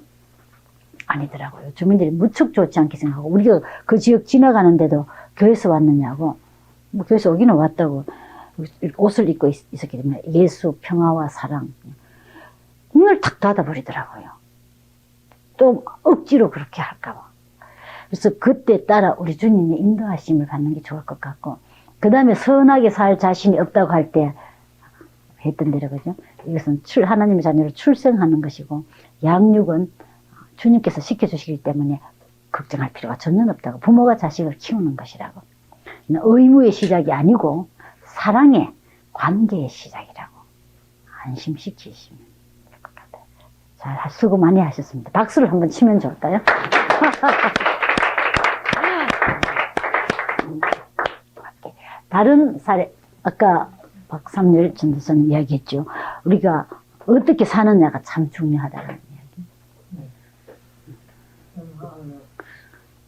아니더라고요. 주민들이 무척 좋지 않게 생각하고 우리가 그 지역 지나가는데도 교회에서 왔느냐고 뭐 교회에서 오기는 왔다고 옷을 입고 있었기 때문에 예수, 평화와 사랑 문을 탁 닫아버리더라고요. 또 억지로 그렇게 할까봐. 그래서 그때 따라 우리 주님의 인도하심을 받는 게 좋을 것 같고 그 다음에 선하게 살 자신이 없다고 할 때 했던 대로 그죠? 이것은 하나님의 자녀로 출생하는 것이고 양육은 주님께서 시켜주시기 때문에 걱정할 필요가 전혀 없다고. 부모가 자식을 키우는 것이라고. 의무의 시작이 아니고 사랑의 관계의 시작이라고 안심시키시면 될 것 같아요. 잘 수고 많이 하셨습니다. 박수를 한번 치면 좋을까요? 다른 사례, 아까 박삼열 전도사님 이야기했죠. 우리가 어떻게 사느냐가 참 중요하다는 이야기.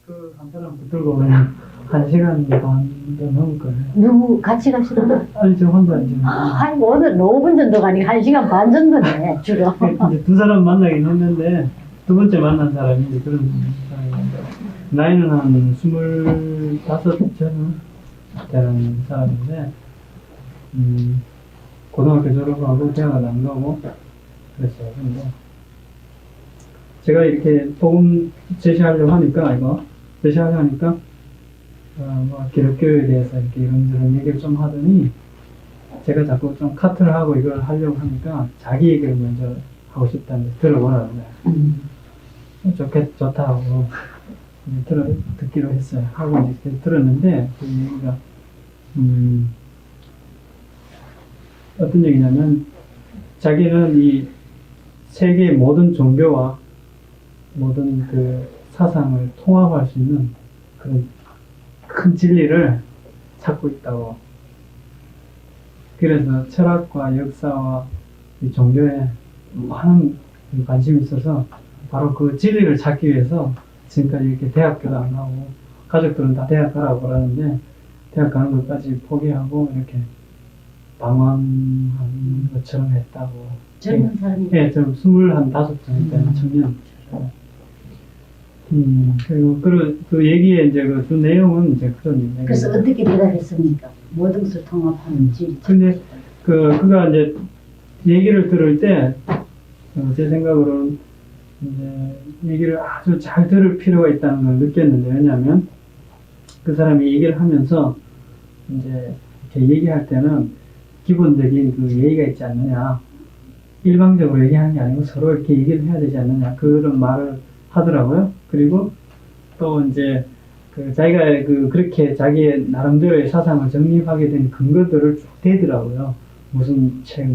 그 한 사람 붙들고 오면 1시간 반도 넘을 거예요. 누구 같이 가시다가? 아니, 저 혼자 이제. 아니, 뭐 오늘 5분 정도가 아니고 1시간 반 정도네, 주로. 이제 두 사람 만나긴 했는데, 두 번째 만난 사람이 이제 그런 사람인데, 나이는 한 25쯤 되는 사람인데, 고등학교 졸업하고 대학을 안 가고 그랬어요. 근데 제가 이렇게 복음 제시하려고 하니까 뭐 기독교에 대해서 이렇게 이런저런 얘기를 좀 하더니 제가 자꾸 좀 카트를 하고 이걸 하려고 하니까 자기 얘기를 먼저 하고 싶다는 들어보라고 좋다고 듣기로 했어요. 하고 이제 들었는데 그 얘기가 어떤 얘기냐면 자기는 이 세계의 모든 종교와 모든 그 사상을 통합할 수 있는 그런 큰 진리를 찾고 있다고. 그래서 철학과 역사와 이 종교에 많은 관심이 있어서 바로 그 진리를 찾기 위해서 지금까지 이렇게 대학교도 안 가고 가족들은 다 대학 가라고 그러는데 대학 가는 것까지 포기하고 이렇게 방황한 것처럼 했다고. 젊은 사람이? 네, 좀 25살 되는 청년. 그리고 그 얘기에 이제 그 내용은 이제 그런 얘기예요. 그래서 어떻게 대답했습니까? 모든 것을 통합하는지. 근데 그가 이제 얘기를 들을 때 제 생각으로는 이제 얘기를 아주 잘 들을 필요가 있다는 걸 느꼈는데 왜냐하면 그 사람이 얘기를 하면서 이제 이렇게 얘기할 때는 기본적인 그 예의가 있지 않느냐. 일방적으로 얘기하는 게 아니고 서로 이렇게 얘기를 해야 되지 않느냐. 그런 말을 하더라고요. 그리고 또 이제 그 자기가 그렇게 자기의 나름대로의 사상을 정립하게 된 근거들을 쭉 대더라고요. 무슨 책,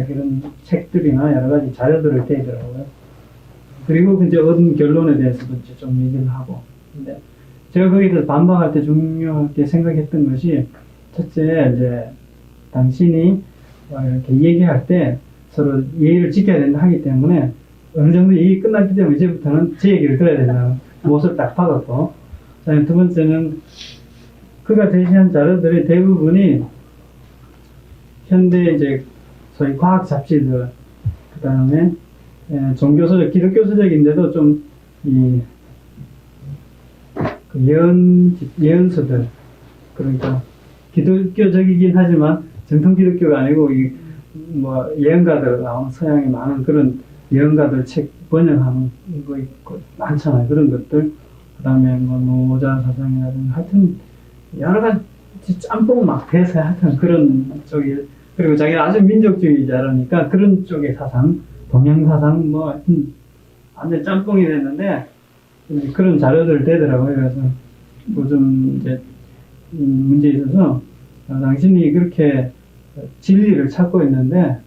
이런 책들이나 여러 가지 자료들을 대더라고요. 그리고 이제 얻은 결론에 대해서도 이제 좀 얘기를 하고. 근데 제가 거기서 반박할 때 중요하게 생각했던 것이 첫째, 이제 당신이 이렇게 얘기할 때 서로 예의를 지켜야 된다 하기 때문에 어느 정도 얘기 끝났기 때문에 이제부터는 제 얘기를 들어야 된다는 못을 딱 박았고 그다음에 두 번째는 그가 제시한 자료들의 대부분이 현대 이제 소위 과학 잡지들, 그 다음에 종교서적, 기독교서적인데도 좀 예언서들, 그러니까 기독교적이긴 하지만 정통 기독교가 아니고 뭐 예언가들 나오는 서양에 많은 그런 예언가들 책 번역하는 거 있고 많잖아요. 그런 것들. 그 다음에 뭐 노자 사상이라든가 하여튼 여러 가지 짬뽕 막 대세 하여튼 그런 쪽이, 그리고 자기는 아주 민족주의자라니까 그런 쪽의 사상, 동양 사상 뭐 하여튼 완전 짬뽕이 됐는데 그런 자료들 되더라고요. 그래서 요즘 이제 문제에 있어서 당신이 그렇게 진리를 찾고 있는데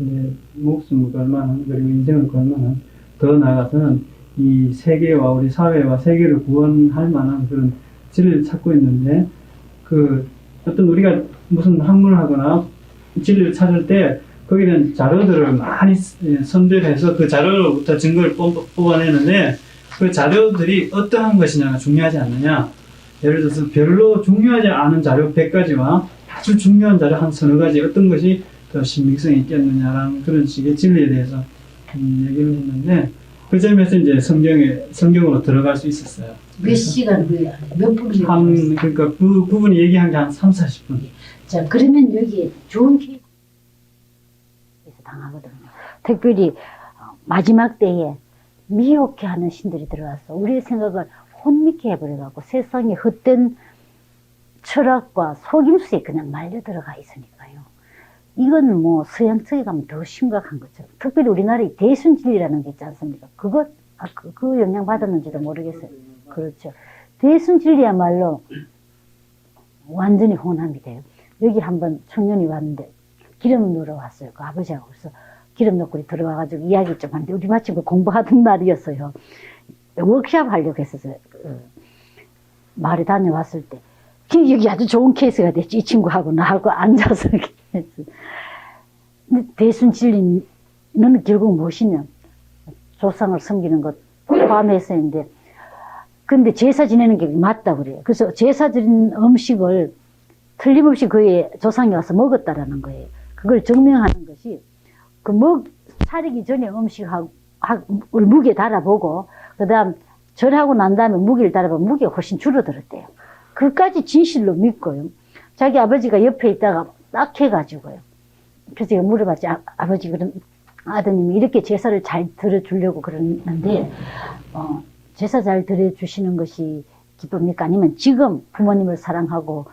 이제 목숨을 걸만한, 그리고 인생을 걸만한, 더 나아가서는 이 세계와 우리 사회와 세계를 구원할 만한 그런 진리를 찾고 있는데, 그 어떤 우리가 무슨 학문을 하거나 진리를 찾을 때 거기에 대한 자료들을 많이 선별해서 그 자료로부터 증거를 뽑아내는데 그 자료들이 어떠한 것이냐가 중요하지 않느냐. 예를 들어서 별로 중요하지 않은 자료 100가지와 아주 중요한 자료 한 서너 가지, 어떤 것이 더 신빙성이 있겠느냐라는 그런 식의 진리에 대해서 얘기를 했는데, 그 점에서 이제 성경으로 들어갈 수 있었어요. 몇 시간 후에 몇 분? 그러니까 그분이 얘기한 게 한 3, 40분. 자, 그러면 여기에 좋은 케이스에서 당하거든요. 특별히 마지막 때에 미혹해 하는 신들이 들어와서 우리의 생각을 혼미케 해버려갖고 세상의 헛된 철학과 속임수에 그냥 말려 들어가 있으니까요. 이건 뭐 서양 쪽에 가면 더 심각한 거죠. 특별히 우리나라에 대순진리라는 게 있지 않습니까? 그 영향 받았는지도 모르겠어요. 그렇죠. 대순진리야말로 완전히 혼합이 돼요. 여기 한번 청년이 왔는데 기름 넣으러 왔어요. 그 아버지하고. 그래서 기름 넣고 들어와가지고 이야기 좀 하는데 우리 마침 그 공부하던 날이었어요. 워크샵 하려고 했었어요. 마을에 다녀왔을 때. 여기 아주 좋은 케이스가 됐지. 이 친구하고 나하고 앉아서 이렇게 했어요. 근데 대순진리는 결국 무엇이냐. 조상을 섬기는 것 포함해서인데, 근데 제사 지내는 게 맞다 그래요. 그래서 제사 드린 음식을 틀림없이 그의 조상이 와서 먹었다라는 거예요. 그걸 증명하는 것이 차리기 전에 음식을 무게에 달아보고 그 다음 절하고 난 다음에 무게를 달아보면 무게가 훨씬 줄어들었대요. 그까지 진실로 믿고요. 자기 아버지가 옆에 있다가 딱 해가지고요. 그래서 제가 물어봤지. 아버지 그럼 아드님이 이렇게 제사를 잘 드려주려고 그러는데 제사 잘 드려주시는 것이 기쁩니까? 아니면 지금 부모님을 사랑하고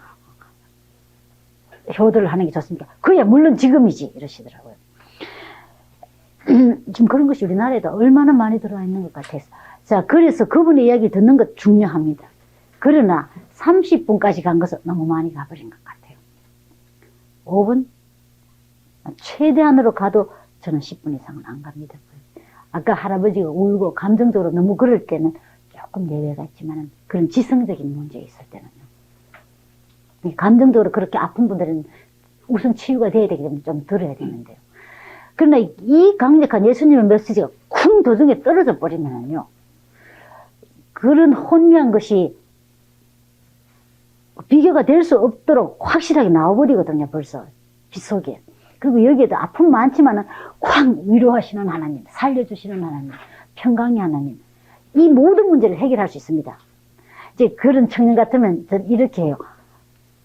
효도를 하는 게 좋습니까? 그야 물론 지금이지 이러시더라고요. 지금 그런 것이 우리나라에도 얼마나 많이 들어와 있는 것 같아서. 자, 그래서 그분의 이야기 듣는 것 중요합니다. 그러나 30분까지 간 것은 너무 많이 가버린 것 같아요. 5분? 최대한으로 가도 저는 10분 이상은 안 갑니다. 아까 할아버지가 울고 감정적으로 너무 그럴 때는 조금 예외가 있지만 그런 지성적인 문제 있을 때는요. 감정적으로 그렇게 아픈 분들은 우선 치유가 돼야 되기 때문에 좀 들어야 되는데요. 그러나 이 강력한 예수님의 메시지가 쿵 도중에 떨어져 버리면요. 그런 혼미한 것이 비교가 될 수 없도록 확실하게 나와버리거든요. 벌써 빗속에. 그리고 여기에도 아픔 많지만은 쾅 위로하시는 하나님, 살려주시는 하나님, 평강의 하나님, 이 모든 문제를 해결할 수 있습니다. 이제 그런 청년 같으면 전 이렇게 해요.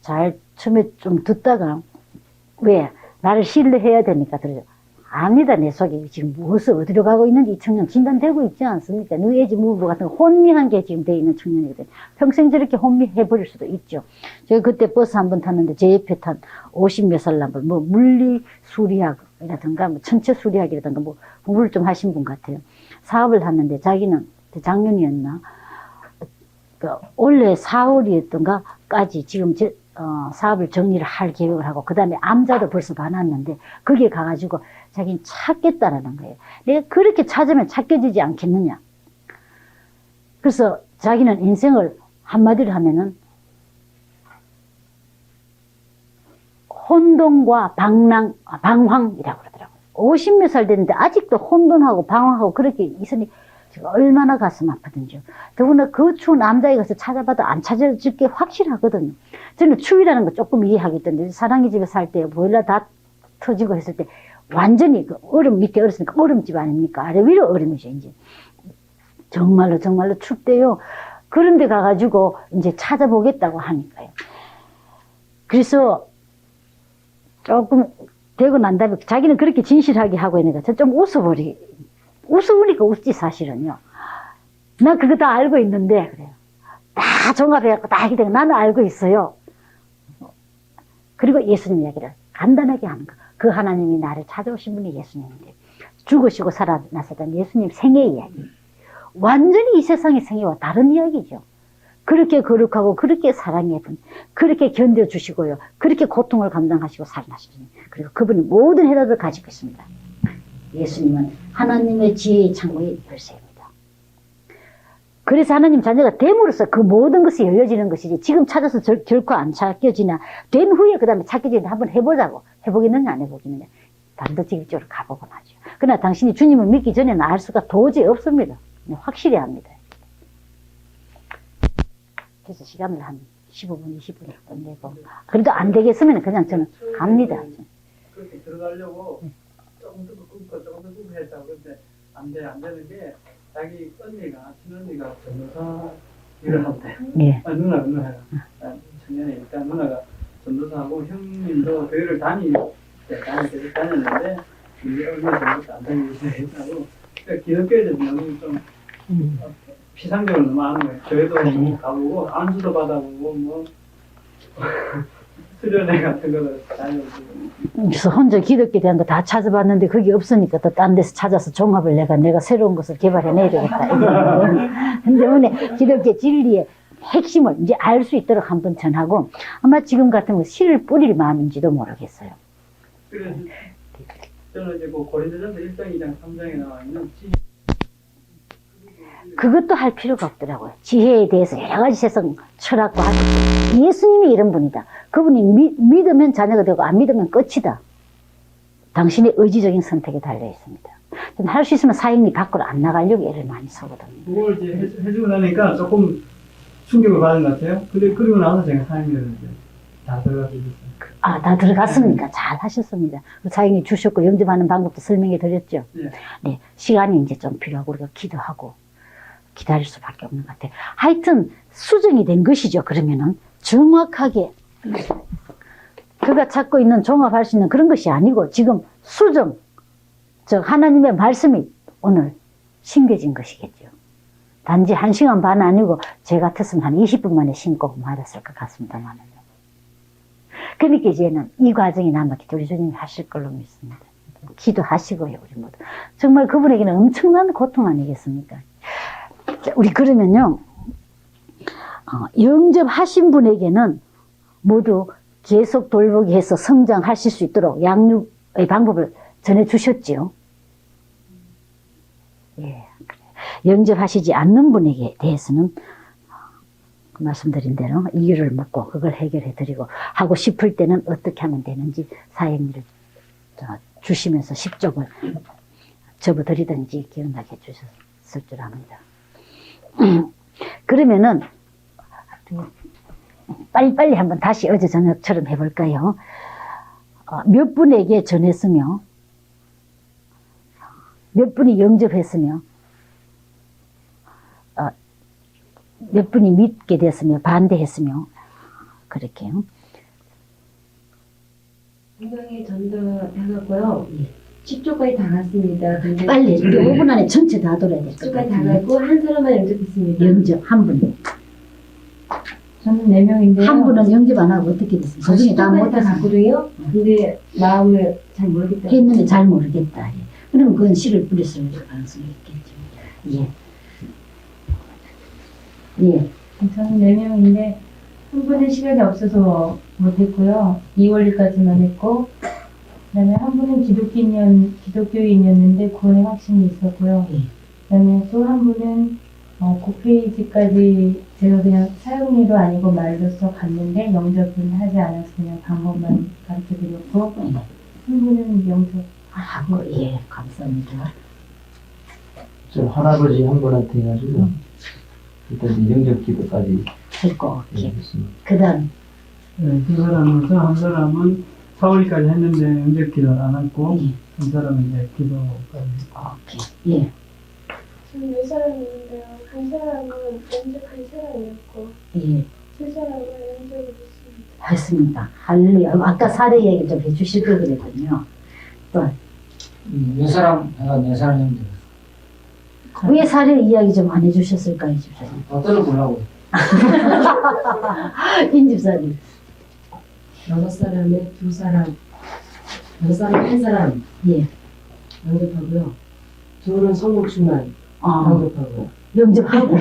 잘 처음에 좀 듣다가 왜 나를 신뢰해야 되니까 들어요. 압니다. 내 속에 지금 무엇을 어디로 가고 있는지 이 청년 진단되고 있지 않습니까? 뉴에이지 무브 같은 혼미한 게 지금 되어 있는 청년이거든요. 평생 저렇게 혼미해버릴 수도 있죠. 제가 그때 버스 한 번 탔는데 제 옆에 탄 50몇 살 남자, 뭐 물리수리학이라든가 뭐 천체수리학이라든가 뭐 공부를 좀 하신 분 같아요. 사업을 하는데 자기는 작년이었나 올해 4월이었던가까지 지금 사업을 정리를 할 계획을 하고 그 다음에 암자도 벌써 봐놨는데 거기에 가가지고 자기는 찾겠다라는 거예요. 내가 그렇게 찾으면 찾겨지지 않겠느냐. 그래서 자기는 인생을 한마디로 하면은 혼돈과 방황이라고 그러더라고요. 50몇 살 됐는데 아직도 혼돈하고 방황하고 그렇게 있으니 제가 얼마나 가슴 아프든지요. 더구나 그 추운 남자에 가서 찾아봐도 안 찾아질 게 확실하거든요. 저는 추위라는 거 조금 이해하겠던데 사랑이 집에 살 때 보일러 다 터지고 했을 때 완전히 그 얼음 밑에 얼었으니까 얼음집 아닙니까? 아래 위로 얼음이죠 이제. 정말로 춥대요. 그런데 가가지고 이제 찾아보겠다고 하니까요. 그래서 조금 되고 난 다음에 자기는 그렇게 진실하게 하고 있는가 저 좀 웃어보니까 웃지 사실은요. 나 그거 다 알고 있는데 그래요. 다 종합해갖고 다 하게 되고 나는 알고 있어요. 그리고 예수님 이야기를 간단하게 하는 거. 그 하나님이 나를 찾아오신 분이 예수님인데 죽으시고 살아나셨던 예수님 생애 이야기. 완전히 이 세상의 생애와 다른 이야기죠. 그렇게 거룩하고 그렇게 사랑의 분, 그렇게 견뎌주시고요. 그렇게 고통을 감당하시고 살아나시니 그리고 그분이 모든 해답을 가지고 있습니다. 예수님은 하나님의 지혜의 창고의 열쇠입니다. 그래서 하나님 자녀가 됨으로써 그 모든 것이 열려지는 것이지 지금 찾아서 결코 안 찾겨지나 된 후에 그 다음에 찾겨지는데 한번 해보자고 해보겠느냐 안 해보겠느냐 단도직입적으로 가보고 나죠. 그러나 당신이 주님을 믿기 전에는 알 수가 도저히 없습니다. 확실히 압니다. 그래서 시간을 한 15분, 20분 끝내고 그래도 안 되겠으면 그냥 저는 갑니다. 그렇게 들어가려고 조금 더 굽고 했다고 그런데 안 되는 게 자기 언니가 친언니가 전도사 일을 한대. 예. 누나가 청년에 일단 누나가 전도사하고 형님도 교회를 다녔는데 우리 언니가 전도사 안 다니고 있다고. 그러니까 기독교에 대해서 너무 좀 피상적으로 너무 하는 거예요. 교회도 너무 가보고 안수도 받아보고 뭐 수련회 같은 거를 다녀보고. 그래서 혼자 기독교에 대한 거 다 찾아봤는데 그게 없으니까 또 딴 데서 찾아서 종합을 내가 새로운 것을 개발해내야 되겠다. 때문에 기독교 진리의 핵심을 이제 알 수 있도록 한번 전하고 아마 지금 같으면 씨를 뿌릴 마음인지도 모르겠어요. 그래서 저는 이제 뭐 고린도전서 1장, 2장, 3장에 나와 있는 그것도 할 필요가 없더라고요. 지혜에 대해서 여러 가지 세상 철학과 하셨죠. 예수님이 이런 분이다. 그분이 믿으면 자녀가 되고 안 믿으면 끝이다. 당신의 의지적인 선택에 달려 있습니다. 할 수 있으면 사형리 밖으로 안 나가려고 애를 많이 쓰거든요. 그걸 이제 해주고 나니까 조금 충격을 받은 것 같아요. 근데 그리고 나서 제가 사형리를 이제 다 들어가서 아, 다 들어갔습니까? 잘 하셨습니다. 사형리 주셨고 영접하는 방법도 설명해 드렸죠. 예. 네, 시간이 이제 좀 필요하고 우리가 기도하고 기다릴 수밖에 없는 것 같아요. 하여튼 수정이 된 것이죠. 그러면은 정확하게 그가 찾고 있는 종합할 수 있는 그런 것이 아니고 지금 수정, 즉 하나님의 말씀이 오늘 심겨진 것이겠죠. 단지 1시간 반 아니고 제 같았으면 한 20분 만에 심고 말았을 것 같습니다만요. 그러니까 이제는 이 과정이 남았기 때문에 주님이 하실 걸로 믿습니다. 기도하시고요, 우리 모두. 정말 그분에게는 엄청난 고통 아니겠습니까? 우리 그러면요, 영접하신 분에게는 모두 계속 돌보기 해서 성장하실 수 있도록 양육의 방법을 전해주셨지요. 예. 영접하시지 않는 분에게 대해서는 그 말씀드린 대로 이유를 묻고 그걸 해결해 드리고 하고 싶을 때는 어떻게 하면 되는지 사형리를 주시면서 10족을 접어드리든지 기억나게 해주셨을 줄 압니다. 그러면은 빨리빨리 한번 다시 어제 저녁처럼 해볼까요? 몇 분에게 전했으며 몇 분이 영접했으며 몇 분이 믿게 됐으며 반대했으며 그렇게요. 분명히 전도해갖고요. 10조까지 다 갔습니다. 근데 빨리 5분 안에 전체 다 돌아야 될 것 10조까지 다 같아요. 가고 한 사람만 영접했습니다. 영접 한 분. 저는 4명인데요. 한 분은 영접 안 하고 어떻게 됐어요? 그중에 다 10조까지 다 못했어요. 갔거든요. 근데 마음을 잘 모르겠다. 했는데 잘 모르겠다. 예. 그럼 그건 씨를 뿌렸을 가능성이 있겠죠. 예. 예. 저는 4명인데 한 분은 시간이 없어서 못했고요. 2월까지만 했고 그다음에 한 분은 기독교인이었는데 구원의 확신이 있었고요. 그다음에 또 한 분은 국회의지까지 제가 그냥 사용리도 아니고 말로써 갔는데 영접은 하지 않아서 그냥 방법만 가르쳐드렸고 한 분은 영접 하고 예, 감사합니다. 저 할아버지 한 분한테 해가지고 일단 이제 영접 기도까지 했고, 했습니다. 그 다음, 두 사람은, 저 한 사람은 4월까지 했는데 영접 기도를 안 했고, 한 사람은 이제 기도까지. 예. 지금 4사람이 있는데요. 한 사람은 영접한 사람이었고, 예. 세 사람은 영접을 했습니다. 했습니다. 할렐루야. 아까 사례 얘기 좀 해주실 걸 그랬거든요. 또, 몇 사람, 내가 네 사람 형들. 왜 사례 이야기 좀 안 해주셨을까요, 집사님? 다 들어보려고. 인집사님. 6사람에 2사람, 6사람에 1사람 예. 영접하고요. 2는 성령 충만 영접하고요. 영접하고.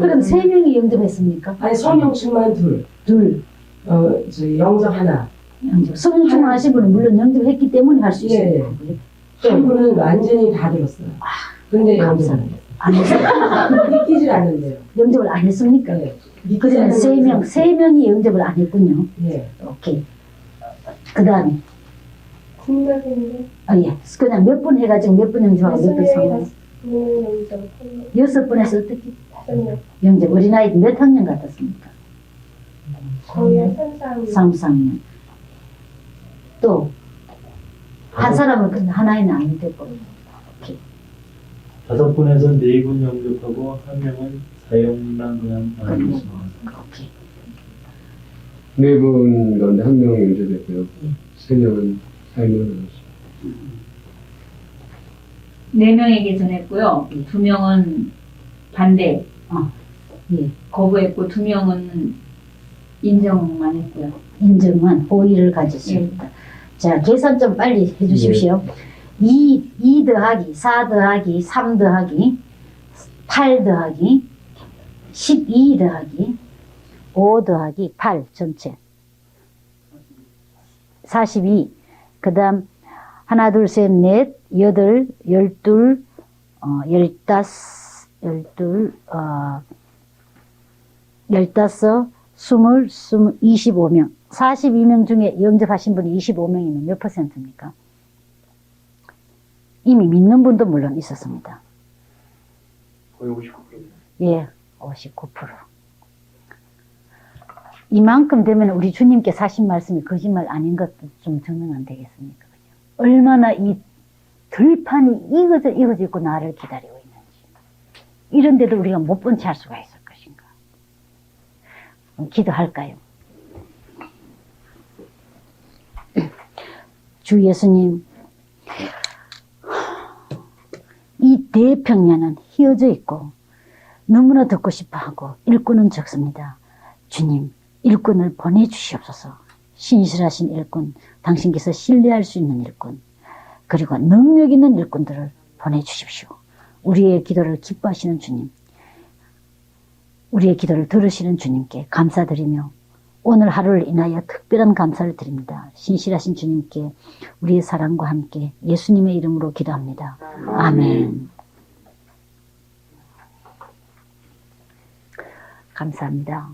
그럼 3명이 영접했습니까? 아니 성령 충만 2, 둘. 영접 하나. 영접. 성령 충만하신 분은 물론 영접했기 때문에 할 수 있어요. 예. 한 분은 완전히 다 들었어요. 근데 영접을 안 했어요. 믿기질 않는데요. 영접을 안 했습니까? 네. 그러면 3명이 영접을 안 했군요. 예. 오케이. 그 다음에, 군락인데, 예. 그냥 몇 분 해가지고 몇 분 영접하고 몇 분 상관. 영접, 6분 해서 어떻게? 5명. 영접. 어린아이 몇 학년 같았습니까? 거의 한 3, 4학년. 3, 4학년. 또, 한 사람은 그냥 하나에는 안 됐고. 오케이. 5분에서 4분 영접하고 1명은 사형만 그냥 나눠줬습니다. 오케이. 4분 가운데 1명은 영접했고요. 3명은 사형을 받았습니다. 4명에게 전했고요. 2명은 반대, 예. 거부했고 2명은 인정만 했고요. 인정만 호의를 가졌습니다. 자, 계산 좀 빨리 해주십시오. 2 더하기 4 더하기 3 더하기 8 더하기 12 더하기 5 더하기 8 전체 42. 그 다음 하나 둘 셋 넷 여덟 12 15 25명 42명 중에 영접하신 분이 25명이면 몇 %입니까? 이미 믿는 분도 물론 있었습니다. 거의 59%. 예, 59%. 이만큼 되면 우리 주님께서 하신 말씀이 거짓말 아닌 것도 좀 증명 안 되겠습니까? 얼마나 이 들판이 이어져 있고 나를 기다리고 있는지. 이런데도 우리가 못 본 채 할 수가 있을 것인가? 기도할까요? 주 예수님, 이 대평야는 휘어져 있고 너무나 듣고 싶어하고 일꾼은 적습니다. 주님, 일꾼을 보내주시옵소서. 신실하신 일꾼, 당신께서 신뢰할 수 있는 일꾼, 그리고 능력 있는 일꾼들을 보내주십시오. 우리의 기도를 기뻐하시는 주님, 우리의 기도를 들으시는 주님께 감사드리며 오늘 하루를 인하여 특별한 감사를 드립니다. 신실하신 주님께 우리의 사랑과 함께 예수님의 이름으로 기도합니다. 아멘. 감사합니다.